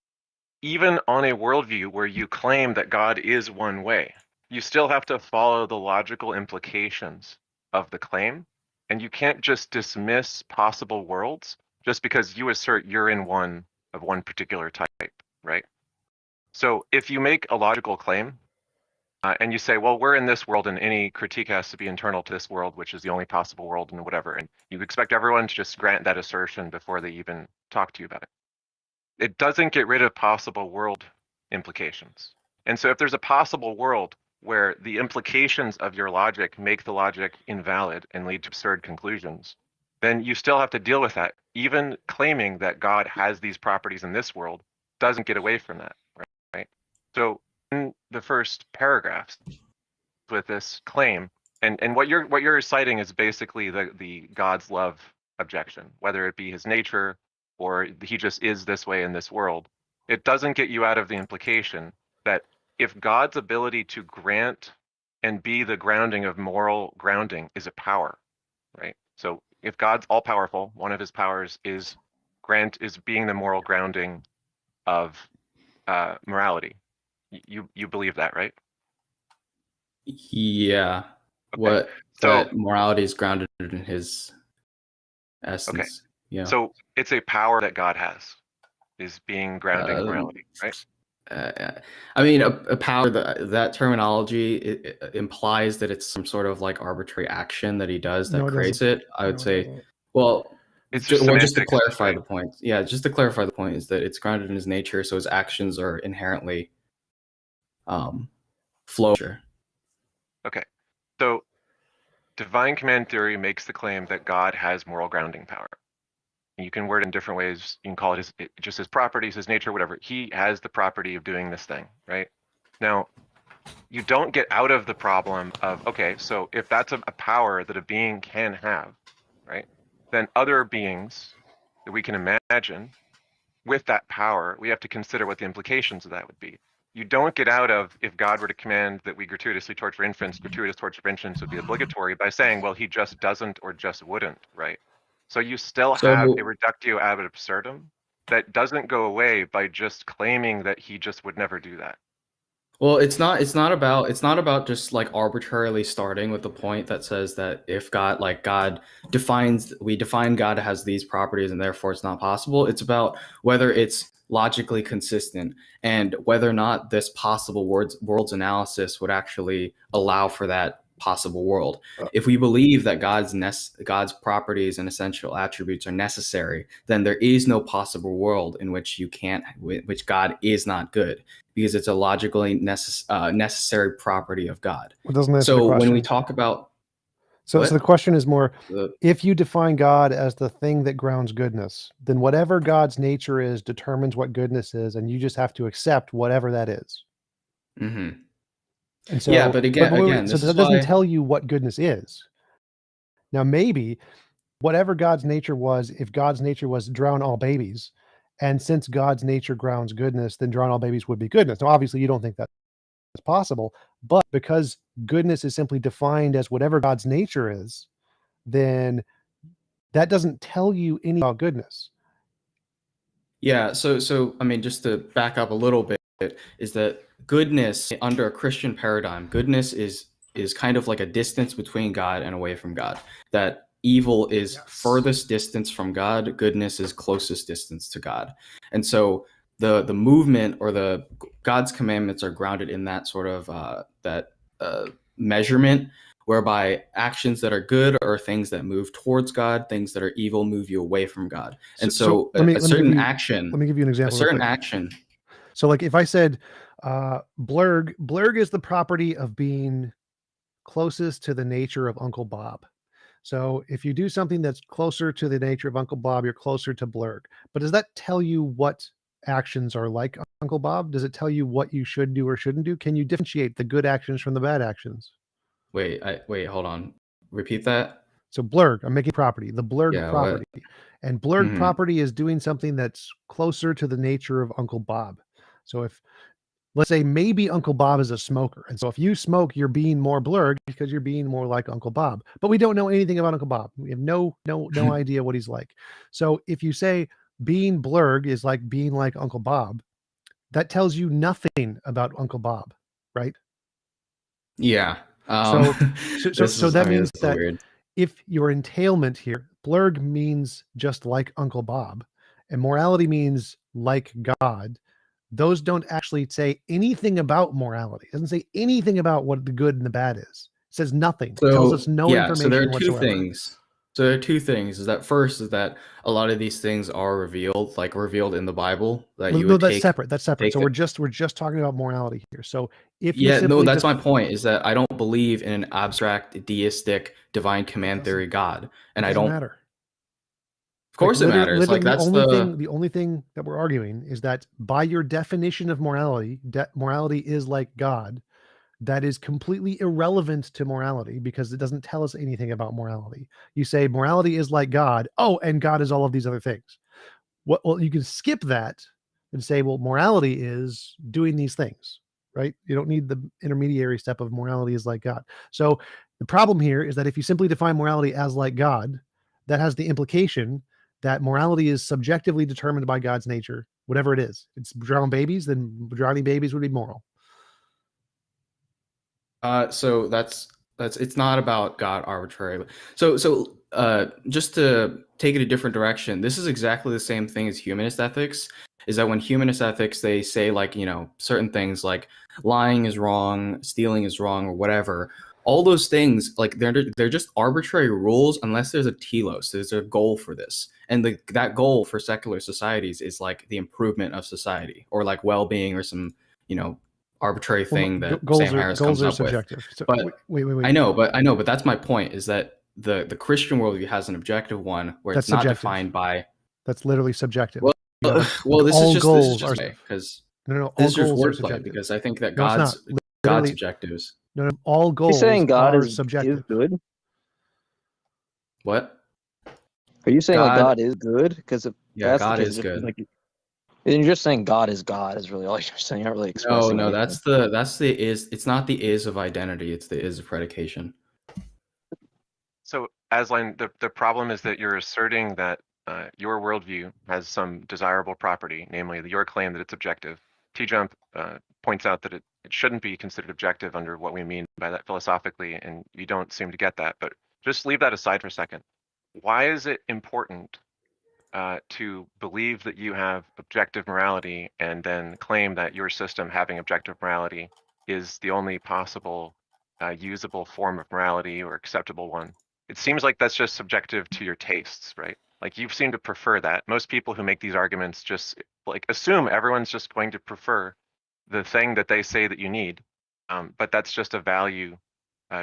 even on a worldview where you claim that God is one way, you still have to follow the logical implications of the claim, and you can't just dismiss possible worlds just because you assert you're in one of one particular type, right? So if you make a logical claim and you say, well, we're in this world and any critique has to be internal to this world, which is the only possible world and whatever, and you expect everyone to just grant that assertion before they even talk to you about it, it doesn't get rid of possible world implications. And so if there's a possible world where the implications of your logic make the logic invalid and lead to absurd conclusions, then you still have to deal with that. Even claiming that God has these properties in this world doesn't get away from that, right? So in the first paragraphs with this claim, and what you're citing is basically the God's love objection, whether it be his nature or he just is this way in this world. It doesn't get you out of the implication that if God's ability to grant and be the grounding of moral grounding is a power, right? So if God's all powerful, one of his powers is being the moral grounding of morality. You believe that, right? Yeah. Okay. That morality is grounded in his essence. Okay. Yeah. So it's a power that God has, is being grounding morality, right? I mean, a power, that terminology it implies that it's some sort of like arbitrary action that he does that creates it. I would say, well, it's just to semantics, clarify right? the point. Yeah, just to clarify the point is that it's grounded in his nature, so his actions are inherently flow. Okay. So divine command theory makes the claim that God has moral grounding power. You can word it in different ways. You can call it just his properties, his nature, whatever. He has the property of doing this thing, right? Now, you don't get out of the problem of, okay, so if that's a power that a being can have, right, then other beings that we can imagine with that power, we have to consider what the implications of that would be. You don't get out of, if God were to command that we gratuitously torture infants, gratuitous torture of infants would be obligatory by saying, well, he just doesn't or just wouldn't, right? So you still have a reductio ad absurdum that doesn't go away by just claiming that he just would never do that. Well, it's not about just like arbitrarily starting with the point that says that if we define God has these properties and therefore it's not possible. It's about whether it's logically consistent and whether or not this possible world's analysis would actually allow for that possible world. If we believe that God's properties and essential attributes are necessary, then there is no possible world in which which God is not good, because it's a logically necessary property of God. Well, doesn't answer so the question. When we talk about so the question is more, if you define God as the thing that grounds goodness, then whatever God's nature is determines what goodness is, and you just have to accept whatever that is. Mm-hmm. And so, yeah, but again, so this that is doesn't why. tell you what goodness is. Now, maybe whatever God's nature was, if God's nature was drown all babies, and since God's nature grounds goodness, then drown all babies would be goodness. Now, obviously, you don't think that's possible, but because goodness is simply defined as whatever God's nature is, then that doesn't tell you any about goodness. Yeah, so I mean, just to back up a little bit, is that goodness under a Christian paradigm, goodness is kind of like a distance between God and away from God. That evil is furthest distance from God, goodness is closest distance to God. And so the movement or the God's commandments are grounded in that sort of measurement, whereby actions that are good are things that move towards God, things that are evil move you away from God. And so let me a certain give you, action, let me give you an example. a certain action. So like if I said, blurg is the property of being closest to the nature of Uncle Bob. So if you do something that's closer to the nature of Uncle Bob, you're closer to blurg. But does that tell you what actions are like Uncle Bob? Does it tell you what you should do or shouldn't do? Can you differentiate the good actions from the bad actions? Wait, hold on. Repeat that. So blurg, I'm making property, the blurg property. What? And blurg property is doing something that's closer to the nature of Uncle Bob. So if, let's say maybe Uncle Bob is a smoker. And so if you smoke, you're being more blurg because you're being more like Uncle Bob. But we don't know anything about Uncle Bob. We have no idea what he's like. So if you say being blurg is like being like Uncle Bob, that tells you nothing about Uncle Bob, right? Yeah. So that means that weird. if your entailment here, blurg means just like Uncle Bob, and morality means like God, those don't actually say anything about morality. It doesn't say anything about what the good and the bad is. It says nothing. So, it tells us no information so there are whatsoever. two things. So there are two things. Is that first is that a lot of these things are revealed in the Bible. That you would that's take, separate. That's separate. So we're just talking about morality here. So if you that's my point. Is that I don't believe in an abstract, deistic, divine command theory God, and I don't matter. Of course, it matters. Like that's the only thing that we're arguing is that by your definition of morality, morality is like God. That is completely irrelevant to morality because it doesn't tell us anything about morality. You say morality is like God. Oh, and God is all of these other things. Well, you can skip that and say, well, morality is doing these things, right? You don't need the intermediary step of morality is like God. So the problem here is that if you simply define morality as like God, that has the implication that morality is subjectively determined by God's nature, whatever it is. It's drown babies, then drowning babies would be moral. So that's it's not about God arbitrarily. So just to take it a different direction, this is exactly the same thing as humanist ethics. Is that when humanist ethics they say like certain things like lying is wrong, stealing is wrong, or whatever. All those things like they're just arbitrary rules unless there's a telos, there's a goal for this, and that goal for secular societies is like the improvement of society or like well-being or some arbitrary thing that Sam Harris comes up subjective. with. So, but wait. I know, but that's my point. Is that the Christian worldview has an objective one where that's it's not subjective. defined by. That's literally subjective. Well, this is just because all this is just goals are wordplay subjective. Because I think that No, God's objectives. No, all goals saying God are is subjective. Good. What? Are you saying like God is good? Because if that's God the case, is good. Like, and you're just saying God is really all you're saying. You're not really expressing. No, anything. that's the is. It's not the is of identity. It's the is of predication. So, Aslan, the problem is that you're asserting that your worldview has some desirable property, namely your claim that it's objective. TJump points out that it shouldn't be considered objective under what we mean by that philosophically, and you don't seem to get that. But just leave that aside for a second. Why is it important to believe that you have objective morality and then claim that your system having objective morality is the only possible usable form of morality or acceptable one? It seems like that's just subjective to your tastes, right? Like you seem to prefer that. Most people who make these arguments just like assume everyone's just going to prefer the thing that they say that you need, but that's just a value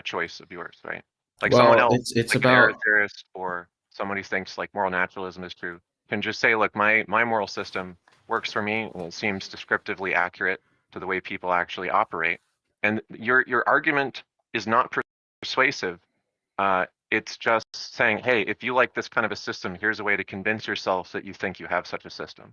choice of yours, right? Like someone else, it's like about an theorist or someone who thinks like moral naturalism is true, can just say, look, my moral system works for me and it seems descriptively accurate to the way people actually operate. And your argument is not persuasive. It's just saying, hey, if you like this kind of a system, here's a way to convince yourself that you think you have such a system.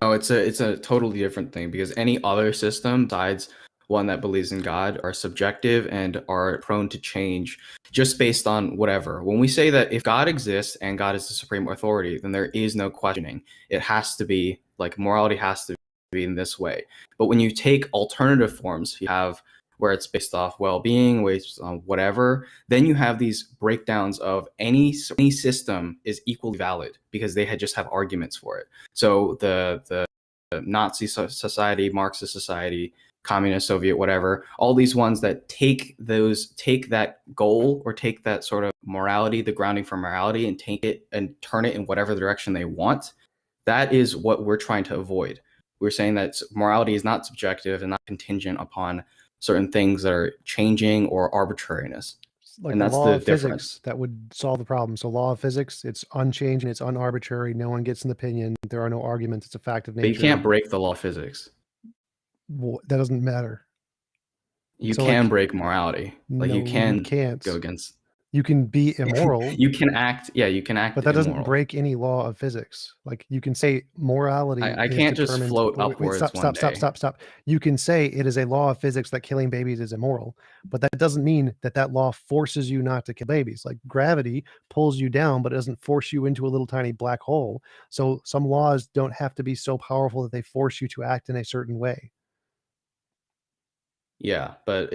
No, it's a totally different thing, because any other system besides one that believes in God are subjective and are prone to change just based on whatever. When we say that if God exists and God is the supreme authority, then there is no questioning. It has to be like morality has to be in this way. But when you take alternative forms, you have where it's based off well-being, based on whatever, then you have these breakdowns of any system is equally valid because they just have arguments for it. So the Nazi society, Marxist society, communist, Soviet, whatever, all these ones that take that goal or take that sort of morality, the grounding for morality, and take it and turn it in whatever direction they want. That is what we're trying to avoid. We're saying that morality is not subjective and not contingent upon certain things that are changing or arbitrariness. Like and the that's law the of difference. physics that would solve the problem. So law of physics, it's unchanging, it's unarbitrary, no one gets an opinion, there are no arguments, it's a fact of nature. But you can't break the law of physics. Well, that doesn't matter. You So, can like, break morality. Like no, you can can't go against. You can be immoral. You can act. Yeah, you can act. But that doesn't immoral. break any law of physics. Like you can say morality. I can't just float upwards one day. Stop. You can say it is a law of physics that killing babies is immoral, but that doesn't mean that that law forces you not to kill babies. Like gravity pulls you down, but it doesn't force you into a little tiny black hole. So some laws don't have to be so powerful that they force you to act in a certain way. Yeah, but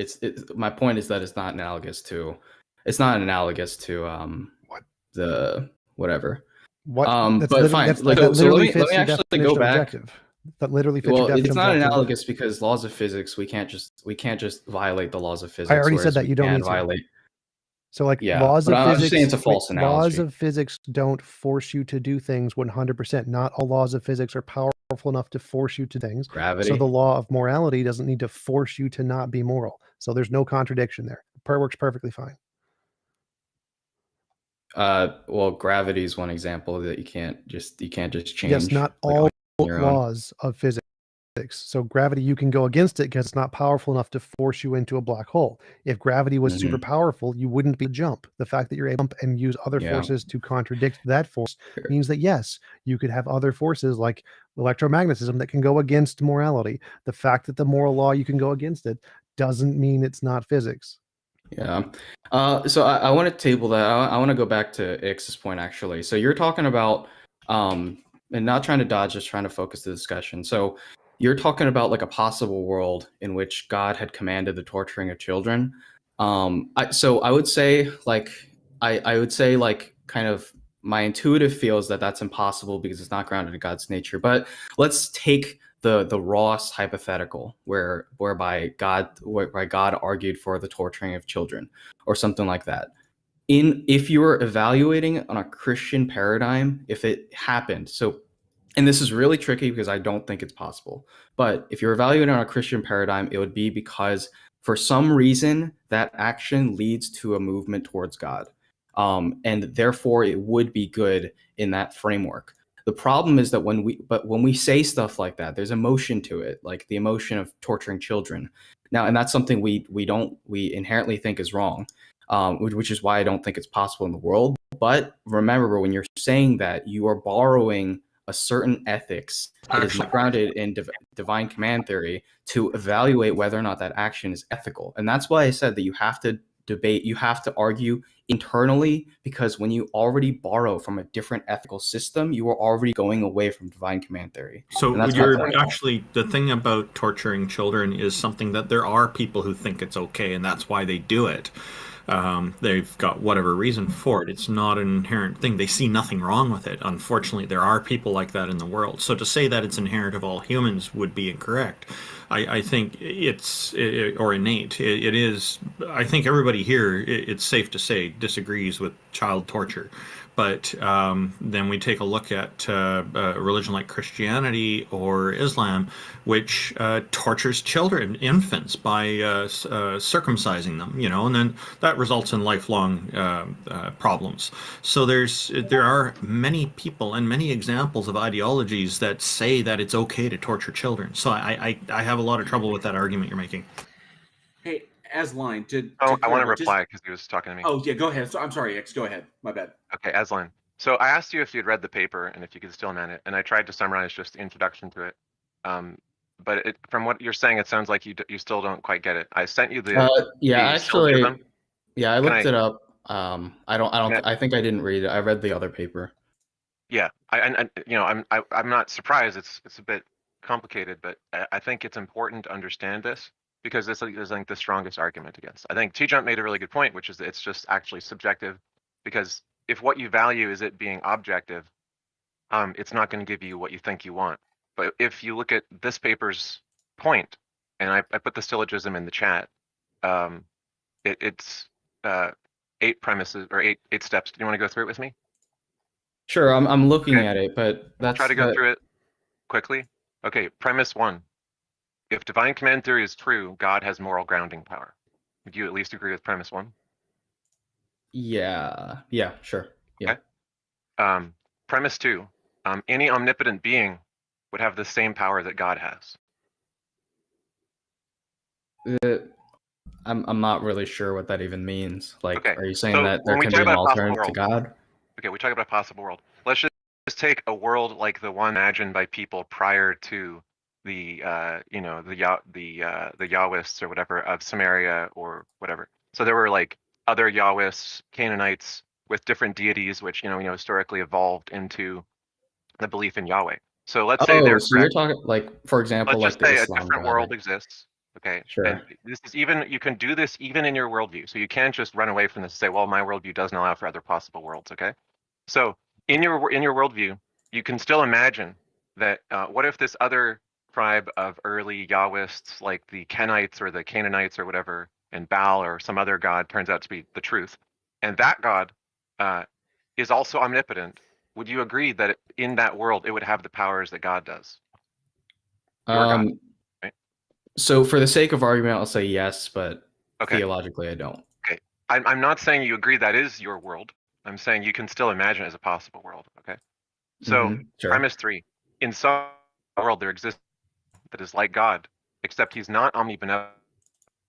my point is that it's not analogous to. It's not analogous to the whatever. What? But fine. Like, so let me actually go back. That literally fits Well, your it's not objective. analogous because laws of physics, we can't just violate the laws of physics. I already said that you don't need to violate. So like Yeah, laws of I'm physics, just saying it's a false analogy. Laws of physics don't force you to do things 100%. Not all laws of physics are powerful enough to force you to things. Gravity. So the law of morality doesn't need to force you to not be moral. So there's no contradiction there. It works perfectly fine. Well, gravity is one example that you can't just change. Yes, not all laws of physics. So gravity, you can go against it because it's not powerful enough to force you into a black hole. If gravity was super powerful, you wouldn't be jump. The fact that you're able to jump and use other forces to contradict that force means that yes, you could have other forces like electromagnetism that can go against morality. The fact that the moral law you can go against it doesn't mean it's not physics. Yeah. So I want to table that. I want to go back to X's point actually. So you're talking about and not trying to dodge, just trying to focus the discussion. So you're talking about like a possible world in which God had commanded the torturing of children. So I would say like I would say like kind of my intuitive feels that that's impossible because it's not grounded in God's nature. But let's take the Ross hypothetical whereby God argued for the torturing of children or something like that. If you're evaluating on a Christian paradigm, if it happened, and this is really tricky because I don't think it's possible, but if you're evaluating on a Christian paradigm, it would be because for some reason that action leads to a movement towards God. And therefore it would be good in that framework. The problem is that when we say stuff like that, there's emotion to it, like the emotion of torturing children. Now, and that's something we inherently think is wrong, which is why I don't think it's possible in the world. But remember, when you're saying that, you are borrowing a certain ethics that is grounded in divine command theory to evaluate whether or not that action is ethical. And that's why I said that you have to debate, you have to argue internally, because when you already borrow from a different ethical system, you are already going away from divine command theory. So you're actually, the thing about torturing children is something that there are people who think it's okay, and that's why they do it. They've got whatever reason for it. It's not an inherent thing. They see nothing wrong with it. Unfortunately, there are people like that in the world. So to say that it's inherent of all humans would be incorrect. I think or innate. It is. I think everybody here, it's safe to say, disagrees with child torture. But then we take a look at a religion like Christianity or Islam, which tortures children, infants, by circumcising them, and then that results in lifelong problems. So there are many people and many examples of ideologies that say that it's okay to torture children. So I have a lot of trouble with that argument you're making. Asline, to I want to clarify, reply because he was talking to me. Oh yeah, go ahead. So, I'm sorry, X. Go ahead. My bad. Okay, Aslan. So I asked you if you'd read the paper and if you could still man it, and I tried to summarize just the introduction to it. But from what you're saying, it sounds like you still don't quite get it. I sent you the Yeah, the actually, syllogism. yeah, I Can looked I- it up. I think I didn't read it. I read the other paper. Yeah, I'm not surprised. It's a bit complicated, but I think it's important to understand this because this is like the strongest argument against. I think TJump made a really good point, which is that it's just actually subjective, because if what you value is it being objective, it's not going to give you what you think you want. But if you look at this paper's point, and I put the syllogism in the chat, it's 8 premises or eight steps. Do you want to go through it with me? Sure, I'm looking Okay. at it, but We'll try to go through it quickly. Okay, premise 1. If divine command theory is true, God has moral grounding power. Would you at least agree with premise 1? Yeah, sure. Yeah. Okay. Premise 2. Any omnipotent being would have the same power that God has. I'm not really sure what that even means. Like, Okay, are you saying so that when there we can talk be an about possible alternative to God? Okay, we talk about possible world. Let's just take a world like the one imagined by people prior to the the Yahwists or whatever of Samaria or whatever. So there were like other Yahwists, Canaanites with different deities, which historically evolved into the belief in Yahweh. So let's say they're So you're correct. talking like, for example, Let's like just the say a Islam different God. world exists. Okay. Sure. And this is even, you can do this even in your worldview. So you can't just run away from this and say, well, my worldview doesn't allow for other possible worlds. Okay. So in your worldview, you can still imagine that what if this other tribe of early Yahwists, like the Kenites or the Canaanites or whatever, and Baal or some other god turns out to be the truth, and that god is also omnipotent. Would you agree that in that world it would have the powers that God does? Your God. Right? So for the sake of argument, I'll say yes, but Okay. theologically, I don't. Okay. I'm not saying you agree that is your world. I'm saying you can still imagine it as a possible world. Okay. So Sure. premise 3: in some world there exists that is like God, except he's not omnibenevolent.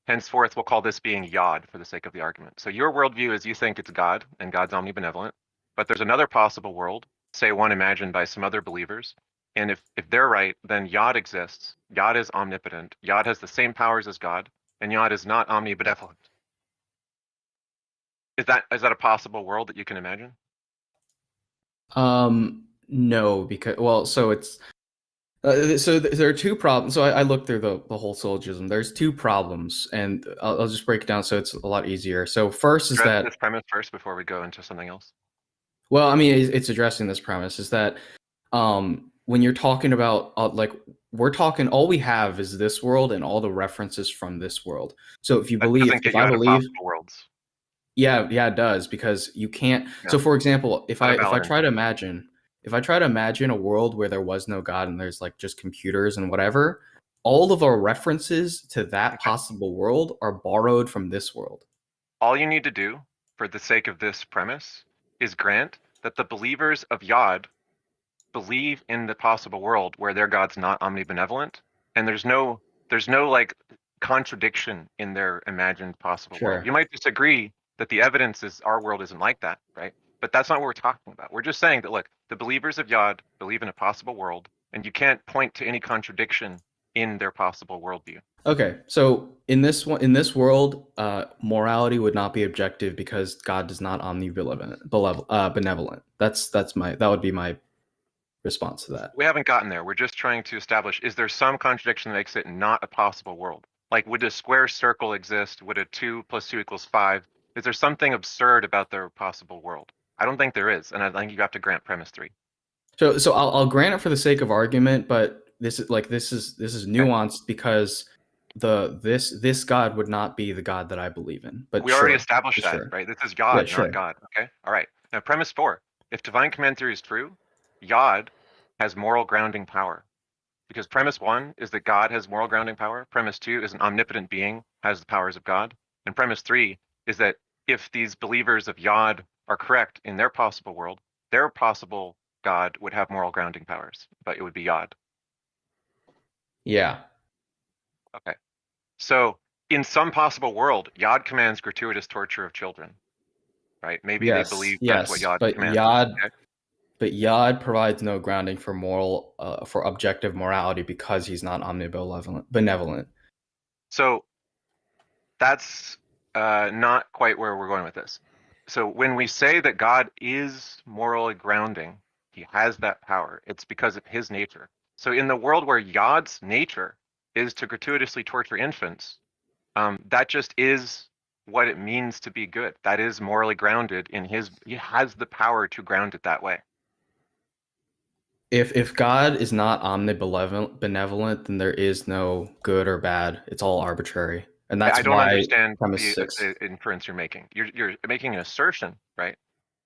Henceforth, we'll call this being Yod for the sake of the argument. So your worldview is you think it's God and God's omnibenevolent, but there's another possible world, say one imagined by some other believers, and if they're right, then Yod exists. Yod is omnipotent. Yod has the same powers as God, and Yod is not omnibenevolent. Is that a possible world that you can imagine? No, because so it's so there are two problems. So I looked through the whole syllogism. There's two problems, and I'll just break it down so it's a lot easier. So first is that this premise first before we go into something else. Well, I mean, it's addressing this premise is that when you're talking about like we're talking, all we have is this world and all the references from this world. So if you believe, if I believe, worlds. Yeah, it does, because you can't. Yeah. So for example, if I valid try to imagine a world where there was no God and there's like just computers and whatever, all of our references to that possible world are borrowed from this world. All you need to do for the sake of this premise is grant that the believers of Yod believe in the possible world where their God's not omnibenevolent, and there's no like contradiction in their imagined possible world. Sure. You might disagree that the evidence is our world isn't like that, right? But that's not what we're talking about. We're just saying that, look, the believers of Yod believe in a possible world, and you can't point to any contradiction in their possible worldview. Okay, so in this world, morality would not be objective because God is not benevolent. That would be my response to that. We haven't gotten there. We're just trying to establish, is there some contradiction that makes it not a possible world? Like, would a square circle exist? Would a 2 + 2 = 5? Is there something absurd about their possible world? I don't think there is, and I think you have to grant premise 3. So I'll grant it for the sake of argument, but this is nuanced because this God would not be the God that I believe in. But we already established that, right? This is Yod, sure. not God. Okay, all right. Now, premise 4: if divine command theory is true, Yod has moral grounding power. Because premise 1 is that God has moral grounding power. Premise 2 is an omnipotent being has the powers of God. And premise 3 is that if these believers of Yod are correct in their possible world, their possible God would have moral grounding powers, but it would be Yod. Yeah. Okay. So in some possible world, Yod commands gratuitous torture of children, right? Maybe they believe that's what Yod commands. But Yod provides no grounding for for objective morality because he's not benevolent. So that's not quite where we're going with this. So when we say that God is morally grounding, he has that power, it's because of his nature. So in the world where Yod's nature is to gratuitously torture infants, that just is what it means to be good. That is morally grounded in he has the power to ground it that way. If God is not benevolent, then there is no good or bad. It's all arbitrary. And that's I don't why understand the inference you're making. You're making an assertion, right?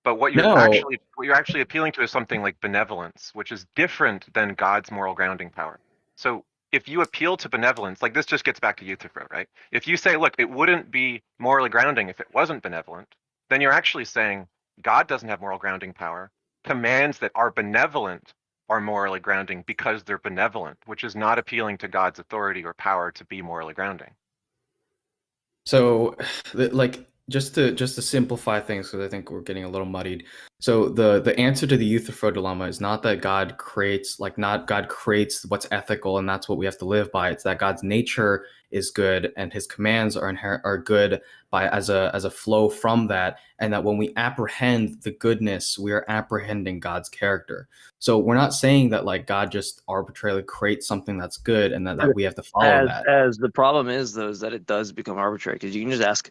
But what you're actually appealing to is something like benevolence, which is different than God's moral grounding power. So if you appeal to benevolence, like this just gets back to Euthyphro, right? If you say, look, it wouldn't be morally grounding if it wasn't benevolent, then you're actually saying God doesn't have moral grounding power. Commands that are benevolent are morally grounding because they're benevolent, which is not appealing to God's authority or power to be morally grounding. So, like, just to simplify things, because I think we're getting a little muddied. So the answer to the Euthyphro dilemma is not that God creates what's ethical and that's what we have to live by. It's that God's nature is good and his commands are good as a flow from that, and that when we apprehend the goodness, we are apprehending God's character. So we're not saying that like God just arbitrarily creates something that's good and that we have to follow that. As the problem is though, is that it does become arbitrary, because you can just ask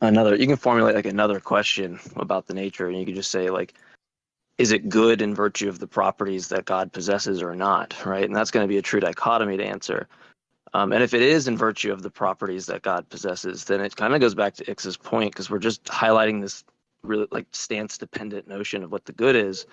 you can formulate like another question about the nature, and you can just say like, is it good in virtue of the properties that God possesses or not, right? And that's going to be a true dichotomy to answer. And if it is in virtue of the properties that God possesses, then it kind of goes back to Ix's point, because we're just highlighting this really like stance-dependent notion of what the good is.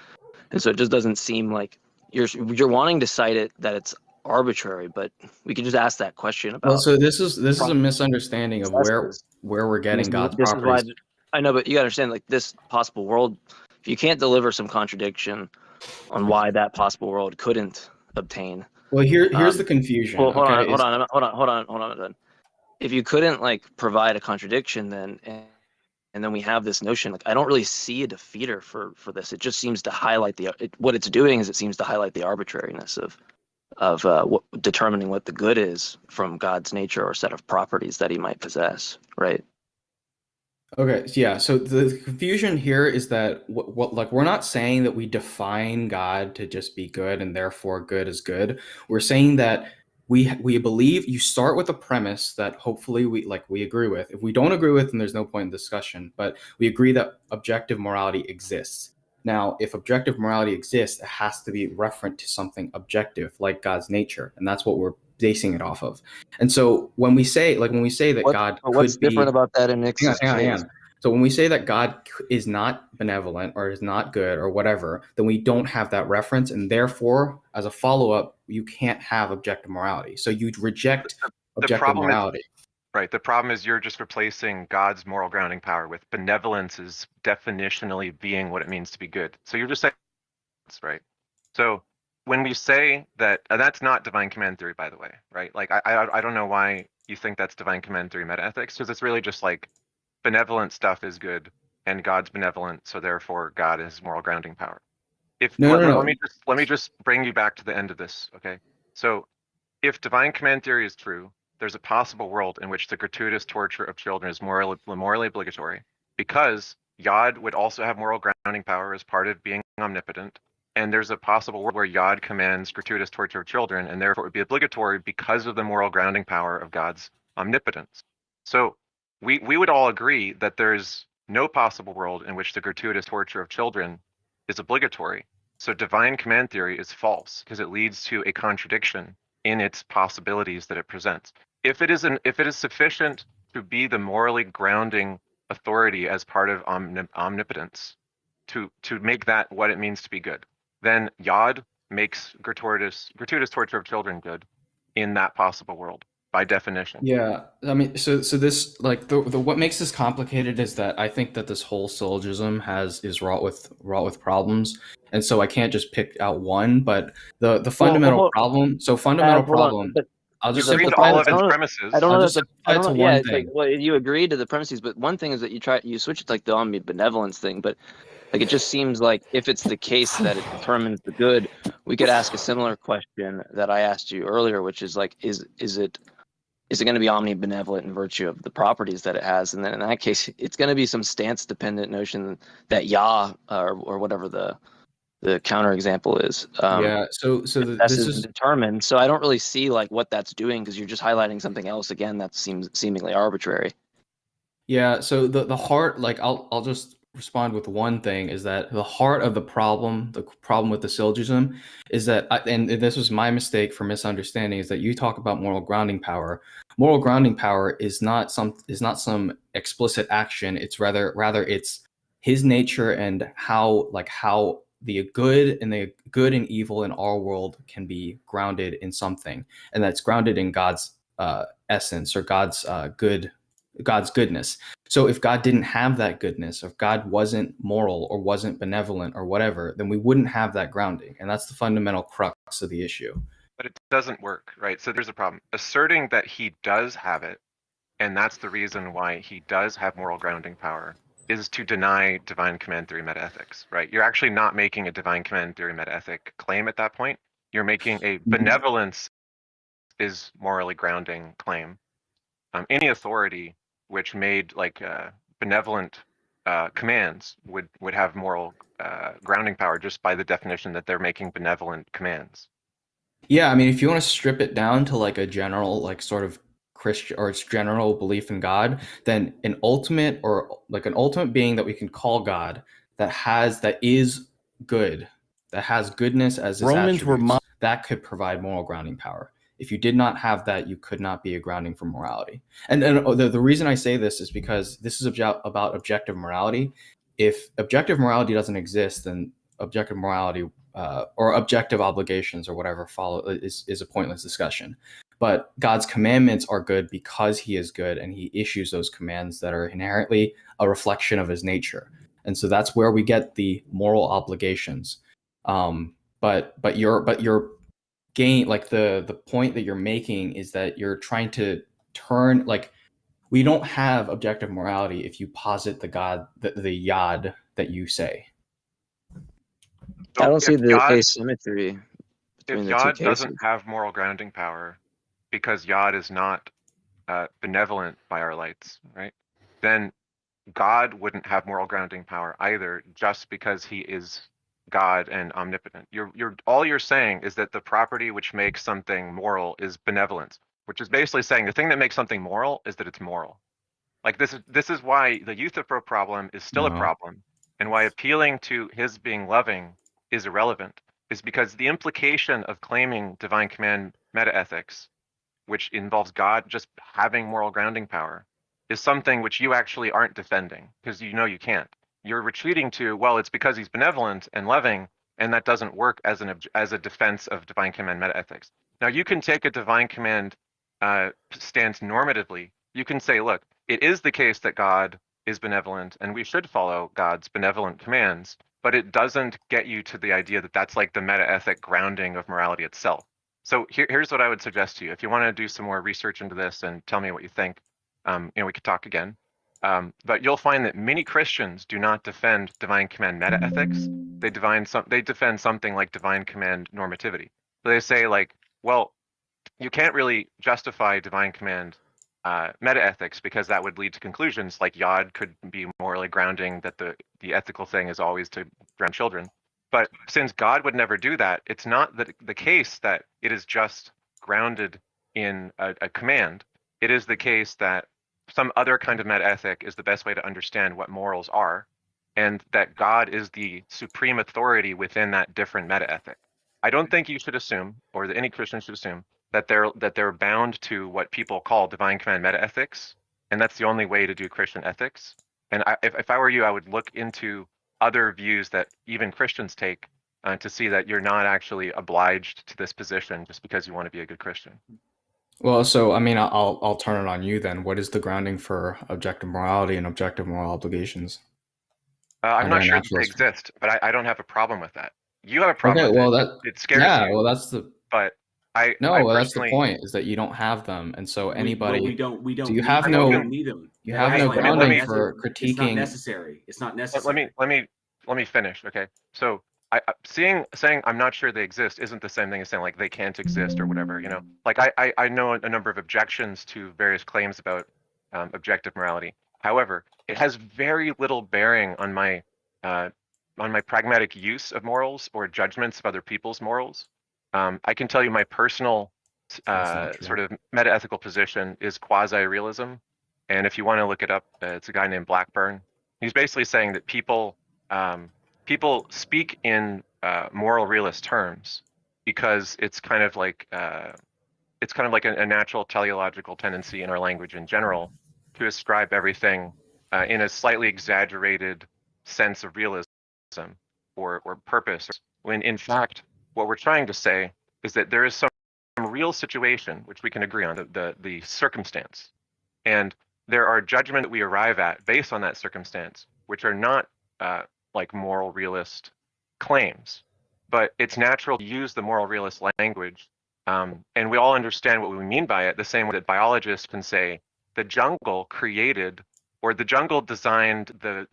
And so it just doesn't seem like you're wanting to cite it that it's arbitrary, but we can just ask that question about. Well, so this is a misunderstanding of where we're getting God's properties. Is why I know, but you gotta understand, like, this possible world, if you can't deliver some contradiction on why that possible world couldn't obtain. Well, here's the confusion. Well, hold on. If you couldn't like provide a contradiction, then and then we have this notion, like, I don't really see a defeater for this. It just seems to highlight what it's doing is it seems to highlight the arbitrariness of determining what the good is from God's nature or set of properties that he might possess, right? Okay, yeah. So the confusion here is that like we're not saying that we define God to just be good and therefore good is good. We're saying that we believe you start with a premise that hopefully we agree with. If we don't agree with, then there's no point in discussion. But we agree that objective morality exists. Now, if objective morality exists, it has to be referent to something objective, like God's nature, and that's what we're basing it off of. And so when we say that God what's could be different about that in Nix's case? So when we say that God is not benevolent or is not good or whatever, then we don't have that reference, and therefore, as a follow-up, you can't have objective morality. So you'd reject objective morality. Right. The problem is you're just replacing God's moral grounding power with benevolence as definitionally being what it means to be good. So you're just saying, right? So when we say that, and that's not divine command theory, by the way, right? Like I don't know why you think that's divine command theory metaethics, because it's really just like benevolent stuff is good and God's benevolent, so therefore God is moral grounding power. Let me just bring you back to the end of this, okay? So if divine command theory is true, there's a possible world in which the gratuitous torture of children is morally obligatory, because Yod would also have moral grounding power as part of being omnipotent, and there's a possible world where Yod commands gratuitous torture of children, and therefore it would be obligatory because of the moral grounding power of God's omnipotence. So we would all agree that there's no possible world in which the gratuitous torture of children is obligatory. So divine command theory is false because it leads to a contradiction in its possibilities that it presents. If it is sufficient to be the morally grounding authority as part of omnipotence, to make that what it means to be good, then Yod makes gratuitous torture of children good in that possible world by definition. Yeah, I mean, so this like the what makes this complicated is that I think that this whole syllogism is wrought with problems, and so I can't just pick out one. But the fundamental problem. So fundamental problem. I'll just You agreed to all of its premises. I don't know I'll that just the, apply I it don't to know. Yeah, one it's like, thing. well, you agreed to the premises, but one thing is that you switch it to like the omnibenevolence thing, but like it just seems like if it's the case that it determines the good, we could ask a similar question that I asked you earlier, which is like, is it going to be omnibenevolent in virtue of the properties that it has? And then in that case, it's going to be some stance dependent notion that Yah or whatever the counterexample is. Yeah. So this is determined. So I don't really see like what that's doing, because you're just highlighting something else again that seems seemingly arbitrary. Yeah, so the heart, like I'll just respond with one thing, is that the heart of the problem with the syllogism is that, and this was my mistake for misunderstanding, is that you talk about moral grounding power. Moral grounding power is not some explicit action. It's rather it's his nature and how the good and evil in our world can be grounded in something, and that's grounded in God's essence, or God's goodness. So if God didn't have that goodness, if God wasn't moral or wasn't benevolent or whatever, then we wouldn't have that grounding. And that's the fundamental crux of the issue. But it doesn't work, right? So there's a problem. Asserting that he does have it, and that's the reason why he does have moral grounding power, is to deny divine command theory metaethics, right? You're actually not making a divine command theory metaethic claim at that point. You're making a benevolence is morally grounding claim. Any authority which made like benevolent commands would have moral grounding power just by the definition that they're making benevolent commands. Yeah, I mean, if you want to strip it down to like a general, like sort of Christian or its general belief in God, then an ultimate being that we can call God that is good, that has goodness as its attributes, that could provide moral grounding power. If you did not have that, you could not be a grounding for morality. And the reason I say this is because this is about objective morality. If objective morality doesn't exist, then objective morality or objective obligations or whatever follow is a pointless discussion. But God's commandments are good because he is good, and he issues those commands that are inherently a reflection of his nature. And so that's where we get the moral obligations. But your gain, like the point that you're making is that you're trying to turn, like, we don't have objective morality if you posit the God, the Yad that you say. I don't see the asymmetry between the two God cases. doesn't have moral grounding power because Yad is not benevolent by our lights, right? Then God wouldn't have moral grounding power either, just because he is God and omnipotent. All you're saying is that the property which makes something moral is benevolence, which is basically saying the thing that makes something moral is that it's moral. Like this is why the Euthyphro problem is still a problem, and why appealing to his being loving is irrelevant, is because the implication of claiming divine command metaethics, which involves God just having moral grounding power, is something which you actually aren't defending, because you know you can't. You're retreating to, well, it's because he's benevolent and loving, and that doesn't work as a defense of divine command metaethics. Now, you can take a divine command stance normatively. You can say, look, it is the case that God is benevolent, and we should follow God's benevolent commands, but it doesn't get you to the idea that that's like the metaethic grounding of morality itself. So here's what I would suggest to you. If you want to do some more research into this and tell me what you think, we could talk again. But you'll find that many Christians do not defend divine command metaethics. They defend something like divine command normativity. So they say, like, well, you can't really justify divine command metaethics because that would lead to conclusions like Yod could be morally grounding, that the ethical thing is always to ground children. But since God would never do that, it's not the case that it is just grounded in a command. It is the case that some other kind of metaethic is the best way to understand what morals are, and that God is the supreme authority within that different metaethic. I don't think you should assume, or that any Christian should assume, that they're bound to what people call divine command metaethics, and that's the only way to do Christian ethics. And if I were you, I would look into other views that even Christians take to see that you're not actually obliged to this position just because you want to be a good Christian. Well, so I mean, I'll turn it on you then. What is the grounding for objective morality and objective moral obligations? I'm not sure they exist, but I don't have a problem with that. You have a problem okay, with well, it. It scares you. well, that's the. But No, that's the point, is that you don't have them, and so anybody. We don't. So you need have them. no. We don't need them. You have no grounding for critiquing. It's not necessary. It's not necessary. Let me finish. Okay, so saying I'm not sure they exist isn't the same thing as saying like they can't exist or whatever. You know, like I know a number of objections to various claims about objective morality. However, it has very little bearing on my pragmatic use of morals or judgments of other people's morals. I can tell you my personal sort of meta-ethical position is quasi-realism, and if you want to look it up, it's a guy named Blackburn. He's basically saying that people speak in moral realist terms because it's kind of like a natural teleological tendency in our language in general to ascribe everything in a slightly exaggerated sense of realism or purpose, when in fact what we're trying to say is that there is some real situation which we can agree on, the circumstance, and there are judgments that we arrive at based on that circumstance which are not like moral realist claims, but it's natural to use the moral realist language, and we all understand what we mean by it, the same way that biologists can say the jungle created or the jungle designed the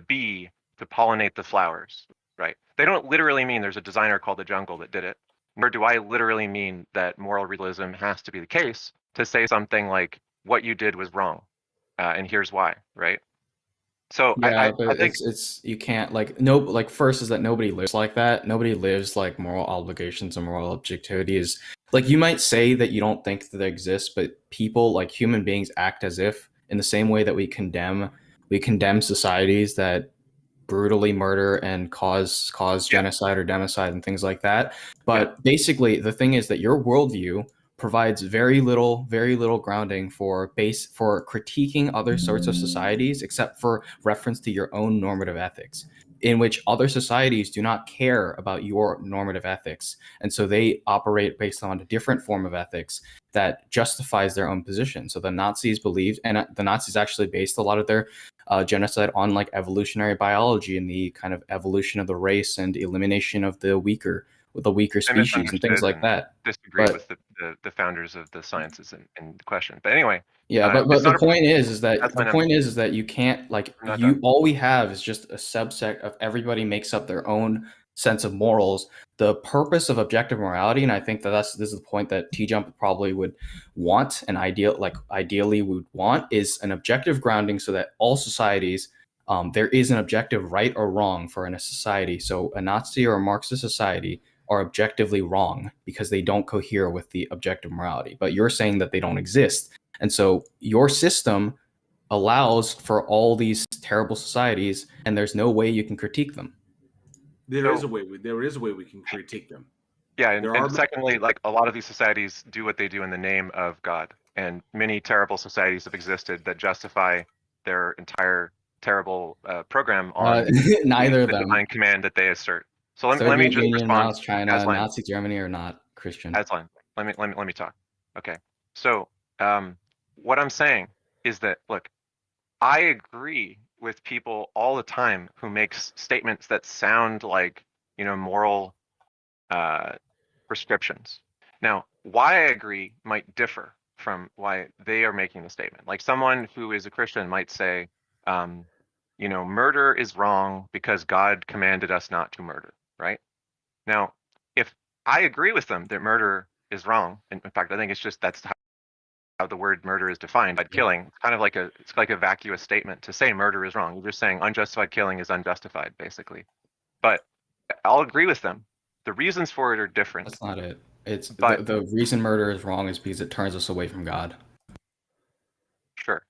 bee to pollinate the flowers, right? They don't literally mean there's a designer called the jungle that did it, nor do I literally mean that moral realism has to be the case to say something like what you did was wrong, and here's why, right? So yeah, I think it's you can't first is that nobody lives like that. Nobody lives like moral obligations and moral objectivity is like, you might say that you don't think that they exist, but people, like human beings, act as if, in the same way that we condemn societies that brutally murder and cause genocide or democide and things like that. But basically, the thing is that your worldview provides very little grounding for critiquing other sorts of societies, except for reference to your own normative ethics, in which other societies do not care about your normative ethics, and so they operate based on a different form of ethics that justifies their own position. So the Nazis believed, and the Nazis actually based a lot of their genocide on like evolutionary biology and the kind of evolution of the race and elimination of the weaker species and things like that. Disagree with the founders of the sciences in question. But anyway. Yeah, but the point is that you can't, like, all we have is just a subset of everybody makes up their own sense of morals. The purpose of objective morality, and I think that this is the point that TJump probably would want, and ideally would want, is an objective grounding so that all societies, there is an objective right or wrong for in a society. So a Nazi or a Marxist society are objectively wrong because they don't cohere with the objective morality. But you're saying that they don't exist. And so your system allows for all these terrible societies, and there's no way you can critique them. There is a way we can critique them. Yeah, and secondly, like, a lot of these societies do what they do in the name of God, and many terrible societies have existed that justify their entire terrible program on neither of the them. divine command that they assert. So let Soviet me just Union, respond. Mao's China, Nazi Germany are not Christian. Aslan, let me talk. Okay, so what I'm saying is that, look, I agree with people all the time who makes statements that sound like, moral prescriptions. Now, why I agree might differ from why they are making the statement. Like, someone who is a Christian might say, murder is wrong because God commanded us not to murder, right? Now, if I agree with them that murder is wrong, in fact, I think that's how the word murder is defined by killing. It's kind of like a vacuous statement to say murder is wrong. You're just saying unjustified killing is unjustified, basically. But I'll agree with them. The reasons for it are different. That's not it. It's the reason murder is wrong is because it turns us away from God. Sure.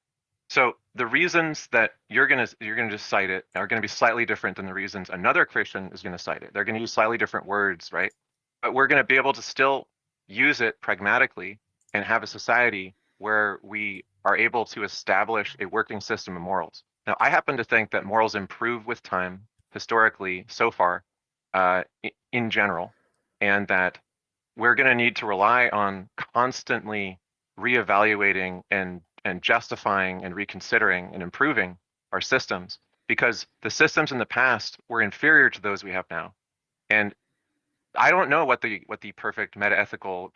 So the reasons that you're gonna just cite it are gonna be slightly different than the reasons another Christian is gonna cite it. They're gonna use slightly different words, right? But we're gonna be able to still use it pragmatically and have a society where we are able to establish a working system of morals. Now, I happen to think that morals improve with time, historically, so far, in general, and that we're going to need to rely on constantly reevaluating and justifying and reconsidering and improving our systems, because the systems in the past were inferior to those we have now. And I don't know what the perfect metaethical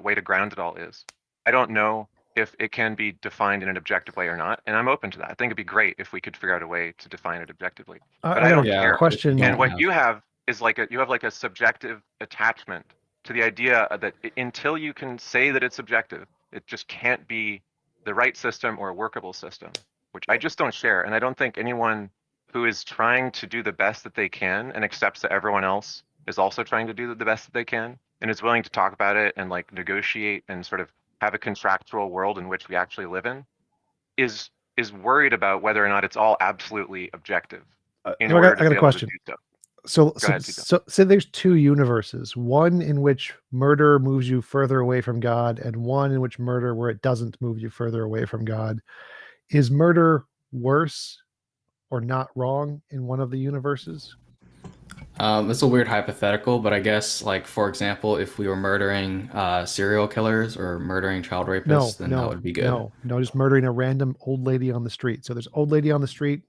way to ground it all is. I don't know if it can be defined in an objective way or not, and I'm open to that. I think it'd be great if we could figure out a way to define it objectively. But I don't care. Question. And what you have is you have like a subjective attachment to the idea that until you can say that it's objective, it just can't be the right system or a workable system, which I just don't share. And I don't think anyone who is trying to do the best that they can and accepts that everyone else is also trying to do the best that they can and is willing to talk about it and like negotiate and sort of have a contractual world in which we actually live in is worried about whether or not it's all absolutely objective in order to be able to do so. So there's two universes, one in which murder moves you further away from God and one in which murder where it doesn't move you further away from God. Is murder worse or not wrong in one of the universes? It's a weird hypothetical, but I guess, like, for example, if we were murdering serial killers or murdering child rapists, then that would be good. No, just murdering a random old lady on the street. So there's old lady on the street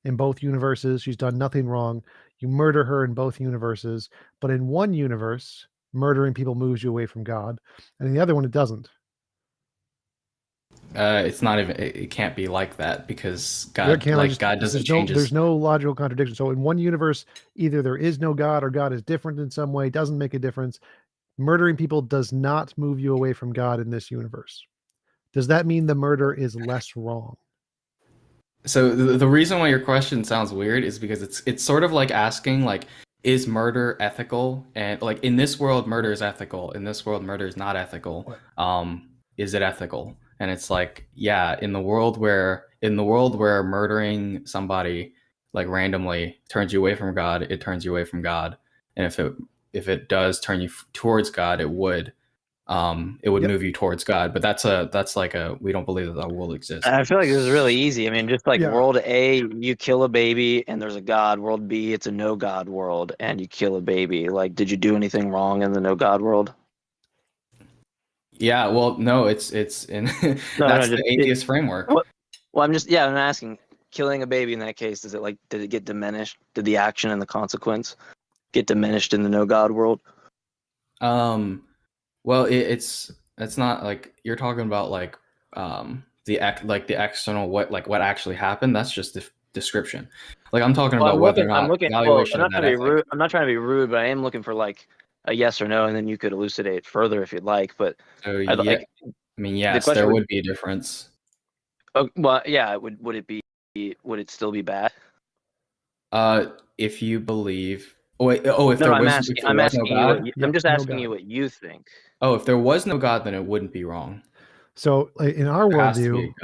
in both universes. She's done nothing wrong. You murder her in both universes, but in one universe, murdering people moves you away from God, and in the other one, it doesn't. It's not even. It can't be like that because God doesn't change. There's no logical contradiction. So in one universe, either there is no God or God is different in some way. Doesn't make a difference. Murdering people does not move you away from God in this universe. Does that mean the murder is less wrong? So the reason why your question sounds weird is because it's sort of like asking, like, is murder ethical? And like in this world, murder is ethical. In this world, murder is not ethical. Is it ethical? And it's like, yeah, in the world where murdering somebody like randomly turns you away from God, it turns you away from God. And if it does turn you towards God, it would move you towards God. But that's like we don't believe that world exists. I feel like this is really easy. I mean, just like world A, you kill a baby and there's a God. World B, it's a no God world and you kill a baby. Like, did you do anything wrong in the no God world? Yeah, well, no, it's in the atheist framework. Well, I'm asking, killing a baby in that case, did it get diminished? Did the action and the consequence get diminished in the no God world? Well, it's not like you're talking about like the external what actually happened. That's just the description. Like I'm talking about whether or not evaluation of that ethic. I'm not trying to be rude, but I am looking for like a yes or no, and then you could elucidate further if you'd like. But yes, there would be a difference. Well, yeah, would it still be bad? If you believe. I'm just asking you what you think. Oh, if there was no God, then it wouldn't be wrong. So in our worldview,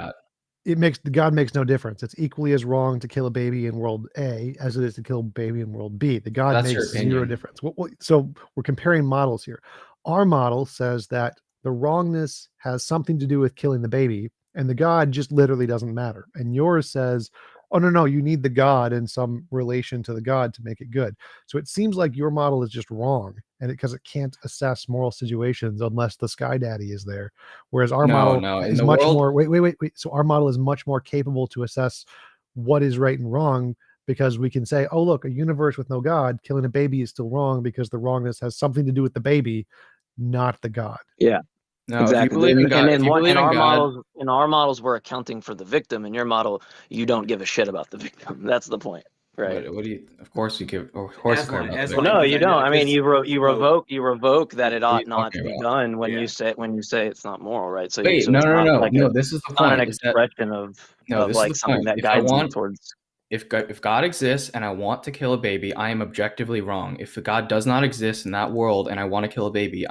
God makes no difference. It's equally as wrong to kill a baby in world A as it is to kill a baby in world B. The God makes zero difference. So we're comparing models here. Our model says that the wrongness has something to do with killing the baby, and the God just literally doesn't matter. And yours says, oh, no, you need the God in some relation to the God to make it good. So it seems like your model is just wrong, and because it can't assess moral situations unless the Sky Daddy is there. Whereas our model is much more. Wait. So our model is much more capable to assess what is right and wrong, because we can say, oh, look, a universe with no God, killing a baby is still wrong because the wrongness has something to do with the baby, not the God. Yeah. No, exactly. In our models, we're accounting for the victim. In your model, you don't give a shit about the victim. That's the point, right? What do you? Of course you give. Of course, no, you don't. I mean, you revoke that it ought not to be done when you say it's not moral, right? So wait, no. This is the point. Not an expression of like something that guides you towards. If God exists and I want to kill a baby, I am objectively wrong. If God does not exist in that world and I want to kill a baby,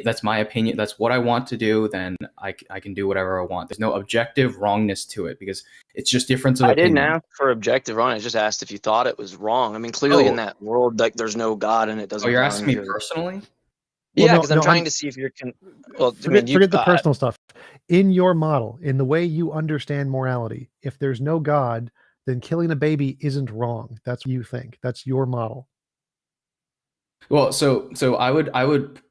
that's my opinion. That's what I want to do. Then I can do whatever I want. There's no objective wrongness to it because it's just difference of opinion. I didn't ask for objective wrong. I just asked if you thought it was wrong. I mean, clearly in that world, like there's no God and it doesn't. Oh, you're asking me personally? Yeah, because I'm trying to see if you can. Well, forget the personal stuff. In your model, in the way you understand morality, if there's no God, then killing a baby isn't wrong. That's what you think. That's your model. Well, so I would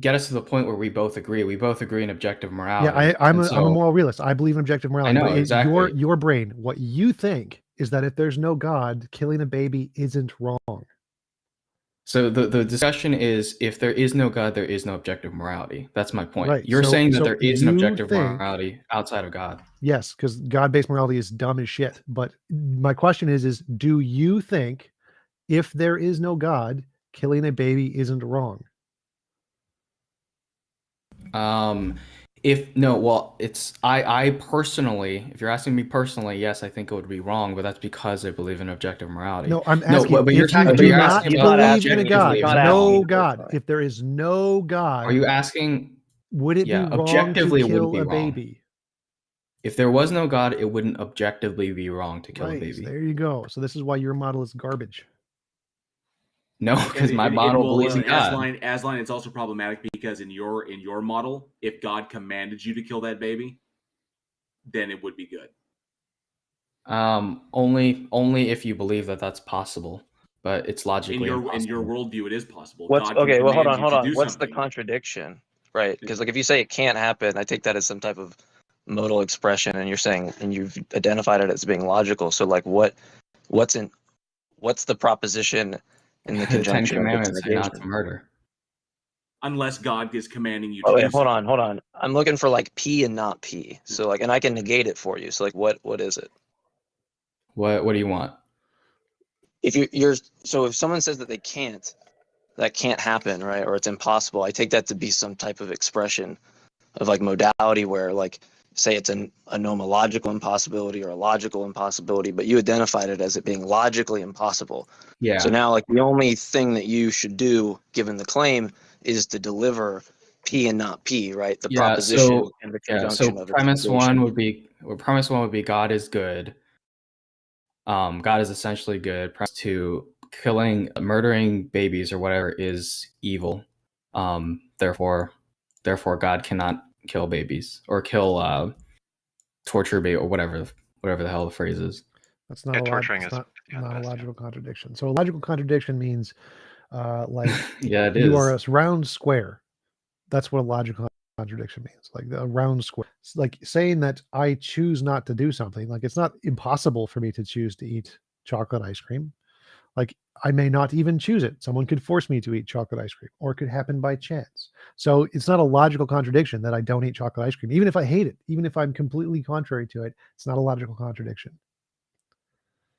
get us to the point where we both agree. We both agree in objective morality. Yeah, I'm a moral realist. I believe in objective morality. I know, but exactly. Your brain, what you think is that if there's no God, killing a baby isn't wrong. So the discussion is, if there is no God, there is no objective morality. That's my point. Right. You're saying that there is an you objective think, morality outside of God. Yes, because God-based morality is dumb as shit. But my question is do you think if there is no God, killing a baby isn't wrong? I personally, if you're asking me personally, yes, I think it would be wrong, but that's because I believe in objective morality. No, I'm asking but if you do not believe in a God, no God, personally. if there is no God, Are you asking? Would it be wrong objectively to it wouldn't kill be a wrong. baby? If there was no God, it wouldn't objectively be wrong to kill a Right. baby. There you go. So this is why your model is garbage. No, because my model believes in God. Asline, it's also problematic because in your model, if God commanded you to kill that baby, then it would be good. Only if you believe that that's possible, but it's logically impossible. In your worldview, it is possible. What's God can okay? Well, hold command on. you to do What's something. the contradiction, right? Because like if you say it can't happen, I take that as some type of modal expression, and you're saying, and you've identified it as being logical. So like, what's the proposition in the The Ten conjunction of its Commandments say not to negation? murder. Unless God is commanding you to Oh do wait, something. hold on. I'm looking for like P and not P. So like, and I can negate it for you. So like, what is it? What do you want? If if someone says that that can't happen, right? Or it's impossible, I take that to be some type of expression of like modality where like, say it's a nomological impossibility or a logical impossibility, but you identified it as it being logically impossible. Yeah. So now like the only thing that you should do given the claim is to deliver P and not P, right? The proposition and the conjunction of its premise negation. one would be God is good. God is essentially good. Premise two, murdering babies or whatever is evil. Therefore God cannot kill babies or kill torture baby or whatever the hell the phrase is. That's not not a logical contradiction. So a logical contradiction means like yeah, it you is. are a round square. That's what a logical contradiction means. Like a round square. It's like saying that I choose not to do something. Like it's not impossible for me to choose to eat chocolate ice cream. Like I may not even choose it. Someone could force me to eat chocolate ice cream, or it could happen by chance. So it's not a logical contradiction that I don't eat chocolate ice cream, even if I hate it, even if I'm completely contrary to it. It's not a logical contradiction.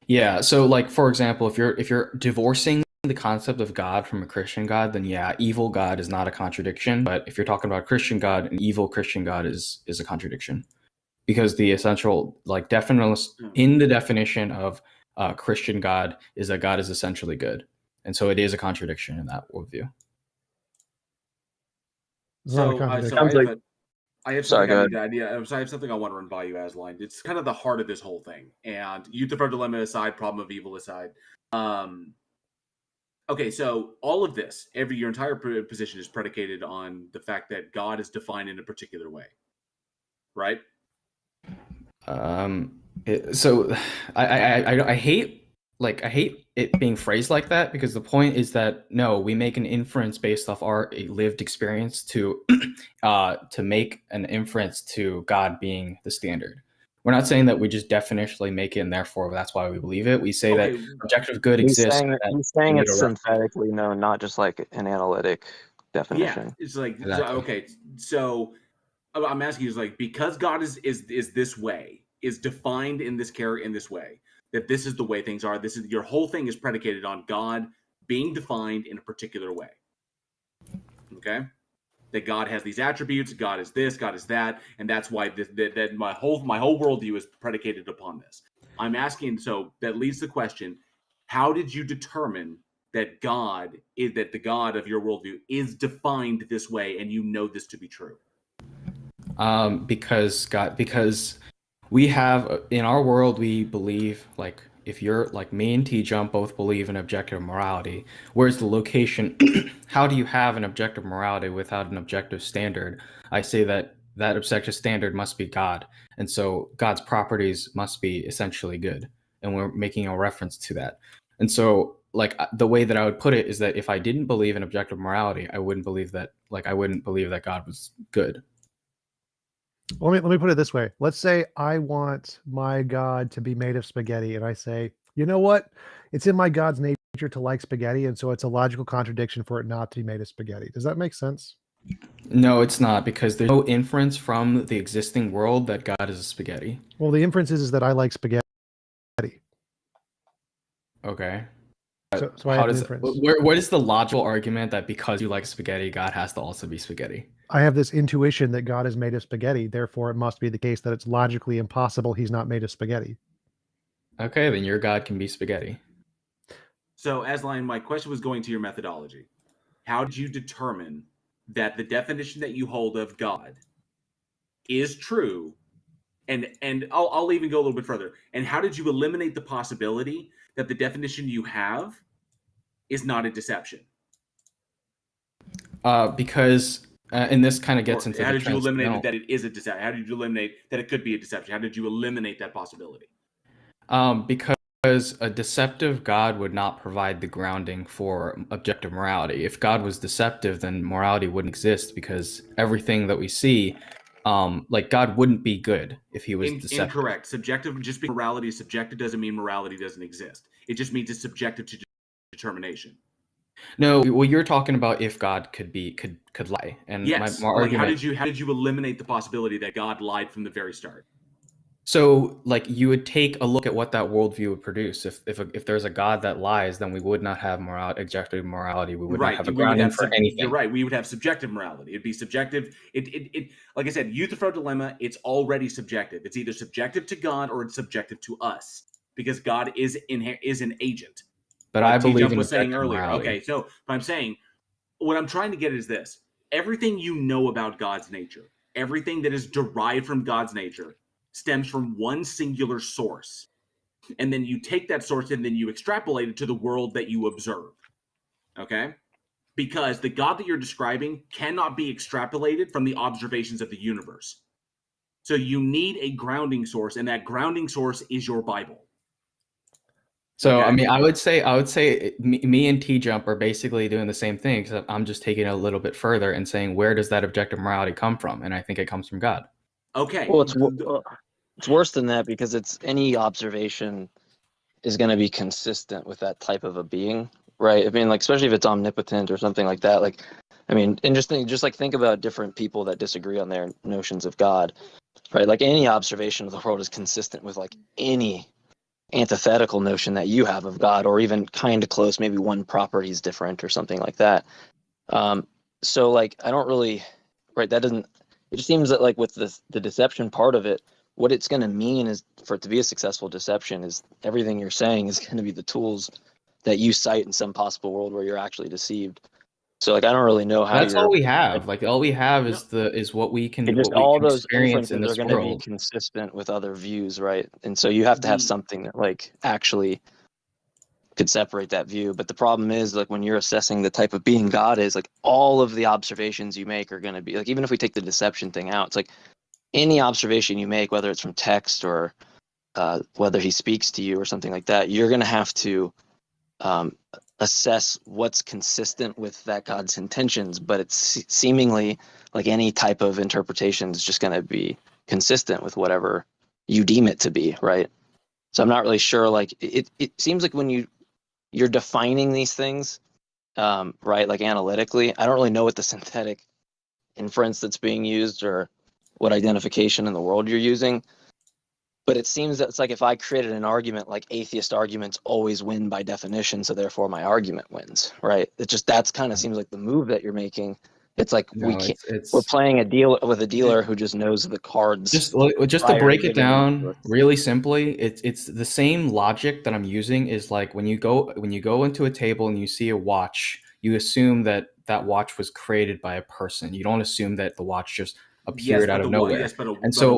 Yeah. So like, for example, if you're divorcing the concept of God from a Christian God, then yeah, evil God is not a contradiction. But if you're talking about Christian God, an evil Christian God is a contradiction, because the essential in the definition of Christian God is that God is essentially good, and so it is a contradiction in that worldview. I have something I have something I want to run by you, Asline. It's kind of the heart of this whole thing. And Euthyphro dilemma aside, problem of evil aside. Okay, so all of this, your entire position is predicated on the fact that God is defined in a particular way, right? So I hate it being phrased like that, because the point is that no, we make an inference based off our lived experience to make an inference to God being the standard. We're not saying that we just definitionally make it and therefore that's why we believe it. We say that objective good exists. He's saying it's synthetically known, not just like an analytic definition. Yeah, it's like okay. So I'm asking you, is like, because God is this way, is defined in this way, that this is the way things are. This is your whole thing is predicated on God being defined in a particular way. Okay, that God has these attributes, God is this, God is that, and that's why that my whole worldview is predicated upon this. I'm asking, so that leads to the question: how did you determine that the God of your worldview is defined this way, and you know this to be true? Because we have in our world, we believe, like, if you're like me and TJump both believe in objective morality, where's the location? How do you have an objective morality without an objective standard? I say that objective standard must be God, and so God's properties must be essentially good, and we're making a reference to that. And so, like, the way that I would put it is that if I didn't believe in objective morality, I wouldn't believe that God was good. Let me put it this way. Let's say I want my God to be made of spaghetti, and I say, you know what? It's in my God's nature nature to like spaghetti, and so it's a logical contradiction for it not to be made of spaghetti. Does that make sense? No, it's not, because there's no inference from the existing world that God is a spaghetti. Well, the inference is that I like spaghetti. Okay. So I How have an does inference. what is the logical argument that because you like spaghetti, God has to also be spaghetti? I have this intuition that God is made of spaghetti, therefore it must be the case that it's logically impossible he's not made of spaghetti. Okay, then your God can be spaghetti. So, Asline, my question was going to your methodology. How did you determine that the definition that you hold of God is true? And I'll even go a little bit further. And how did you eliminate the possibility that the definition you have is not a deception? Because and this kind of gets into how the did you eliminate transcendental. that it is a deception? How did you eliminate that it could be a deception? How did you eliminate that possibility? Because a deceptive God would not provide the grounding for objective morality. If God was deceptive, then morality wouldn't exist, because everything that we see, like God wouldn't be good if he was deceptive. Incorrect. Subjective, just because morality is subjective doesn't mean morality doesn't exist. It just means it's subjective to determination. No, well, you're talking about if God could lie, and yes. my argument. How did you eliminate the possibility that God lied from the very start? So, like, you would take a look at what that worldview would produce. If there's a God that lies, then we would not have objective morality. We would not have a grounding for anything. You're right. We would have subjective morality. It'd be subjective. It like I said, Euthyphro dilemma. It's already subjective. It's either subjective to God or it's subjective to us, because God is an agent. But like I believe in was saying earlier. morality. Okay, so I'm saying what I'm trying to get is this: everything you know about God's nature, everything that is derived from God's nature, stems from one singular source. And then you take that source and then you extrapolate it to the world that you observe. Okay? Because the God that you're describing cannot be extrapolated from the observations of the universe. So you need a grounding source, and that grounding source is your Bible. So, okay. I mean, I would say me and TJump are basically doing the same thing, except I'm just taking it a little bit further and saying, where does that objective morality come from? And I think it comes from God. Okay. Well, it's worse than that, because it's any observation is going to be consistent with that type of a being, right? I mean, like, especially if it's omnipotent or something like that. Like, I mean, interesting. Just like think about different people that disagree on their notions of God, right? Like any observation of the world is consistent with like any antithetical notion that you have of God, or even kind of close. Maybe one property is different or something like that. So like, I don't really, right? That doesn't. It just seems that like with the deception part of it, what it's going to mean is for it to be a successful deception is everything you're saying is going to be the tools that you cite in some possible world where you're actually deceived. So like, I don't really know how. That's all we have. Like all we have is what we can. Just what we all can those experience in inferences this are going to world. be consistent with other views, right? And so you have to have something that like actually could separate that view. But the problem is, like, when you're assessing the type of being God is, like, all of the observations you make are going to be like, even if we take the deception thing out, it's like any observation you make, whether it's from text or whether he speaks to you or something like that, you're going to have to assess what's consistent with that God's intentions. But it's seemingly like any type of interpretation is just going to be consistent with whatever you deem it to be, right? So I'm not really sure. Like, it seems like when you're defining these things, right, like analytically, I don't really know what the synthetic inference that's being used or what identification in the world you're using. But it seems that it's like if I created an argument, like atheist arguments always win by definition, so therefore my argument wins, right? It just, that's kind of seems like the move that you're making. It's like we're playing a deal with a dealer who just knows the cards. Just to break it down really simply, it's the same logic that I'm using is like when you go into a table and you see a watch, you assume that watch was created by a person. You don't assume that the watch just appeared out of nowhere.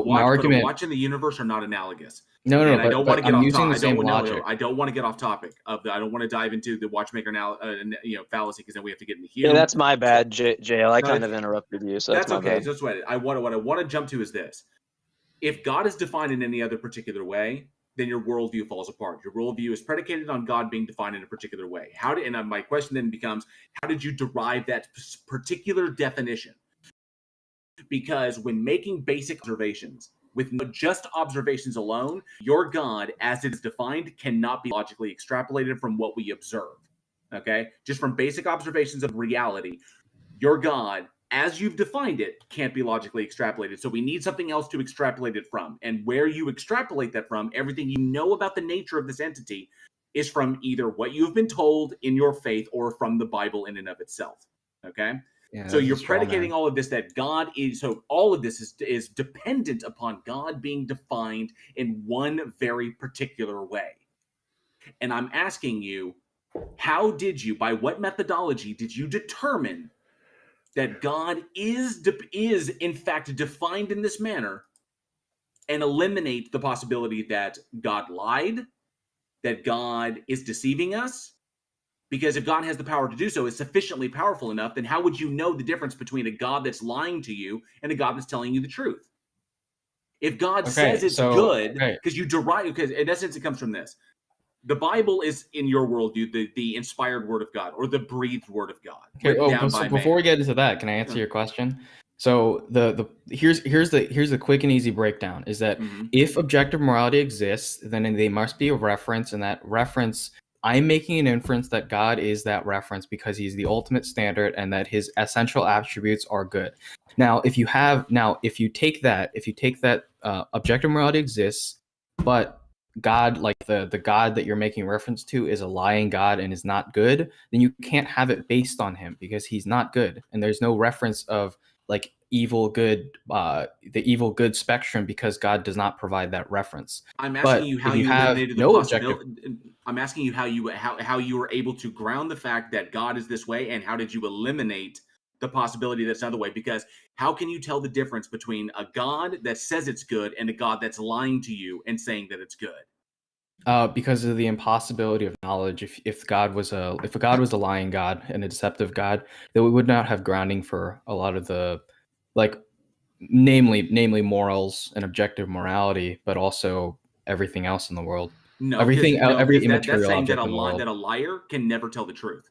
My argument, but a watch in the universe are not analogous. No, and I don't want to get off topic. I don't want to get off topic. I don't want to dive into the watchmaker fallacy, because then we have to get into Hume. Yeah, that's my bad, JL. I kind of interrupted you, so that's okay. Bad. Just what I want to jump to is this: if God is defined in any other particular way, then your worldview falls apart. Your worldview is predicated on God being defined in a particular way. My question then becomes: how did you derive that particular definition? Because when making basic observations, with just observations alone, your God, as it is defined, cannot be logically extrapolated from what we observe. okay, just from basic observations of reality, your God, as you've defined it, can't be logically extrapolated. So we need something else to extrapolate it from. And where you extrapolate that from, everything you know about the nature of this entity is from either what you've been told in your faith or from the Bible in and of itself. Okay? Yeah, So you're predicating all of this that God is, so all of this is dependent upon God being defined in one very particular way. And I'm asking you, how did you, by what methodology did you determine that God is in fact defined in this manner, and eliminate the possibility that God lied, that God is deceiving us? Because if God has the power to do so, is sufficiently powerful enough, then how would you know the difference between a God that's lying to you and a God that's telling you the truth? If God says it's good, because you derive, because in essence it comes from this. The Bible is, in your worldview, the inspired word of God, or the breathed word of God. Okay. So before we get into that, can I answer your question? So here's the quick and easy breakdown is that if objective morality exists, then they must be a reference, and that reference, I'm making an inference that God is that reference because he's the ultimate standard and that his essential attributes are good. Now, if you take that objective morality exists, but God, like the God that you're making reference to, is a lying God and is not good, then you can't have it based on him because he's not good, and there's no reference of like evil good, the evil good spectrum, because God does not provide that reference. I'm asking you how you eliminated the possibility. I'm asking you how you were able to ground the fact that God is this way, and how did you eliminate the possibility that's another way? Because how can you tell the difference between a God that says it's good and a God that's lying to you and saying that it's good? Because of the impossibility of knowledge. If a God was a lying God and a deceptive God, then we would not have grounding for a lot of the, like, namely morals and objective morality, but also everything else in the world. No, every immaterial that's saying object that in the world. that a liar can never tell the truth.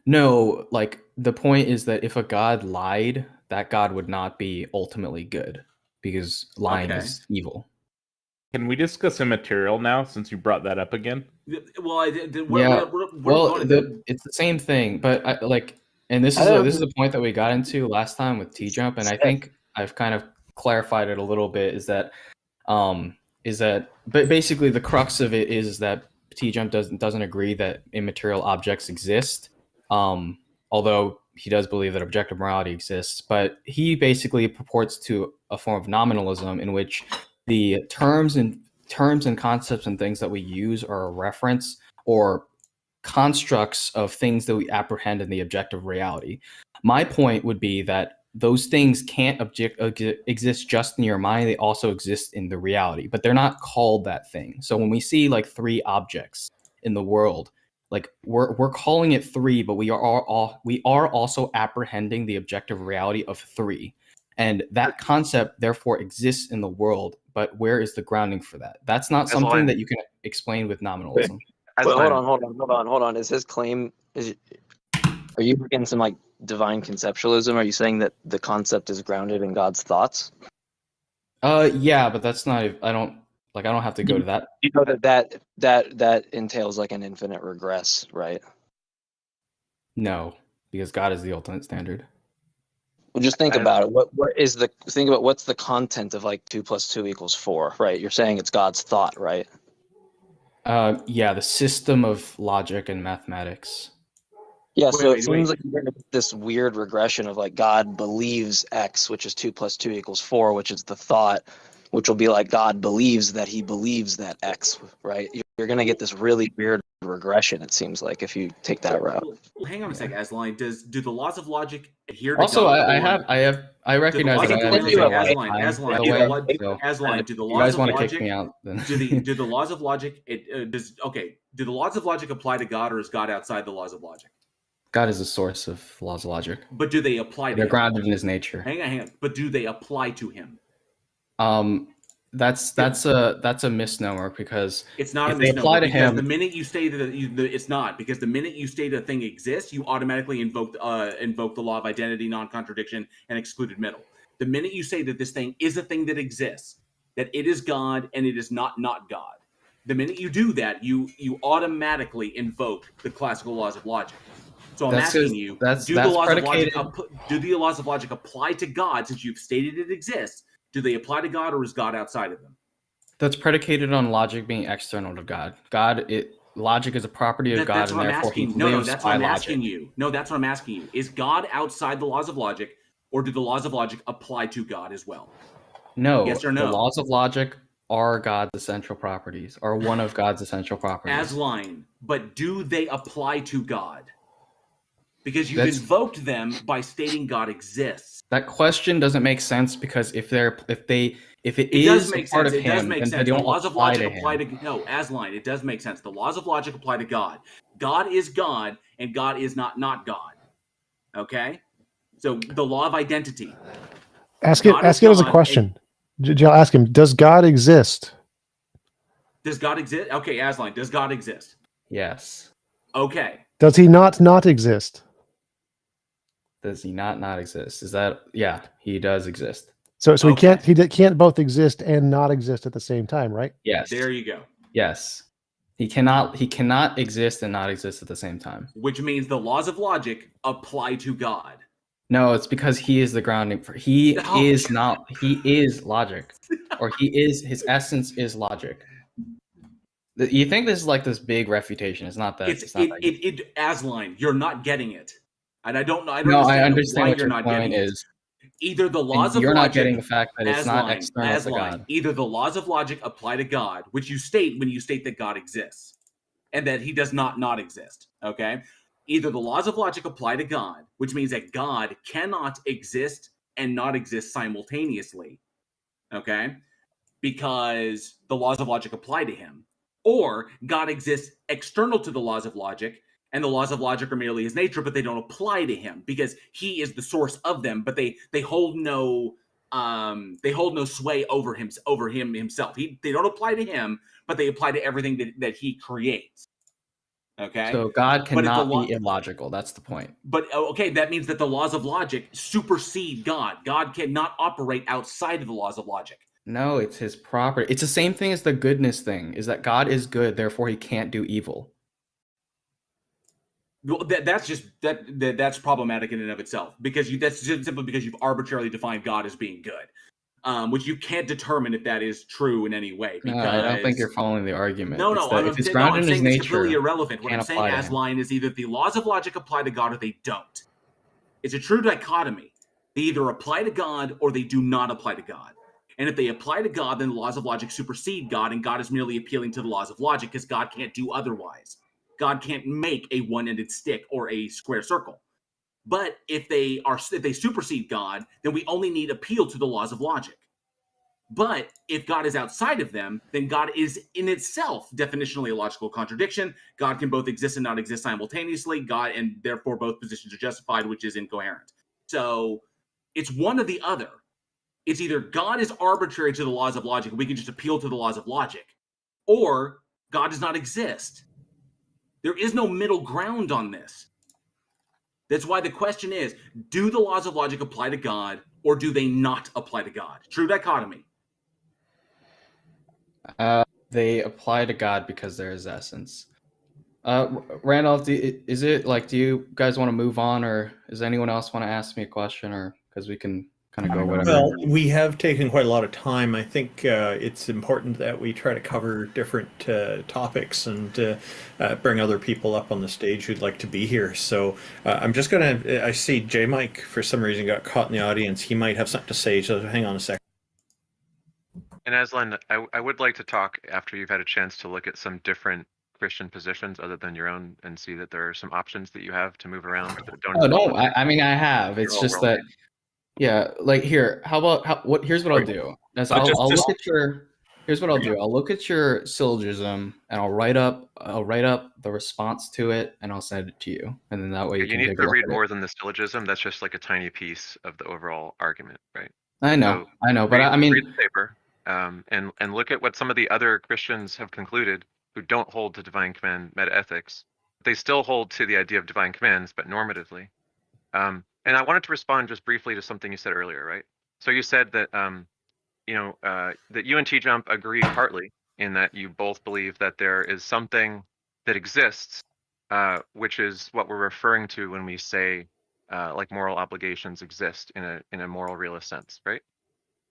No, like the point is that if a God lied, that God would not be ultimately good because lying is evil. Can we discuss immaterial now, since you brought that up again? Well, It's the same thing, but this is the point that we got into last time with TJump, and I think I've kind of clarified it a little bit. But basically the crux of it is that TJump doesn't agree that immaterial objects exist, although he does believe that objective morality exists. But he basically purports to a form of nominalism in which the terms and concepts and things that we use are a reference or constructs of things that we apprehend in the objective reality. My point would be that those things can't exist just in your mind. They also exist in the reality, but they're not called that thing. So when we see like three objects in the world, like we're calling it three, but we are also apprehending the objective reality of three. And that concept therefore exists in the world, but where is the grounding for that? That's not something that you can explain with nominalism. Well, hold on. Is his claim, are you getting some like divine conceptualism? Are you saying that the concept is grounded in God's thoughts? Yeah, but that's not, I don't have to go to that. You know that entails like an infinite regress, right? No, because God is the ultimate standard. Well, just think about it. Think about what's the content of like 2 + 2 = 4, right? You're saying it's God's thought, right? Yeah, the system of logic and mathematics. Yeah, so it seems like you're going to get this weird regression of like God believes X, which is 2 + 2 = 4, which is the thought, which will be like God believes that he believes that X, right? You're going to get this really weird regression, it seems like, if you take that route. Hang on a second, Aslan. Do the laws of logic adhere to also, God? I recognize that I have to take a lot of time, Aslan, do the you laws guys of want to logic kick me out? Then. do the laws of logic do the laws of logic apply to God, or is God outside the laws of logic? God is the source of laws of logic. But do they apply to They're him? grounded in his nature. Hang on. But do they apply to him? That's a misnomer, because it's not if a they misnomer, apply to because him, the minute you state that it's not, because the minute you state a thing exists, you automatically invoke the law of identity, non-contradiction, and excluded middle. The minute you say that this thing is a thing that exists, that it is God and it is not God, The minute you do that, you automatically invoke the classical laws of logic. So I'm asking you, do the laws of logic apply to God, since you've stated it exists? Do they apply to God, or is God outside of them? That's predicated on logic being external to God. Logic is a property of God, that's what and I'm therefore asking. he lives that's by what I'm logic. asking you. No, that's what I'm asking you. Is God outside the laws of logic, or do the laws of logic apply to God as well? No. Yes or no? The laws of logic are God's essential properties, are one of God's essential properties. Asline, but do they apply to God? Because you've invoked them by stating God exists. That question doesn't make sense, because if it is does make a part sense. of It does him, make then sense. they The don't laws of apply logic to apply him. to Asline. It does make sense. The laws of logic apply to God. God is God, and God is not God. Okay, so the law of identity. Ask it as a question. Jill, ask him, does God exist? Does God exist? Okay, Asline, does God exist? Yes. Okay. Does he not exist? Does he not exist? Yeah, he does exist. So he can't both exist and not exist at the same time, right? Yes. There you go. Yes. He cannot exist and not exist at the same time. Which means the laws of logic apply to God. No, it's because he is the grounding for he is logic. Or his essence is logic. You think this is like this big refutation. It's not that. Asline, you're not getting it. And I don't know. I understand why what you're your not point getting is. Either the laws of you're logic, not getting the fact that it's not external to God. Either the laws of logic apply to God, which you state when you state that God exists, and that he does not exist. Okay? Either the laws of logic apply to God, which means that God cannot exist and not exist simultaneously. Okay? Because the laws of logic apply to him. Or God exists external to the laws of logic, and the laws of logic are merely his nature, but they don't apply to him because he is the source of them, but they hold no sway over him himself. They don't apply to him, but they apply to everything that he creates. Okay? So God cannot be illogical. That's the point. But okay, that means that the laws of logic supersede God. God cannot operate outside of the laws of logic. No, it's his property. It's the same thing as the goodness thing, is that God is good, therefore he can't do evil. Well, that's problematic in and of itself, because that's just simply because you've arbitrarily defined God as being good, which you can't determine if that is true in any way. Because I don't think you're following the argument. I'm saying it's completely irrelevant. What I'm saying, Asline, is either the laws of logic apply to God or they don't. It's a true dichotomy. They either apply to God or they do not apply to God. And if they apply to God, then the laws of logic supersede God, and God is merely appealing to the laws of logic because God can't do otherwise. God can't make a one-ended stick or a square circle. But if they supersede God, then we only need appeal to the laws of logic. But if God is outside of them, then God is in itself definitionally a logical contradiction. God can both exist and not exist simultaneously. God, and therefore both positions are justified, which is incoherent. So it's one or the other. It's either God is arbitrary to the laws of logic, we can just appeal to the laws of logic, or God does not exist. There is no middle ground on this. That's why the question is, do the laws of logic apply to God, or do they not apply to God? True dichotomy. They apply to God because they're his essence. Randolph, do you guys want to move on, or does anyone else want to ask me a question, or because we can kind of go whatever? Well, we have taken quite a lot of time. I think it's important that we try to cover different topics and bring other people up on the stage who'd like to be here. So I'm just going to, I see J Mike for some reason got caught in the audience. He might have something to say, so hang on a second. And Aslan, I would like to talk after you've had a chance to look at some different Christian positions other than your own, and see that there are some options that you have to move around that don't. Oh no, I mean I have. It's just that, yeah. Like here, here's what I'll do. Here's what I'll do. I'll look at your syllogism and I'll write up the response to it and I'll send it to you, and then that way you need to read more than the syllogism. That's just like a tiny piece of the overall argument, right? I know, but I mean, read the paper, and look at what some of the other Christians have concluded who don't hold to divine command metaethics. They still hold to the idea of divine commands, but normatively. And I wanted to respond just briefly to something you said earlier, right? So you said that that you and TJump agree partly in that you both believe that there is something that exists, which is what we're referring to when we say like moral obligations exist in a moral realist sense, right?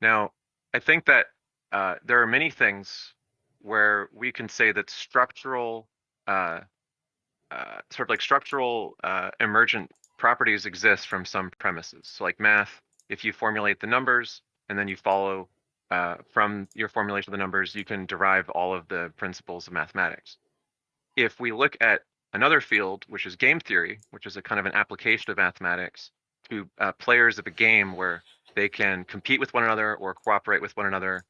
Now, I think that there are many things where we can say that structural sort of like structural emergent properties exist from some premises. So like math, if you formulate the numbers and then you follow from your formulation of the numbers, you can derive all of the principles of mathematics. If we look at another field, which is game theory, which is a kind of an application of mathematics to players of a game where they can compete with one another or cooperate with one another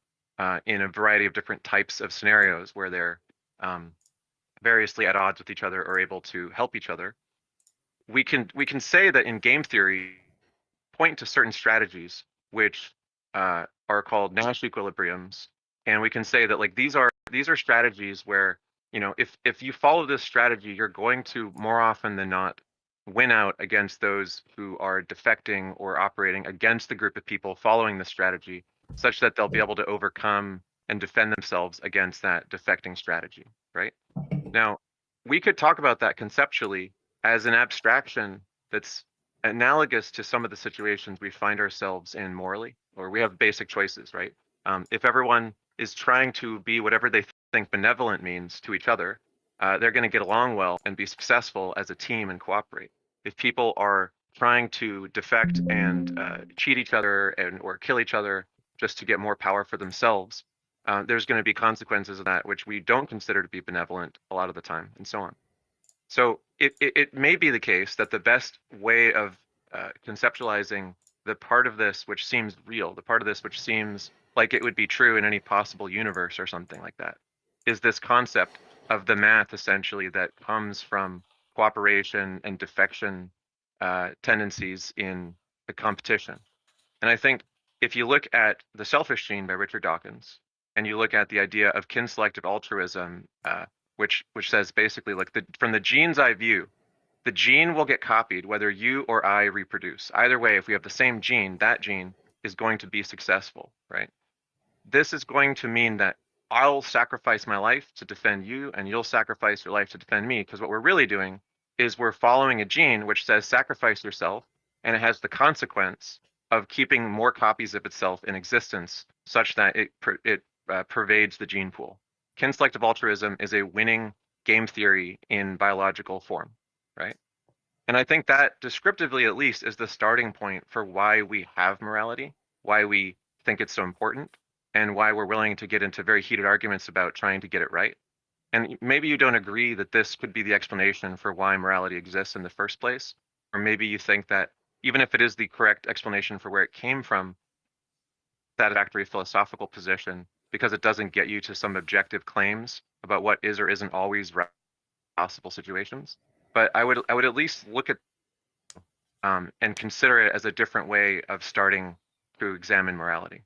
in a variety of different types of scenarios where they're variously at odds with each other or able to help each other. We can say that in game theory, point to certain strategies which are called Nash equilibriums, and we can say that like these are strategies where, you know, if you follow this strategy, you're going to more often than not win out against those who are defecting or operating against the group of people following the strategy, such that they'll be able to overcome and defend themselves against that defecting strategy, right? Now, we could talk about that conceptually as an abstraction that's analogous to some of the situations we find ourselves in morally, or we have basic choices, right? If everyone is trying to be whatever they think benevolent means to each other, they're going to get along well and be successful as a team and cooperate. If people are trying to defect and cheat each other or kill each other just to get more power for themselves, there's going to be consequences of that which we don't consider to be benevolent a lot of the time, and so on. So it may be the case that the best way of conceptualizing the part of this which seems real, the part of this which seems like it would be true in any possible universe or something like that, is this concept of the math essentially that comes from cooperation and defection tendencies in the competition. And I think if you look at The Selfish Gene by Richard Dawkins, and you look at the idea of kin-selective altruism, which says basically like from the gene's eye view, the gene will get copied whether you or I reproduce. Either way, if we have the same gene, that gene is going to be successful, right? This is going to mean that I'll sacrifice my life to defend you, and you'll sacrifice your life to defend me, because what we're really doing is we're following a gene which says sacrifice yourself, and it has the consequence of keeping more copies of itself in existence such that it pervades the gene pool. Kin-selective altruism is a winning game theory in biological form, right? And I think that descriptively at least is the starting point for why we have morality, why we think it's so important, and why we're willing to get into very heated arguments about trying to get it right. And maybe you don't agree that this could be the explanation for why morality exists in the first place, or maybe you think that even if it is the correct explanation for where it came from, satisfactory philosophical position, because it doesn't get you to some objective claims about what is or isn't always right in possible situations. But I would at least look at and consider it as a different way of starting to examine morality.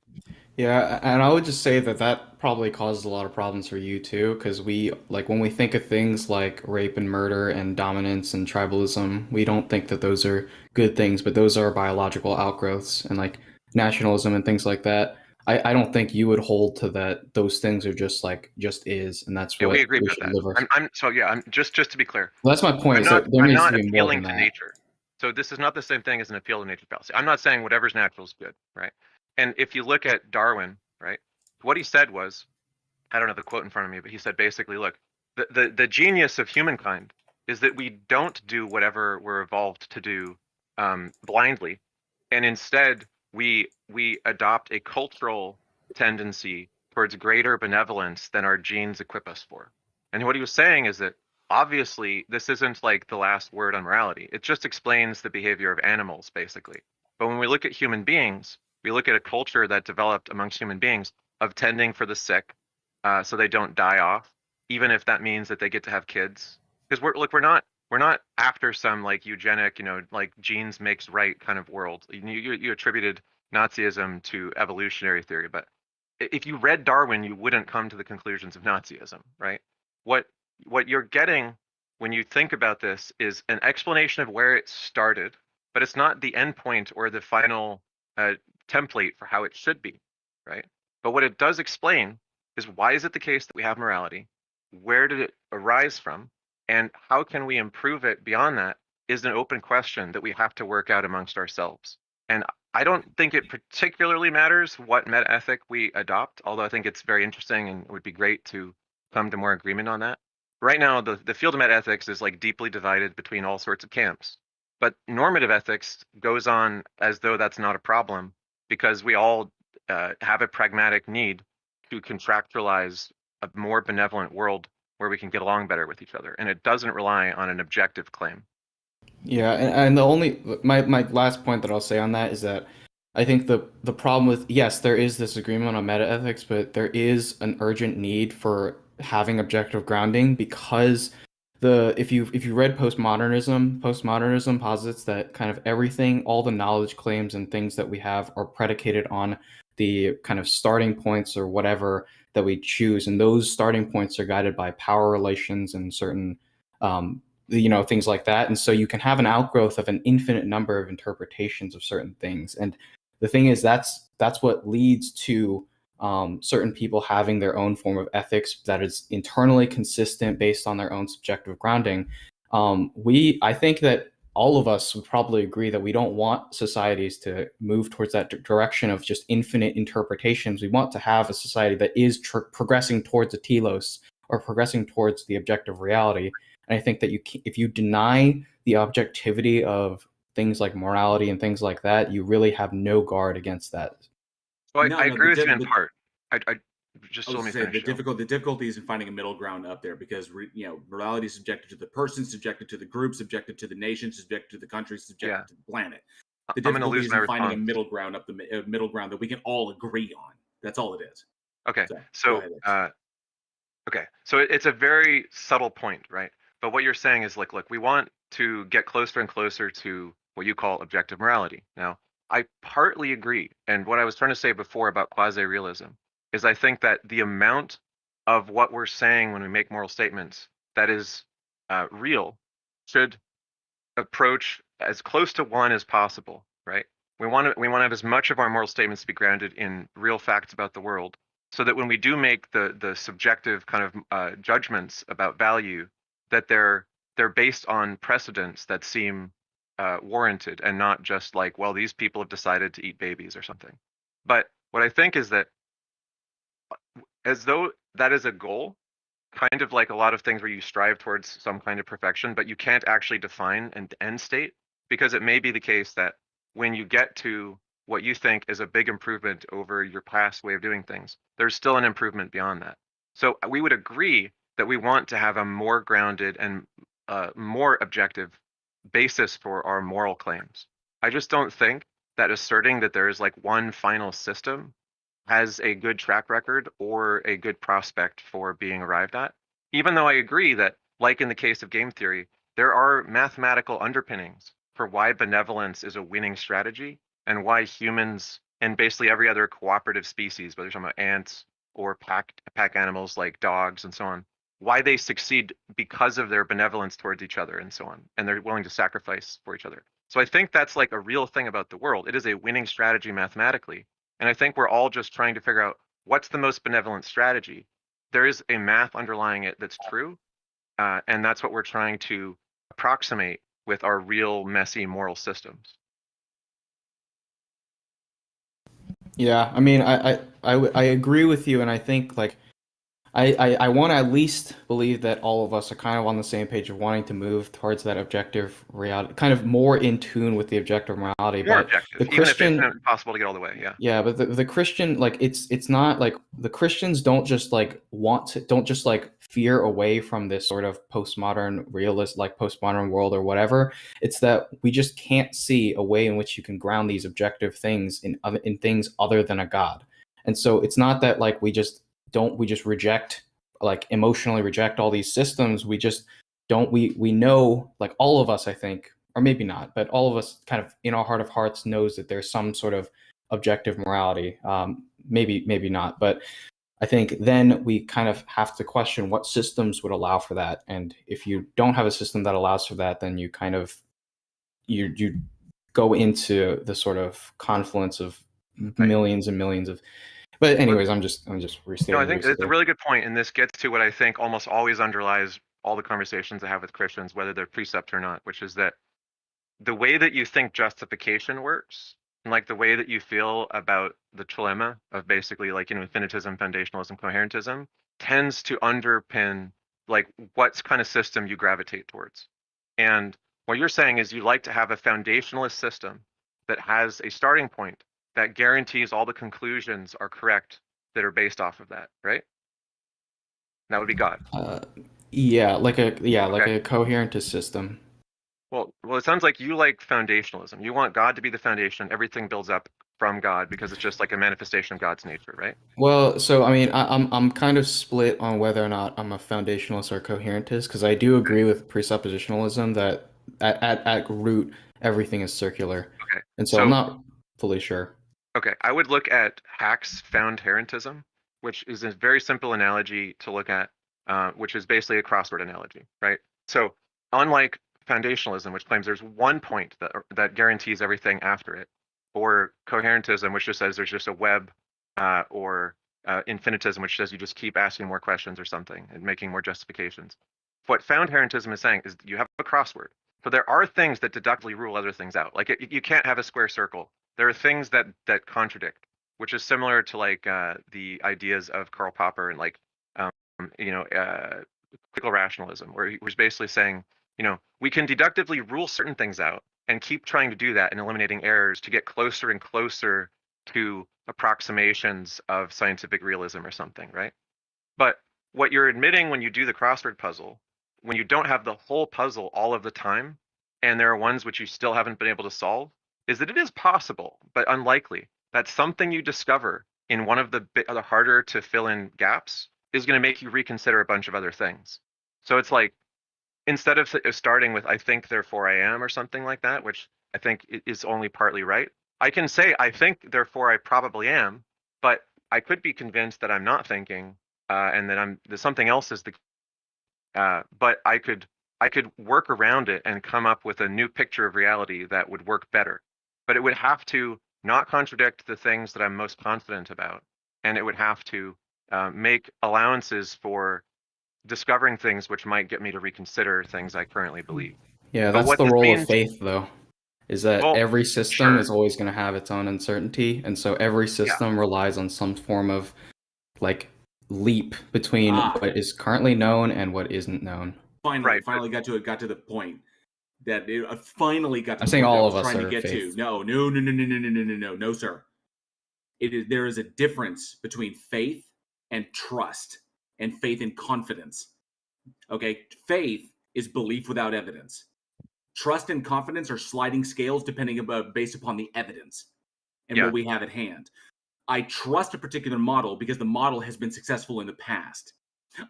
Yeah, and I would just say that that probably causes a lot of problems for you too, because when we think of things like rape and murder and dominance and tribalism, we don't think that those are good things, but those are biological outgrowths, and like nationalism and things like that. I don't think you would hold to that. Those things are just is, and that's Yeah, what we agree we about should that. live our. I'm just to be clear. Well, that's my point. Is that there I'm needs to not be more appealing than to that. nature. So this is not the same thing as an appeal to nature fallacy. I'm not saying whatever's natural is good, right? And if you look at Darwin, right, what he said was, I don't have the quote in front of me, but he said basically, look, the genius of humankind is that we don't do whatever we're evolved to do blindly, and instead we adopt a cultural tendency towards greater benevolence than our genes equip us for. And what he was saying is that obviously this isn't like the last word on morality. It just explains the behavior of animals, basically. But when we look at human beings, we look at a culture that developed amongst human beings of tending for the sick, so they don't die off, even if that means that they get to have kids. Because we're not after some like eugenic, like genes makes right kind of world. You attributed Nazism to evolutionary theory, but if you read Darwin, you wouldn't come to the conclusions of Nazism, right? What you're getting when you think about this is an explanation of where it started, but it's not the endpoint or the final template for how it should be, right? But what it does explain is why is it the case that we have morality? Where did it arise from? And how can we improve it beyond that is an open question that we have to work out amongst ourselves. And I don't think it particularly matters what meta ethic we adopt, although I think it's very interesting and it would be great to come to more agreement on that. Right now, the field of meta ethics is like deeply divided between all sorts of camps. But normative ethics goes on as though that's not a problem because we all have a pragmatic need to contractualize a more benevolent world where we can get along better with each other. And it doesn't rely on an objective claim. Yeah, and the only my last point that I'll say on that is that I think the problem with, yes, there is this agreement on meta ethics, but there is an urgent need for having objective grounding because if you read postmodernism posits that kind of everything, all the knowledge claims and things that we have are predicated on the kind of starting points or whatever that we choose, and those starting points are guided by power relations and certain things like that. And so you can have an outgrowth of an infinite number of interpretations of certain things. And the thing is, that's what leads to certain people having their own form of ethics that is internally consistent based on their own subjective grounding. I think that all of us would probably agree that we don't want societies to move towards that direction of just infinite interpretations. We want to have a society that is progressing towards a telos or progressing towards the objective reality. And I think that if you deny the objectivity of things like morality and things like that, you really have no guard against that. Well, I agree with you in part. I just let me finish. The difficulty is in finding a middle ground up there because morality is subjected to the person, subjected to the group, subjected to the nation, subjected to the country, subjected to the planet. The difficulty is in finding a middle ground middle ground that we can all agree on. That's all it is. Okay, so it's a very subtle point, right? But what you're saying is, look, we want to get closer and closer to what you call objective morality. Now, I partly agree. And what I was trying to say before about quasi-realism is I think that the amount of what we're saying when we make moral statements that is real should approach as close to one as possible, right? We want to have as much of our moral statements to be grounded in real facts about the world, so that when we do make the subjective kind of judgments about value, that they're based on precedents that seem warranted and not just like, well, these people have decided to eat babies or something. But what I think is that as though that is a goal, kind of like a lot of things where you strive towards some kind of perfection, but you can't actually define an end state, because it may be the case that when you get to what you think is a big improvement over your past way of doing things, there's still an improvement beyond that. So we would agree that we want to have a more grounded and more objective basis for our moral claims. I just don't think that asserting that there is like one final system has a good track record or a good prospect for being arrived at, even though I agree that, like in the case of game theory, there are mathematical underpinnings for why benevolence is a winning strategy and why humans and basically every other cooperative species, whether you're talking about ants or pack animals like dogs and so on, why they succeed because of their benevolence towards each other and so on, and they're willing to sacrifice for each other. So I think that's like a real thing about the world. It is a winning strategy mathematically. And I think we're all just trying to figure out what's the most benevolent strategy. There is a math underlying it that's true, and that's what we're trying to approximate with our real messy moral systems. Yeah, I mean, I agree with you, and I think like I want to at least believe that all of us are kind of on the same page of wanting to move towards that objective reality, kind of more in tune with the objective morality. More but objective, the Christian, even if it's impossible to get all the way. Yeah. Yeah, but the Christian, like it's not like the Christians don't just like fear away from this sort of postmodern realist, like postmodern world or whatever. It's that we just can't see a way in which you can ground these objective things in things other than a God. And so it's not that like we just reject, like emotionally reject all these systems. We just don't, we know, like all of us, I think, or maybe not, but all of us kind of in our heart of hearts knows that there's some sort of objective morality. Maybe not, but I think then we kind of have to question what systems would allow for that. And if you don't have a system that allows for that, then you kind of, you go into the sort of confluence of millions and millions of But anyways, I'm just restating. No, I think it's a basically. really good point, and this gets to what I think almost always underlies all the conversations I have with Christians, whether they're precept or not, which is that the way that you think justification works, and like the way that you feel about the trilemma of basically like, you know, infinitism, foundationalism, coherentism, tends to underpin like what kind of system you gravitate towards. And what you're saying is you like to have a foundationalist system that has a starting point that guarantees all the conclusions are correct that are based off of that, right? That would be God. Yeah, like a Okay. coherentist system. Well, it sounds like you like foundationalism. You want God to be the foundation. Everything builds up from God because it's just like a manifestation of God's nature, right? Well, so I mean, I'm kind of split on whether or not I'm a foundationalist or a coherentist, because I do agree with presuppositionalism that at root everything is circular, Okay. and so I'm So, not fully sure. okay, I would look at Hack's found-herentism, which is a very simple analogy to look at, which is basically a crossword analogy, right? So, unlike foundationalism, which claims there's one point that guarantees everything after it, or coherentism, which just says there's just a web, or infinitism, which says you just keep asking more questions or something and making more justifications. What found-herentism is saying is you have a crossword. So there are things that deductively rule other things out. Like you can't have a square circle. There are things that contradict, which is similar to like the ideas of Karl Popper and like critical rationalism, where he was basically saying, you know, we can deductively rule certain things out and keep trying to do that and eliminating errors to get closer and closer to approximations of scientific realism or something, right? But what you're admitting when you do the crossword puzzle, when you don't have the whole puzzle all of the time, and there are ones which you still haven't been able to solve, is that it is possible, but unlikely, that something you discover in one of the harder to fill in gaps is going to make you reconsider a bunch of other things. So it's like, instead of starting with I think, therefore I am, or something like that, which I think is only partly right, I can say I think, therefore I probably am, but I could be convinced that I'm not thinking, and that there's something else is but I could work around it and come up with a new picture of reality that would work better. But it would have to not contradict the things that I'm most confident about, and it would have to make allowances for discovering things which might get me to reconsider things I currently believe. Yeah, But that's what the this role of means, faith, though, is that well, every system sure, is always going to have its own uncertainty, and so every yeah, system relies on some form of like leap between Ah, what is currently known and what isn't known. finally, right. finally got to the point that I finally got to I'm the saying point that I all was of us trying to are get to. faith. No, sir. There is a difference between faith and trust, and faith and confidence. Okay, faith is belief without evidence. Trust and confidence are sliding scales based upon the evidence and Yeah, what we have at hand. I trust a particular model because the model has been successful in the past.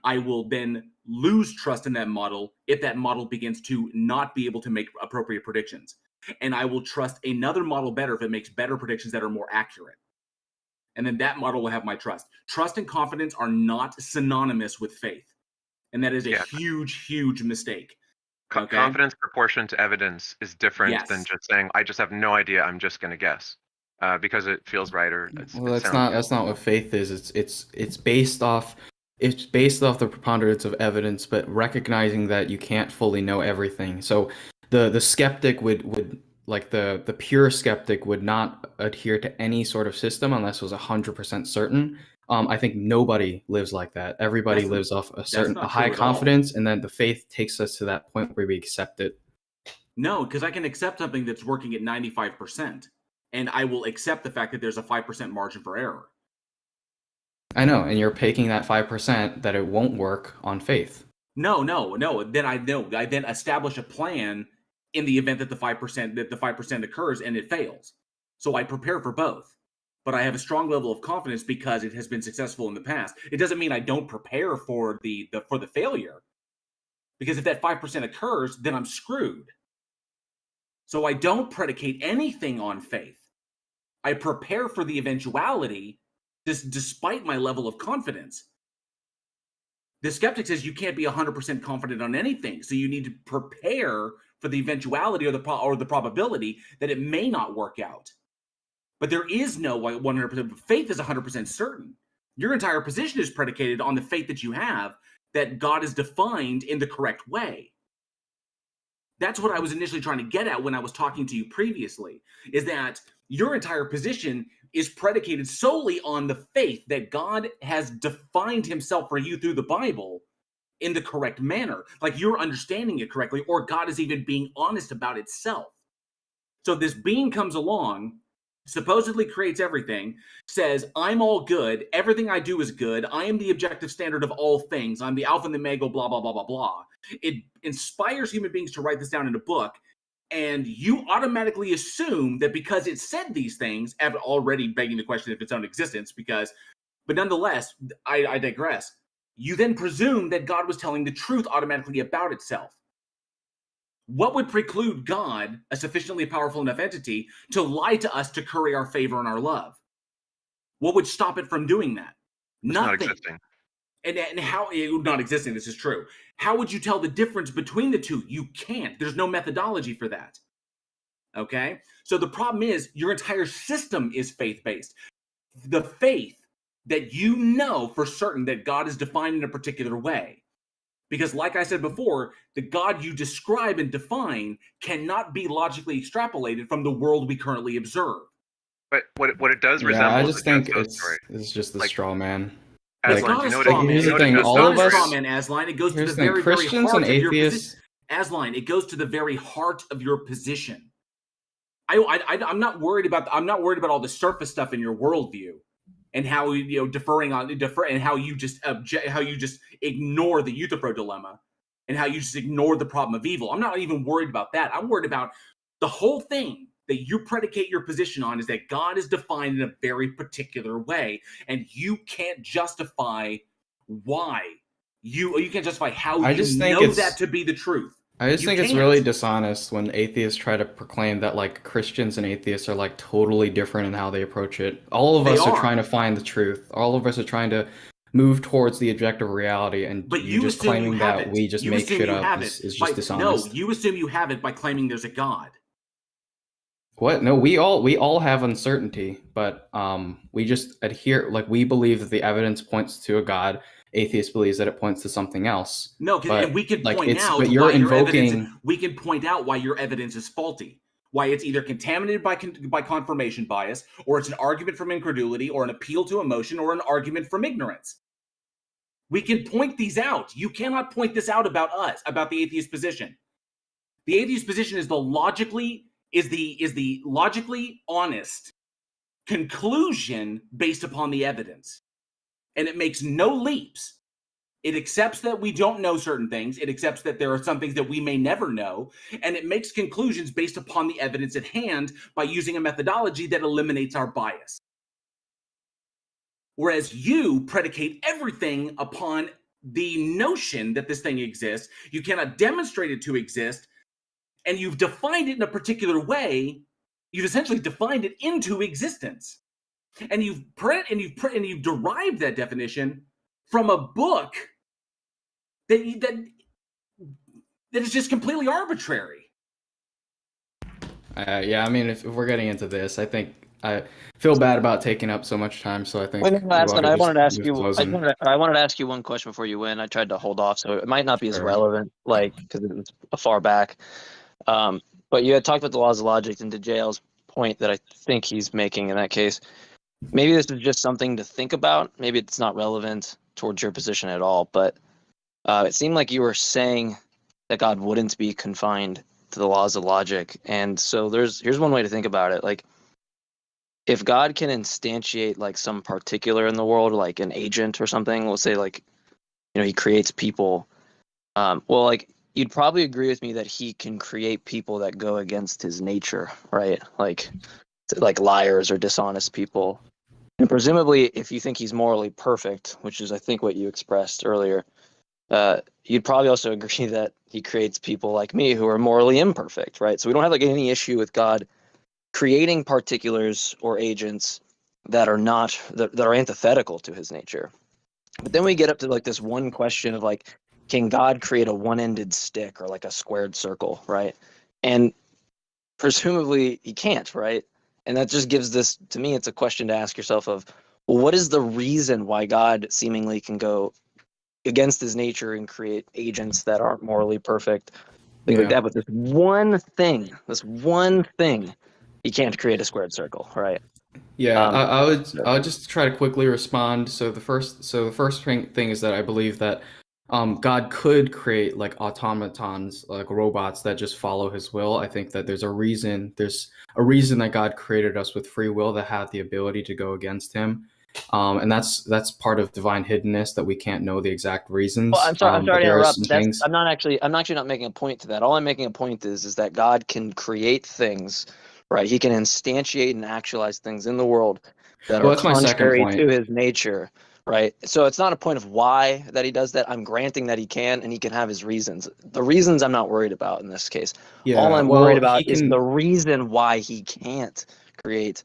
I will then lose trust in that model if that model begins to not be able to make appropriate predictions. And I will trust another model better if it makes better predictions that are more accurate. And then that model will have my trust. Trust and confidence are not synonymous with faith. And that is a yeah. huge, huge mistake. Okay? Confidence proportion to evidence is different than Yes. just saying I just have no idea, I'm just going to guess, because it feels right or it Well, sounds good. that's not what faith is. It's based off the preponderance of evidence, but recognizing that you can't fully know everything. So the skeptic would like the pure skeptic would not adhere to any sort of system unless it was 100% certain. I think nobody lives like that. Everybody lives off a high confidence, and then the faith takes us to that point where we accept it. No, because I can accept something that's working at 95%, and I will accept the fact that there's a 5% margin for error. I know, and you're taking that 5% that it won't work on faith. No. Then I then establish a plan in the event that the 5% occurs and it fails. So I prepare for both. But I have a strong level of confidence because it has been successful in the past. It doesn't mean I don't prepare for the failure. Because if that 5% occurs, then I'm screwed. So I don't predicate anything on faith. I prepare for the eventuality despite my level of confidence. The skeptic says you can't be 100% confident on anything, so you need to prepare for the eventuality or the probability that it may not work out. But there is no 100%. Faith is 100% certain. Your entire position is predicated on the faith that you have that God is defined in the correct way. That's what I was initially trying to get at when I was talking to you previously, is that your entire position is predicated solely on the faith that God has defined himself for you through the Bible in the correct manner. Like you're understanding it correctly, or God is even being honest about itself. So this being comes along, supposedly creates everything, says, I'm all good, everything I do is good, I am the objective standard of all things, I'm the alpha and the omega, blah, blah, blah, blah, blah. It inspires human beings to write this down in a book, and you automatically assume that because it said these things, already begging the question of its own existence, but nonetheless, I digress, you then presume that God was telling the truth automatically about itself. What would preclude God, a sufficiently powerful enough entity, to lie to us to curry our favor and our love? What would stop it from doing that? Nothing. Not existing. And how, not existing, this is true. How would you tell the difference between the two? You can't. There's no methodology for that. Okay? So the problem is your entire system is faith-based. The faith that you know for certain that God is defined in a particular way. Because like I said before, the God you describe and define cannot be logically extrapolated from the world we currently observe. But what it does Yeah, resemble I is just a think Just Story. it's just the Like, straw man. It's Aslan, not do a you know straw what man. Here's the thing, It's all not of a us- straw man, Aslan. It goes to the Here's the thing, very, very Christians heart and of your atheists- position. Aslan, it goes to the very heart of your position. I'm not worried about all the surface stuff in your worldview and how and how you just ignore the Euthyphro dilemma and how you just ignore the problem of evil. I'm not even worried about that. I'm worried about the whole thing that you predicate your position on is that God is defined in a very particular way, and you can't justify why you can't justify how I you just think know it's- that to be the truth. I just You think it's can't. really dishonest when atheists try to proclaim that like Christians and atheists are like totally different in how they approach it. All of They us are are. trying to find the truth. All of us are trying to move towards the objective reality, and But you just assume claiming you that haven't. we just You make assume shit you up have is it just by- dishonest. No, you assume you have it by claiming there's a God. What? No, we all have uncertainty, but we just adhere, like we believe that the evidence points to a God. Atheist believes that it points to something else. No, but, and we can like, point it's- out but why you're your evidence. invoking. We can point out why your evidence is faulty. Why it's either contaminated by confirmation bias, or it's an argument from incredulity, or an appeal to emotion, or an argument from ignorance. We can point these out. You cannot point this out about us, about the atheist position. The atheist position is the logically honest conclusion based upon the evidence. And it makes no leaps. It accepts that we don't know certain things. It accepts that there are some things that we may never know. And it makes conclusions based upon the evidence at hand by using a methodology that eliminates our bias. Whereas you predicate everything upon the notion that this thing exists. You cannot demonstrate it to exist. And you've defined it in a particular way. You've essentially defined it into existence. And you've derived that definition from a book that is just completely arbitrary. Yeah, I mean, if we're getting into this, I think I feel bad about taking up so much time. So I think. Wait, no, Aslan, I wanted to ask you. Closing. I wanted to ask you one question before you went. I tried to hold off, so it might not be as Sure. relevant, like because it was far back. But you had talked about the laws of logic, and to JL's point that I think he's making in that case, maybe this is just something to think about. Maybe it's not relevant towards your position at all. But it seemed like you were saying that God wouldn't be confined to the laws of logic, and so here's one way to think about it. Like, if God can instantiate like some particular in the world, like an agent or something, we'll say like, he creates people. Well, like you'd probably agree with me that he can create people that go against his nature, right? Like liars or dishonest people. And presumably, if you think he's morally perfect, which is I think what you expressed earlier, you'd probably also agree that he creates people like me who are morally imperfect, right? So we don't have like any issue with God creating particulars or agents that are not that are antithetical to his nature. But then we get up to like this one question of like, can God create a one-ended stick or like a squared circle, right? And presumably he can't, right? And that just gives this, to me, it's a question to ask yourself of, well, what is the reason why God seemingly can go against his nature and create agents that aren't morally perfect, things like that. But this one thing, he can't create a squared circle, right? Yeah, I would just try to quickly respond. So the first thing is that I believe that God could create like automatons, like robots that just follow his will. I think that there's a reason that God created us with free will that have the ability to go against him. And that's part of divine hiddenness, that we can't know the exact reasons. Well, I'm sorry to interrupt. I'm not actually not making a point to that. All I'm making a point is that God can create things, right? He can instantiate and actualize things in the world that are that's my second contrary point. to his nature, right? So it's not a point of why that he does that. I'm granting that he can, and he can have his reasons. The reasons I'm not worried about in this case. Yeah, all I'm worried about is the reason why he can't create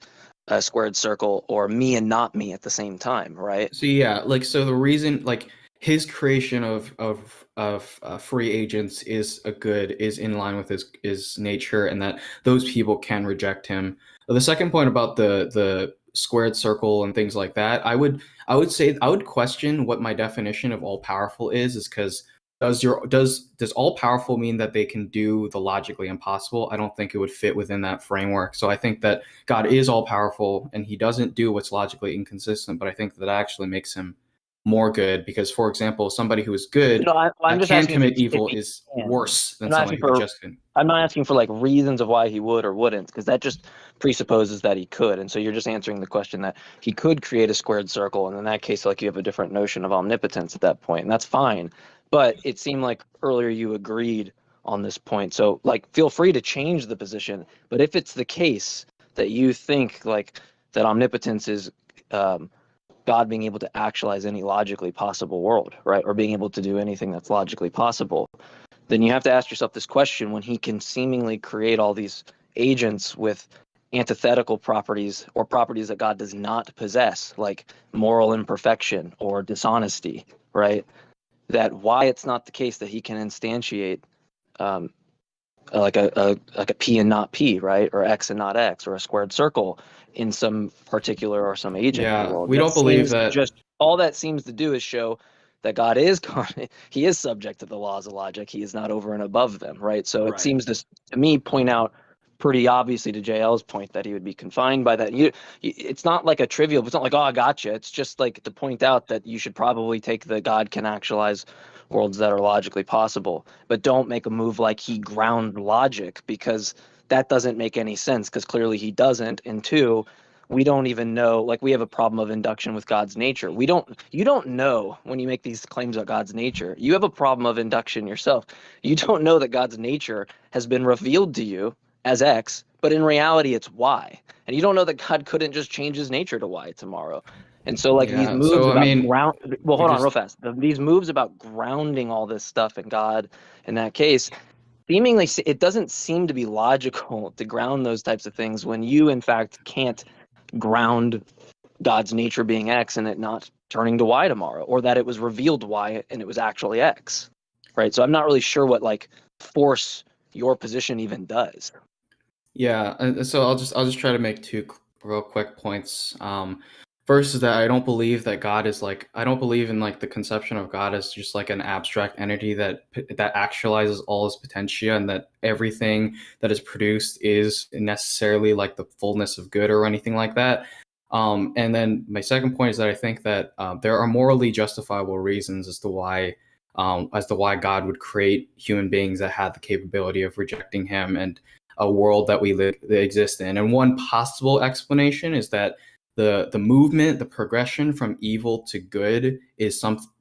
a squared circle or me and not me at the same time, right? So so the reason, like, his creation of free agents is in line with his nature, and that those people can reject him. The second point about the squared circle and things like that, I would say I would question what my definition of all powerful is because does all powerful mean that they can do the logically impossible? I don't think it would fit within that framework. So I think that God is all powerful and he doesn't do what's logically inconsistent, but I think that actually makes him more good because, for example, somebody who is good I'm just can asking commit if he evil is can. worse than somebody who just can. I'm not asking for like reasons of why he would or wouldn't, because that just presupposes that he could. And so you're just answering the question that he could create a squared circle. And in that case, like, you have a different notion of omnipotence at that point, and that's fine. But it seemed like earlier you agreed on this point. So like, feel free to change the position. But if it's the case that you think like that omnipotence is God being able to actualize any logically possible world, right? Or being able to do anything that's logically possible, then you have to ask yourself this question: when he can seemingly create all these agents with antithetical properties or properties that God does not possess, like moral imperfection or dishonesty, right? That why it's not the case that he can instantiate like a P and not P, right? Or X and not X, or a squared circle in some particular or some agent in the world. We don't believe that. Just all that seems to do is show that God is he is subject to the laws of logic. He is not over and above them, right? So it seems to me point out pretty obviously to JL's point that he would be confined by that. It's not like a trivial, it's not like, oh, I gotcha. It's just like to point out that you should probably take the God can actualize worlds that are logically possible, but don't make a move like he ground logic, because that doesn't make any sense, because clearly he doesn't. And two, we don't even know, like, we have a problem of induction with God's nature. You don't know when you make these claims about God's nature. You have a problem of induction yourself. You don't know that God's nature has been revealed to you as X, but in reality it's Y. And you don't know that God couldn't just change his nature to Y tomorrow. And so like these moves hold on real fast. These moves about grounding all this stuff in God in that case, seemingly it doesn't seem to be logical to ground those types of things when you in fact can't ground God's nature being X and it not turning to Y tomorrow, or that it was revealed Y and it was actually X, right? So I'm not really sure what like force your position even does. Yeah, so I'll just try to make two real quick points. First is that I don't believe that God is like, I don't believe in like the conception of God as just like an abstract entity that actualizes all his potentia, and that everything that is produced is necessarily like the fullness of good or anything like that. And then my second point is that I think that there are morally justifiable reasons as to why God would create human beings that had the capability of rejecting him and a world that we exist in. And one possible explanation is that the movement, the progression from evil to good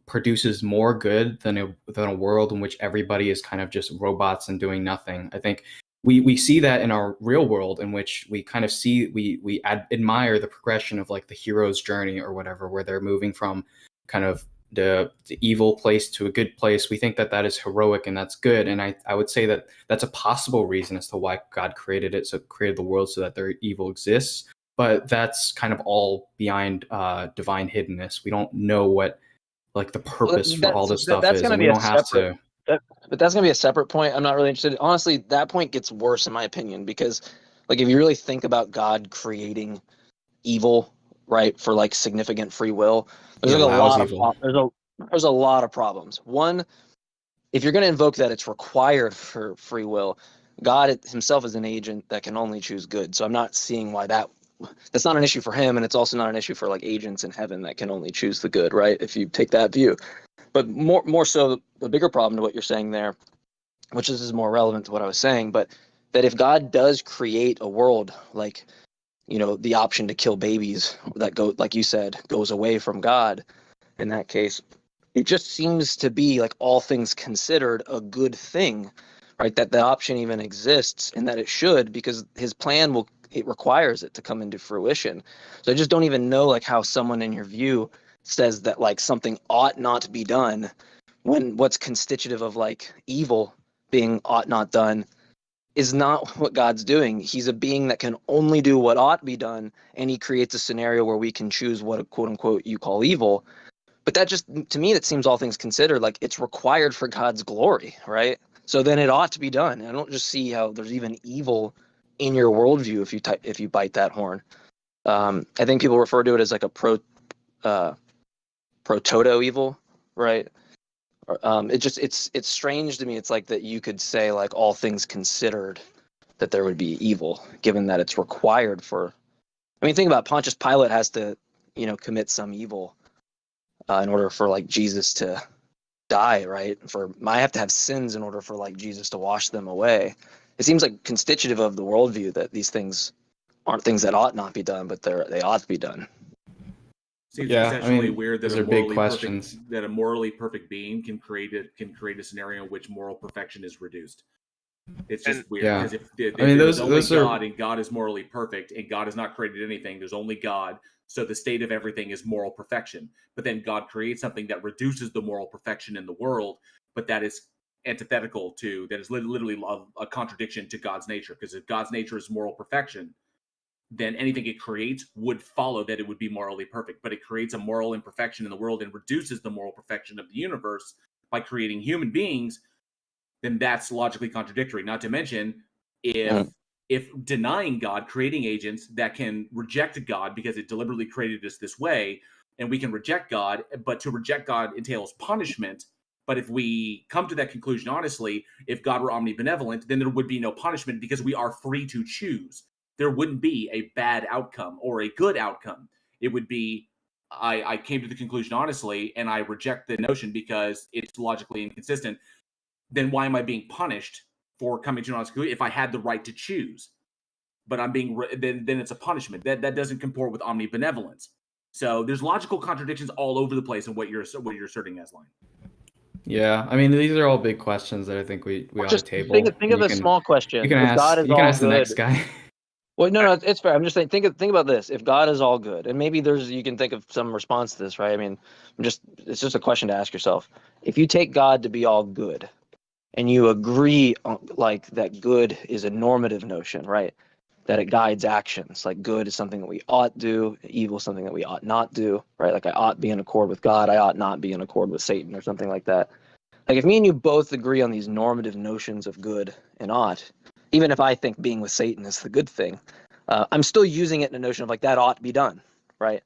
produces more good than a world in which everybody is kind of just robots and doing nothing. I think we see that in our real world, in which we kind of see we admire the progression of like the hero's journey or whatever, where they're moving from kind of the evil place to a good place. We think that that is heroic and that's good. And I would say that that's a possible reason as to why God created it, so created the world so that their evil exists. But that's kind of all behind divine hiddenness. We don't know what like the purpose for all this stuff is, and we don't have to. But that's going to be a separate point. I'm not really interested. Honestly, that point gets worse in my opinion, because Like if you really think about God creating evil, right, for like significant free will, there's like a lot of there's a lot of problems. One, if you're going to invoke that it's required for free will, God himself is an agent that can only choose good. So I'm not seeing why that's not an issue for him, and it's also not an issue for like agents in heaven that can only choose the good, right? If you take that view. But more so, the bigger problem to what you're saying there, which is more relevant to what I was saying, but that if God does create a world like, you know, the option to kill babies that go, like you said, goes away from God in that case, it just seems to be, like, all things considered, a good thing, right? That the option even exists, and that it should, because his plan it requires it to come into fruition. So I just don't even know like how someone in your view says that like something ought not to be done when what's constitutive of like evil being ought not done is not what God's doing. He's a being that can only do what ought be done, and he creates a scenario where we can choose what quote unquote you call evil. But that just, to me, that seems all things considered, like it's required for God's glory, right? So then it ought to be done. I don't just see how there's even evil in your worldview if you bite that horn. I think people refer to it as like a proto evil, right? It's strange to me. It's like that you could say like all things considered that there would be evil, given that it's required for. I mean, think about Pontius Pilate has to, you know, commit some evil in order for like Jesus to die, right? I have to have sins in order for like Jesus to wash them away. It seems like constitutive of the worldview that these things aren't things that ought not be done, but they ought to be done. Seems essentially weird that a morally perfect being can create a scenario in which moral perfection is reduced. It's just weird because if there's only God and God is morally perfect and God has not created anything, there's only God. So the state of everything is moral perfection. But then God creates something that reduces the moral perfection in the world, but that is antithetical to, that is literally a contradiction to God's nature. Because if God's nature is moral perfection, then anything it creates would follow that it would be morally perfect. But it creates a moral imperfection in the world and reduces the moral perfection of the universe by creating human beings, then that's logically contradictory. Not to mention, if denying God, creating agents that can reject God because it deliberately created us this way, and we can reject God, but to reject God entails punishment. But if we come to that conclusion honestly, if God were omnibenevolent, then there would be no punishment because we are free to choose. There wouldn't be a bad outcome or a good outcome. It would be, I came to the conclusion honestly, and I reject the notion because it's logically inconsistent. Then why am I being punished for coming to an honest conclusion if I had the right to choose? But I'm being then it's a punishment. That doesn't comport with omnibenevolence. So there's logical contradictions all over the place in what you're asserting, as line. Yeah, I mean these are all big questions that I think we ought to table. Think of a small question. You can ask the next guy. Well, no, it's fair. I'm just saying, think about this. If God is all good, and maybe you can think of some response to this, right? I mean, it's just a question to ask yourself. If you take God to be all good, and you agree on, like, that good is a normative notion, right? That it guides actions. Like good is something that we ought do, evil is something that we ought not do, right? Like I ought be in accord with God, I ought not be in accord with Satan or something like that. Like if me and you both agree on these normative notions of good and ought, even if I think being with Satan is the good thing, I'm still using it in a notion of like that ought to be done, right?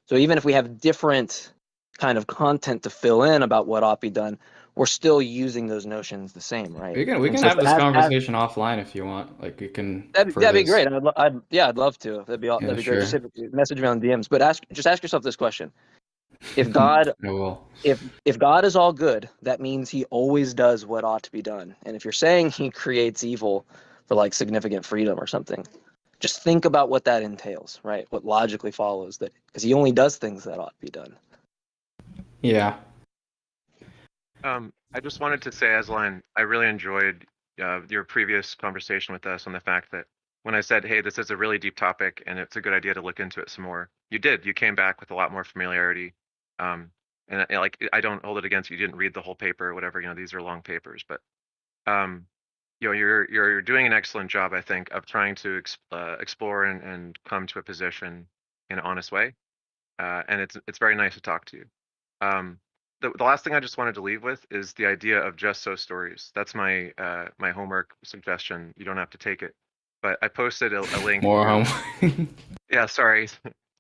So even if we have different kind of content to fill in about what ought be done, we're still using those notions the same, right? We can have this conversation offline if you want. Like you can. That'd be great. I'd love to. That'd be great. Sure. Just message me on DMs. But ask yourself this question: If God, if God is all good, that means He always does what ought to be done. And if you're saying He creates evil for like significant freedom or something, just think about what that entails, right? What logically follows that, because He only does things that ought to be done. Yeah. I just wanted to say, Aslan, I really enjoyed your previous conversation with us on the fact that when I said, hey, this is a really deep topic and it's a good idea to look into it some more, you did. You came back with a lot more familiarity. And like, I don't hold it against you. You didn't read the whole paper or whatever. You know, these are long papers, but you know, you're doing an excellent job, I think, of trying to explore and come to a position in an honest way. And it's very nice to talk to you. The last thing I just wanted to leave with is the idea of just so stories. That's my my homework suggestion. You don't have to take it. but I posted a link. More to, home. Yeah, sorry.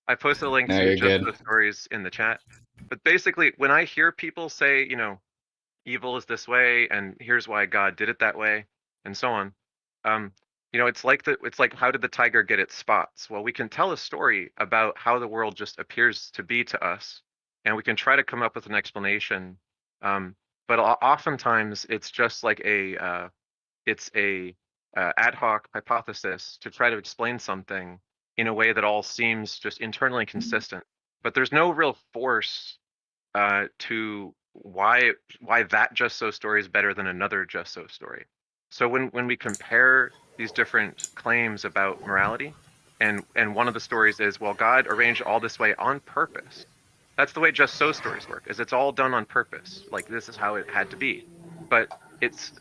I posted a link No, to you're just good. the stories in the chat. But basically, when I hear people say, evil is this way, and here's why God did it that way, and so on, it's like how did the tiger get its spots? Well, we can tell a story about how the world just appears to be to us, and we can try to come up with an explanation. But oftentimes, it's just like it's a ad hoc hypothesis to try to explain something in a way that all seems just internally consistent. But there's no real force to why that just so story is better than another just so story. So when we compare these different claims about morality, and one of the stories is, well, God arranged all this way on purpose. That's the way just so stories work, is it's all done on purpose. Like, this is how it had to be. But it's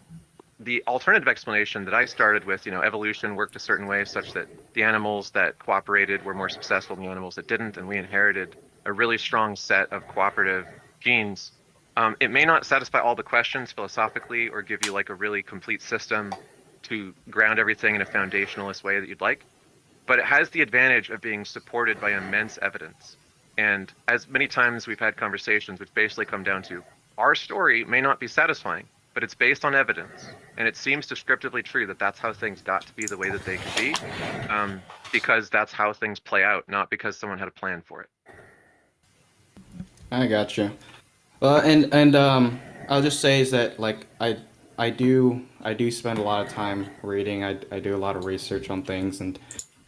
the alternative explanation that I started with, evolution worked a certain way such that the animals that cooperated were more successful than the animals that didn't, and we inherited a really strong set of cooperative genes. It may not satisfy all the questions philosophically or give you like a really complete system to ground everything in a foundationalist way that you'd like, but it has the advantage of being supported by immense evidence. And as many times we've had conversations which basically come down to, our story may not be satisfying, but it's based on evidence. And it seems descriptively true that that's how things got to be the way that they could be, because that's how things play out, not because someone had a plan for it. I got you. And I'll just say is that like I do spend a lot of time reading. I do a lot of research on things, and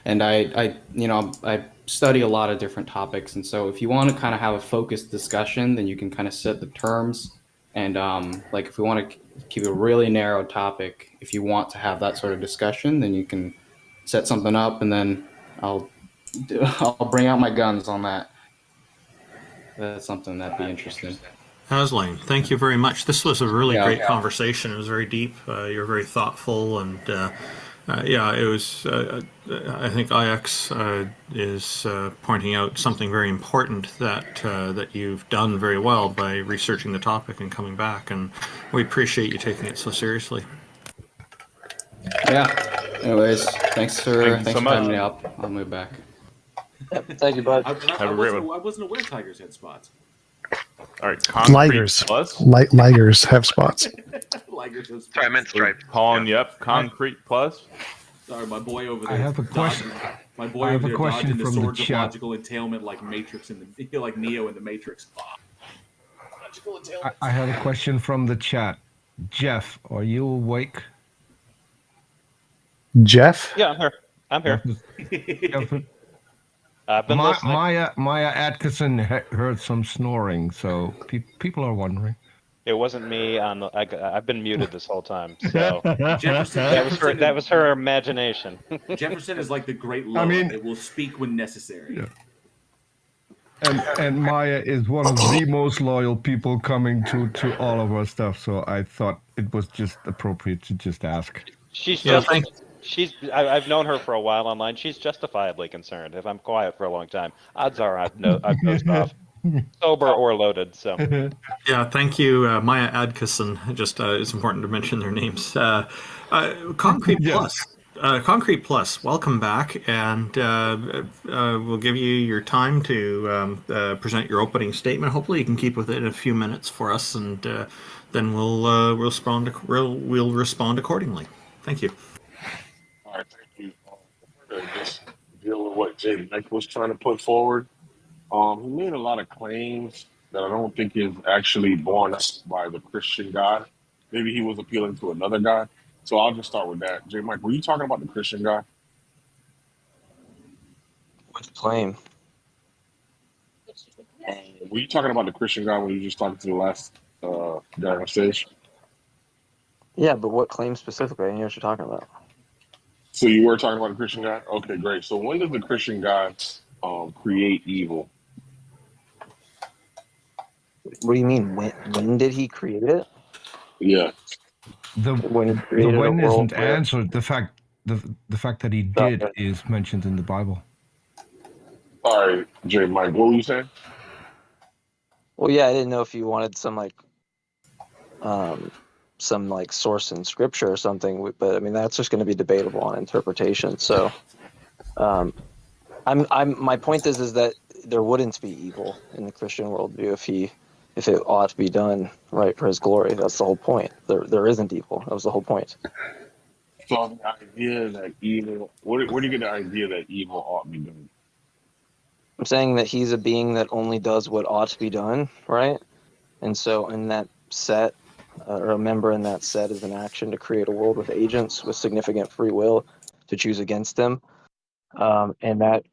I study a lot of different topics. And so if you want to kind of have a focused discussion, then you can kind of set the terms. And like if we want to keep a really narrow topic, if you want to have that sort of discussion, then you can set something up, and then I'll bring out my guns on that. That's something that'd be interesting. Hasling, thank you very much. This was a really great conversation. It was very deep. You're very thoughtful, and it was. I think IX is pointing out something very important that you've done very well by researching the topic and coming back, and we appreciate you taking it so seriously. Yeah. Anyways, thanks for so having me up. I'll move back. Thank you, bud. I wasn't aware tigers had spots. All right, Ligers. Ligers have spots. Ligers have spots. Sorry, I meant striped. Calling you up, Concrete Plus. Sorry, my boy over there. I have a question. My boy over there dodging the from swords the of chat. logical entailment like Matrix like Neo in the Matrix. Logical entailment. I have a question from the chat. Jeff, are you awake? Jeff? Yeah, I'm here. Jeff, I've been listening. Maya Atkinson heard some snoring, so people are wondering. It wasn't me. I've been muted this whole time, so Jefferson, that was her imagination. Jefferson is like the great Loa. It will speak when necessary. Yeah. And Maya is one of the most loyal people coming to all of our stuff, so I thought it was just appropriate to just ask. I've known her for a while online. She's justifiably concerned. If I'm quiet for a long time, odds are I've dozed off, sober or loaded. So yeah, thank you, Maya Adkisson. Just it's important to mention their names. Concrete Plus. Concrete Plus, welcome back, and we'll give you your time to present your opening statement. Hopefully, you can keep within a few minutes for us, and then we'll respond accordingly. Thank you. All right, thank you. Just deal with what Jay Mike was trying to put forward. He made a lot of claims that I don't think is actually borne out by the Christian God. Maybe he was appealing to another God. So I'll just start with that. Jay Mike, were you talking about the Christian God? Which claim? Were you talking about the Christian God when you were just talking to the last guy on stage? Yeah, but what claim specifically? I know what you're talking about. So you were talking about the Christian God? Okay, great. So when does the Christian God create evil? What do you mean? When did he create it? Yeah. When isn't answered. The fact that he did is mentioned in the Bible. All right, Jay Mike, what were you saying? Well, yeah, I didn't know if you wanted some some like source in scripture or something, but I mean that's just going to be debatable on interpretation. So my point is that there wouldn't be evil in the Christian worldview if it ought to be done right for his glory. That's the whole point. There isn't evil. That was the whole point. So the idea that evil, where do you get the idea that evil ought to be done? I'm saying that he's a being that only does what ought to be done, right? And so in that set, or a member in that set is an action to create a world with agents with significant free will to choose against him. And that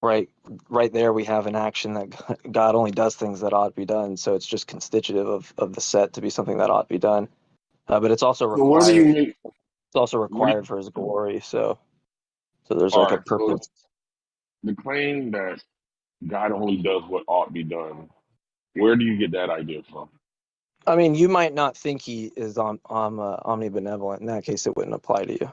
right there we have an action that God only does things that ought to be done. So it's just constitutive of the set to be something that ought to be done. But it's also So where do you required. make? It's also required for his glory. So there's All like a right. So purpose. the claim that God only does what ought to be done. Where do you get that idea from? I mean, you might not think he is omnibenevolent. In that case, it wouldn't apply to you.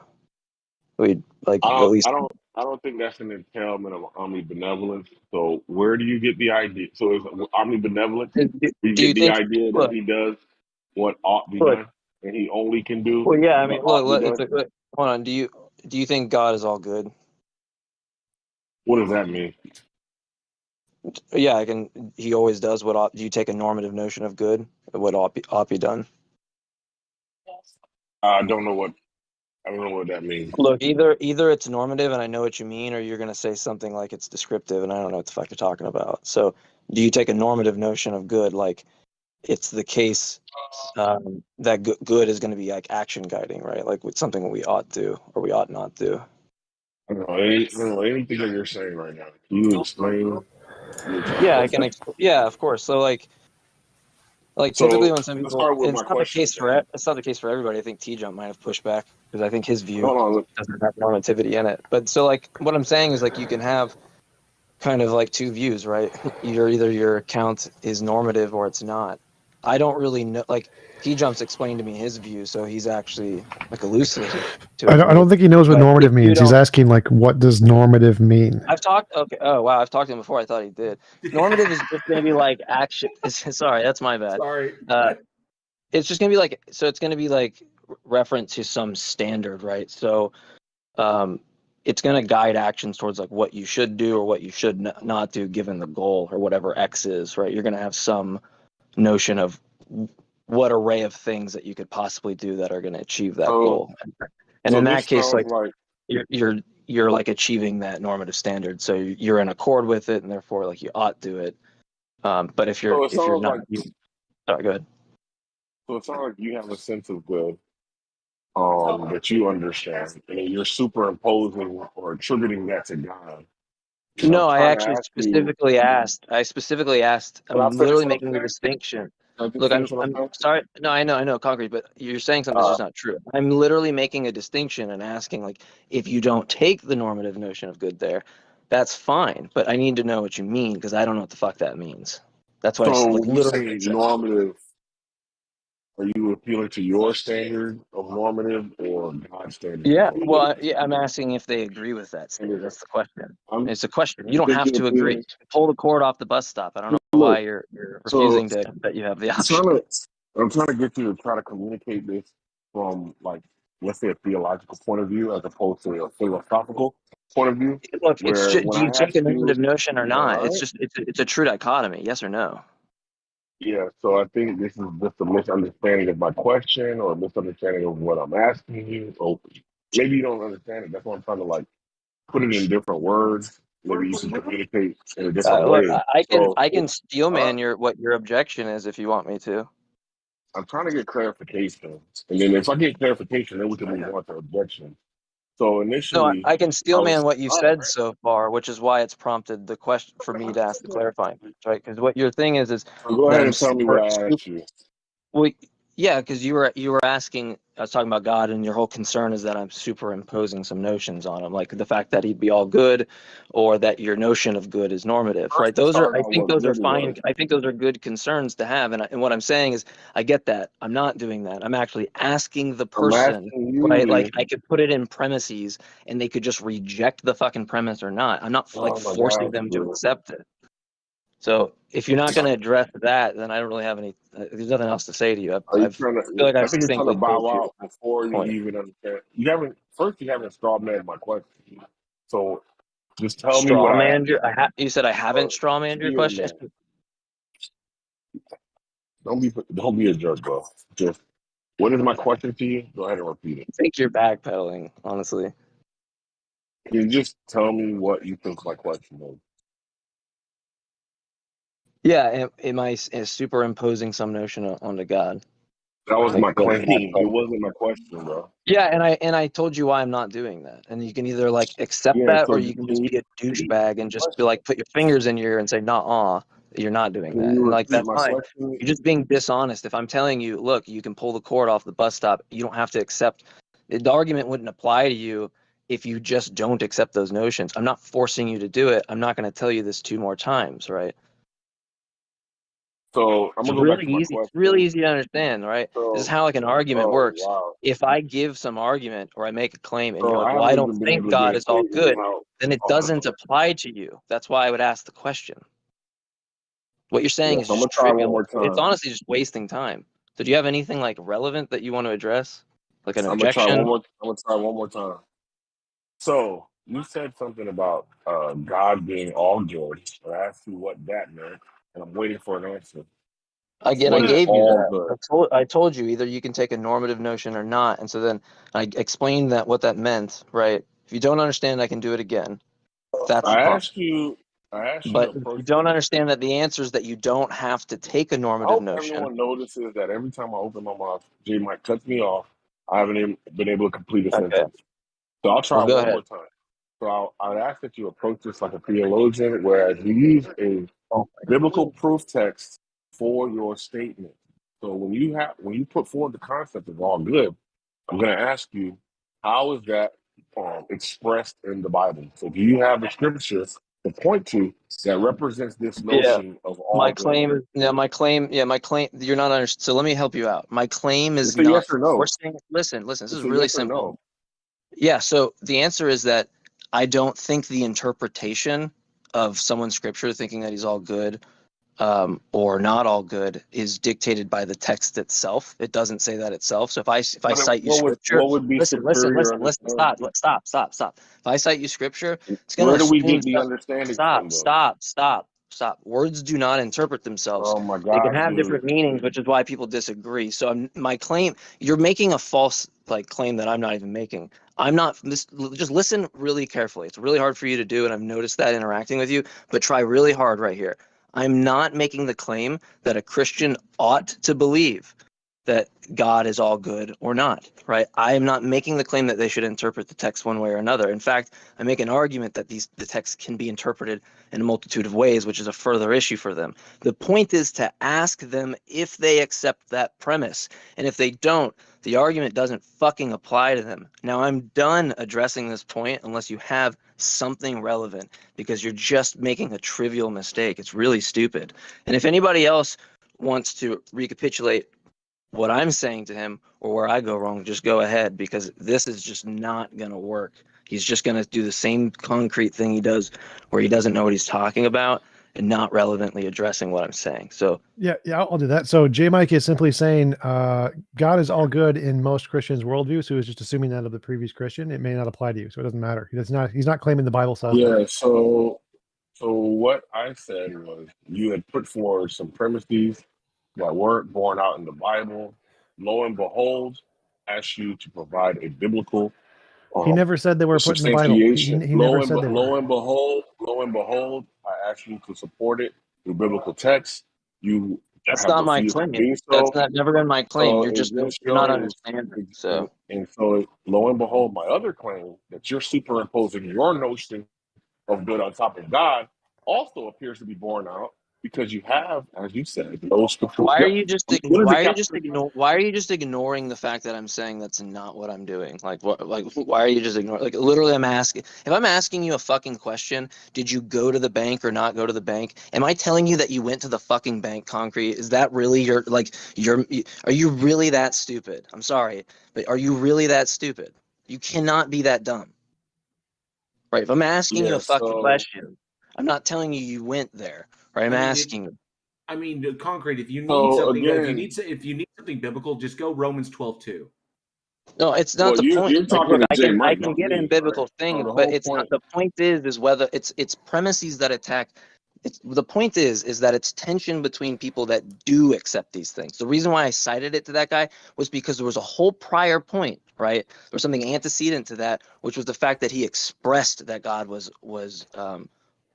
We'd like at least. I don't think that's an entailment of omnibenevolence. So where do you get the idea? So is omnibenevolent? You Do you get the think? idea that he does what ought to be done, and he only can do Well, yeah. I what mean, ought to be look. done. Hold on. Do you think God is all good? What does that mean? Yeah, I can. He always does what ought. Do you take a normative notion of good? What ought be done? I don't know what that means. Look, either it's normative, and I know what you mean, or you're going to say something like it's descriptive, and I don't know what the fuck you're talking about. So, do you take a normative notion of good, like it's the case that good is going to be like action guiding, right? Like with something we ought to or we ought not to. I don't know anything that you're saying right now. Can you explain? Yeah, I can. Yeah, of course. So like typically So when some let's people, start with it's my not the question. case for it's not the case for everybody. I think TJump might have pushed back because I think his view Hold on. doesn't have normativity in it. But so like what I'm saying is like you can have kind of like two views, right? Either your account is normative or it's not. I don't really know. Like TJump's explained to me his view, so he's actually like elucidated to I it. don't think he knows what But normative if you means. He's don't, asking like, what does normative mean? I've talked. Okay. Oh wow, I've talked to him before. I thought he did. Normative is just going to be like action. Sorry, that's my bad. Sorry. It's just going to be like. So it's going to be like reference to some standard, right? So, it's going to guide actions towards like what you should do or what you should not do given the goal or whatever X is, right? You're going to have some notion of what array of things that you could possibly do that are going to achieve that goal. And in that case, like you're like achieving that normative standard, so you're in accord with it, and therefore like you ought to do it. But if you're not, sorry, go ahead. So it sounds like you have a sense of good that you understand, and you're superimposing or attributing that to God. No, I actually specifically asked. I'm literally making the distinction. Look, I'm sorry. No, I know, concrete, but you're saying something that's just not true. I'm literally making a distinction and asking, like, if you don't take the normative notion of good there, that's fine. But I need to know what you mean because I don't know what the fuck that means. That's why So I when you say normative, are you appealing to your standard of normative or God's standard? Yeah, well, yeah, I'm asking if they agree with that standard. That's the question. It's a question. You don't have to agree. Pull the cord off the bus stop. I don't know why you're refusing to that you have the option. I'm trying to get you to try to communicate this from, like, let's say a theological point of view as opposed to a philosophical point of view. Look, it's just, do you take a normative normative notion or not? It's just it's a true dichotomy, yes or no. Yeah, so I think this is just a misunderstanding of my question or a misunderstanding of what I'm asking you. Or maybe you don't understand it. That's why I'm trying to like put it in different words. Maybe you can communicate in a different Look, way. I can steel man what your objection is if you want me to. I'm trying to get clarification, and then if I get clarification, then we can move on to objection. So initially, No, I can steel man what you've said so far, which is why it's prompted the question for me to ask the clarifying, right? Because what your thing is so go ahead and tell me what I asked you. Well, yeah, because you were asking. I was talking about God, and your whole concern is that I'm superimposing some notions on him, like the fact that he'd be all good, or that your notion of good is normative, right? Those are, I think, those are fine. I think those are good concerns to have, and what I'm saying is, I get that. I'm not doing that. I'm actually asking the person, right? Like I could put it in premises, and they could just reject the fucking premise or not. I'm not like forcing them to accept it. So if you're not going to address that, then I don't really have any. There's nothing else to say to you. Are you I trying feel to? like I I've think you're trying to succinctly bow told you out before the you point. even understand. You haven't straw man my question. So just tell me what Straw I man your. You said I haven't straw manned your feel, question. man. Don't be a jerk, bro. Just what is my question to you? Go ahead and repeat it. I think you're backpedaling, honestly. Can you just tell me what you think my question is? Yeah, am I superimposing some notion onto God? That was Like, my claim. It wasn't my question, bro. yeah, and I told you why I'm not doing that. And you can either like accept Yeah, that, so or you can just be a douchebag and just be like, put your fingers in your ear and say, "Nah, you're not doing can that." you And like repeat that's my fine. question? You're just being dishonest. If I'm telling you, look, you can pull the cord off the bus stop, you don't have to accept. The argument wouldn't apply to you if you just don't accept those notions. I'm not forcing you to do it. I'm not going to tell you this 2 more times, right? So I'm It's gonna go back really to my easy. It's really question. easy to understand, right? This is So, how like an argument oh works. wow. If I give some argument or I make a claim and you're So like, I "Well, I haven't don't even been think able to get God a is all statement good," out. then it Oh, doesn't apply to you. That's why I would ask the question. What you're saying yeah, is so I'm just gonna try one trivial. more It's time. honestly just wasting time. So do you have anything like relevant that you want to address? Like an I'm gonna try objection? one more time. So you said something about God being all good. I asked you what that meant, and I'm waiting for an answer. Again, I What is gave you all that. good? I told you either you can take a normative notion or not. And so then I explained that what that meant, right? If you don't understand, I can do it again. That's I fine. asked you to But if approach you this. don't understand that the answer is that you don't have to take a I normative hope notion. everyone notices that every time I open my mouth, J Mike cuts me off. I haven't even been able to complete a Okay. sentence. So I'll try Well, go one ahead. more time. So I'd ask that you approach this like a theologian, whereas you use a biblical proof text for your statement. So when you put forward the concept of all good, I'm going to ask you, how is that expressed in the Bible? So do you have the scriptures to point to that represents this Yeah. notion of all good? My claim, you're not understanding. So let me help you out. My claim is It's a yes not or no. forcing. Listen, this is It's a really yes or simple. no. Yeah, so the answer is that I don't think the interpretation of someone's scripture thinking that he's all good or not all good is dictated by the text itself. It doesn't say that itself. So if I cite you scripture, What would be listen, superior stop, understanding? stop. If I cite you scripture, it's going Where to do we assume get the understanding from, though? Stop. Words do not interpret themselves. Oh my They can gosh, have dude. different meanings, which is why people disagree. So my claim, you're making a false claim that I'm not even making. I'm not just listen really carefully. It's really hard for you to do, and I've noticed that interacting with you, but try really hard right here. I'm not making the claim that a Christian ought to believe that God is all good or not, right? I am not making the claim that they should interpret the text one way or another. In fact, I make an argument that the text can be interpreted in a multitude of ways, which is a further issue for them. The point is to ask them if they accept that premise. And if they don't, the argument doesn't fucking apply to them. Now, I'm done addressing this point unless you have something relevant, because you're just making a trivial mistake. It's really stupid. And if anybody else wants to recapitulate what I'm saying to him or where I go wrong, just go ahead, because this is just not going to work. He's just going to do the same concrete thing he does where he doesn't know what he's talking about and not relevantly addressing what I'm saying. So yeah, I'll do that. So J Mike is simply saying God is all good in most Christians' worldview. So he's just assuming that of the previous Christian. It may not apply to you, so it doesn't matter. He's not claiming the Bible says Yeah, that. so what I said was you had put forward some premises that weren't borne out in the Bible. Lo and behold, asked you to provide a biblical He never said they were put in the Bible. He substantiation. never said they were. Lo and behold, I asked you to support it through biblical text. You that's have not my refused to claim. do That's so. not never been my claim. So You're it just just you're not shows, understanding. So and so lo and behold, my other claim that you're superimposing your notion of good on top of God also appears to be borne out because you have, as you said, no scriptural. why are Yep. you just What is ignoring the fact that I'm saying that's not what I'm doing? Like what? Like why are you just ignoring? Like literally, I'm asking. If I'm asking you a fucking question, did you go to the bank or not go to the bank? Am I telling you that you went to the fucking bank? Concrete? Is that really Are you really that stupid? I'm sorry, but are you really that stupid? You cannot be that dumb, right? If I'm asking you Yeah, a fucking so question, I'm not telling you you went there. Right? I'm asking you. I mean, concrete. If you need So, something, again- if you need something biblical, just go Romans 12:2. No, it's not Well, the point. you're Like, talking look, to I Jay can Mike, get not in me, biblical right? things, The but whole it's not. point. The point is whether it's premises that attack. The point is that it's tension between people that do accept these things. The reason why I cited it to that guy was because there was a whole prior point, right? There was something antecedent to that, which was the fact that he expressed that God was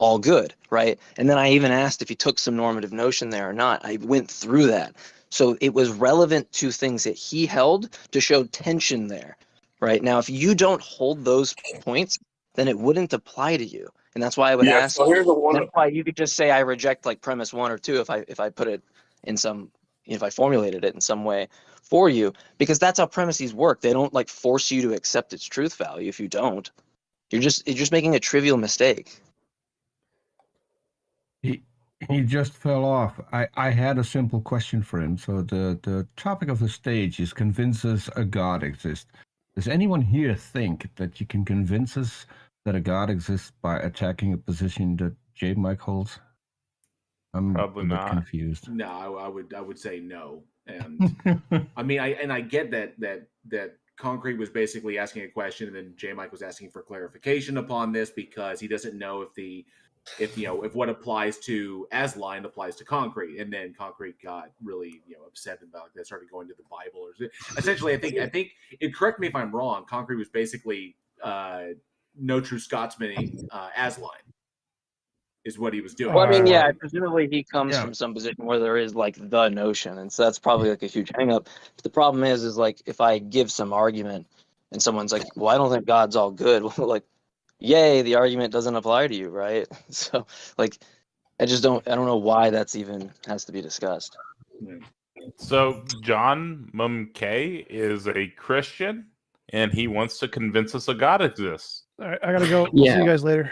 all good, right? And then I even asked if he took some normative notion there or not. I went through that. So it was relevant to things that he held to show tension there, right? Now, if you don't hold those points, then it wouldn't apply to you. And that's why I would Yeah, ask so you. here's the one. That's why you could just say I reject like premise 1 or 2 if I put it in some, if I formulated it in some way for you, because that's how premises work. They don't like force you to accept its truth value. If you don't, you're just making a trivial mistake. He just fell off. I had a simple question for him. So the topic of the stage is convince us a God exists. Does anyone here think that you can convince us that a God exists by attacking a position that J. Mike holds? I'm Probably a bit not. confused. No, I would say no. And I mean, I get that Concrete was basically asking a question, and then J. Mike was asking for clarification upon this because he doesn't know if what applies to Asline applies to Concrete, and then Concrete got really upset about that, started going to the Bible or essentially. I think it. Correct me if I'm wrong. Concrete was basically no true Scotsman Asline is what he was doing. Well, I mean, yeah, presumably he comes yeah. from some position where there is like the notion, and so that's probably like a huge hang up. But the problem is like if I give some argument and someone's like, well, I don't think God's all good. Well, like, yay, the argument doesn't apply to you, right? So like I don't know why that's even has to be discussed. So John Mumkay is a Christian, and he wants to convince us a God exists. All right, I gotta go. We'll see you guys later.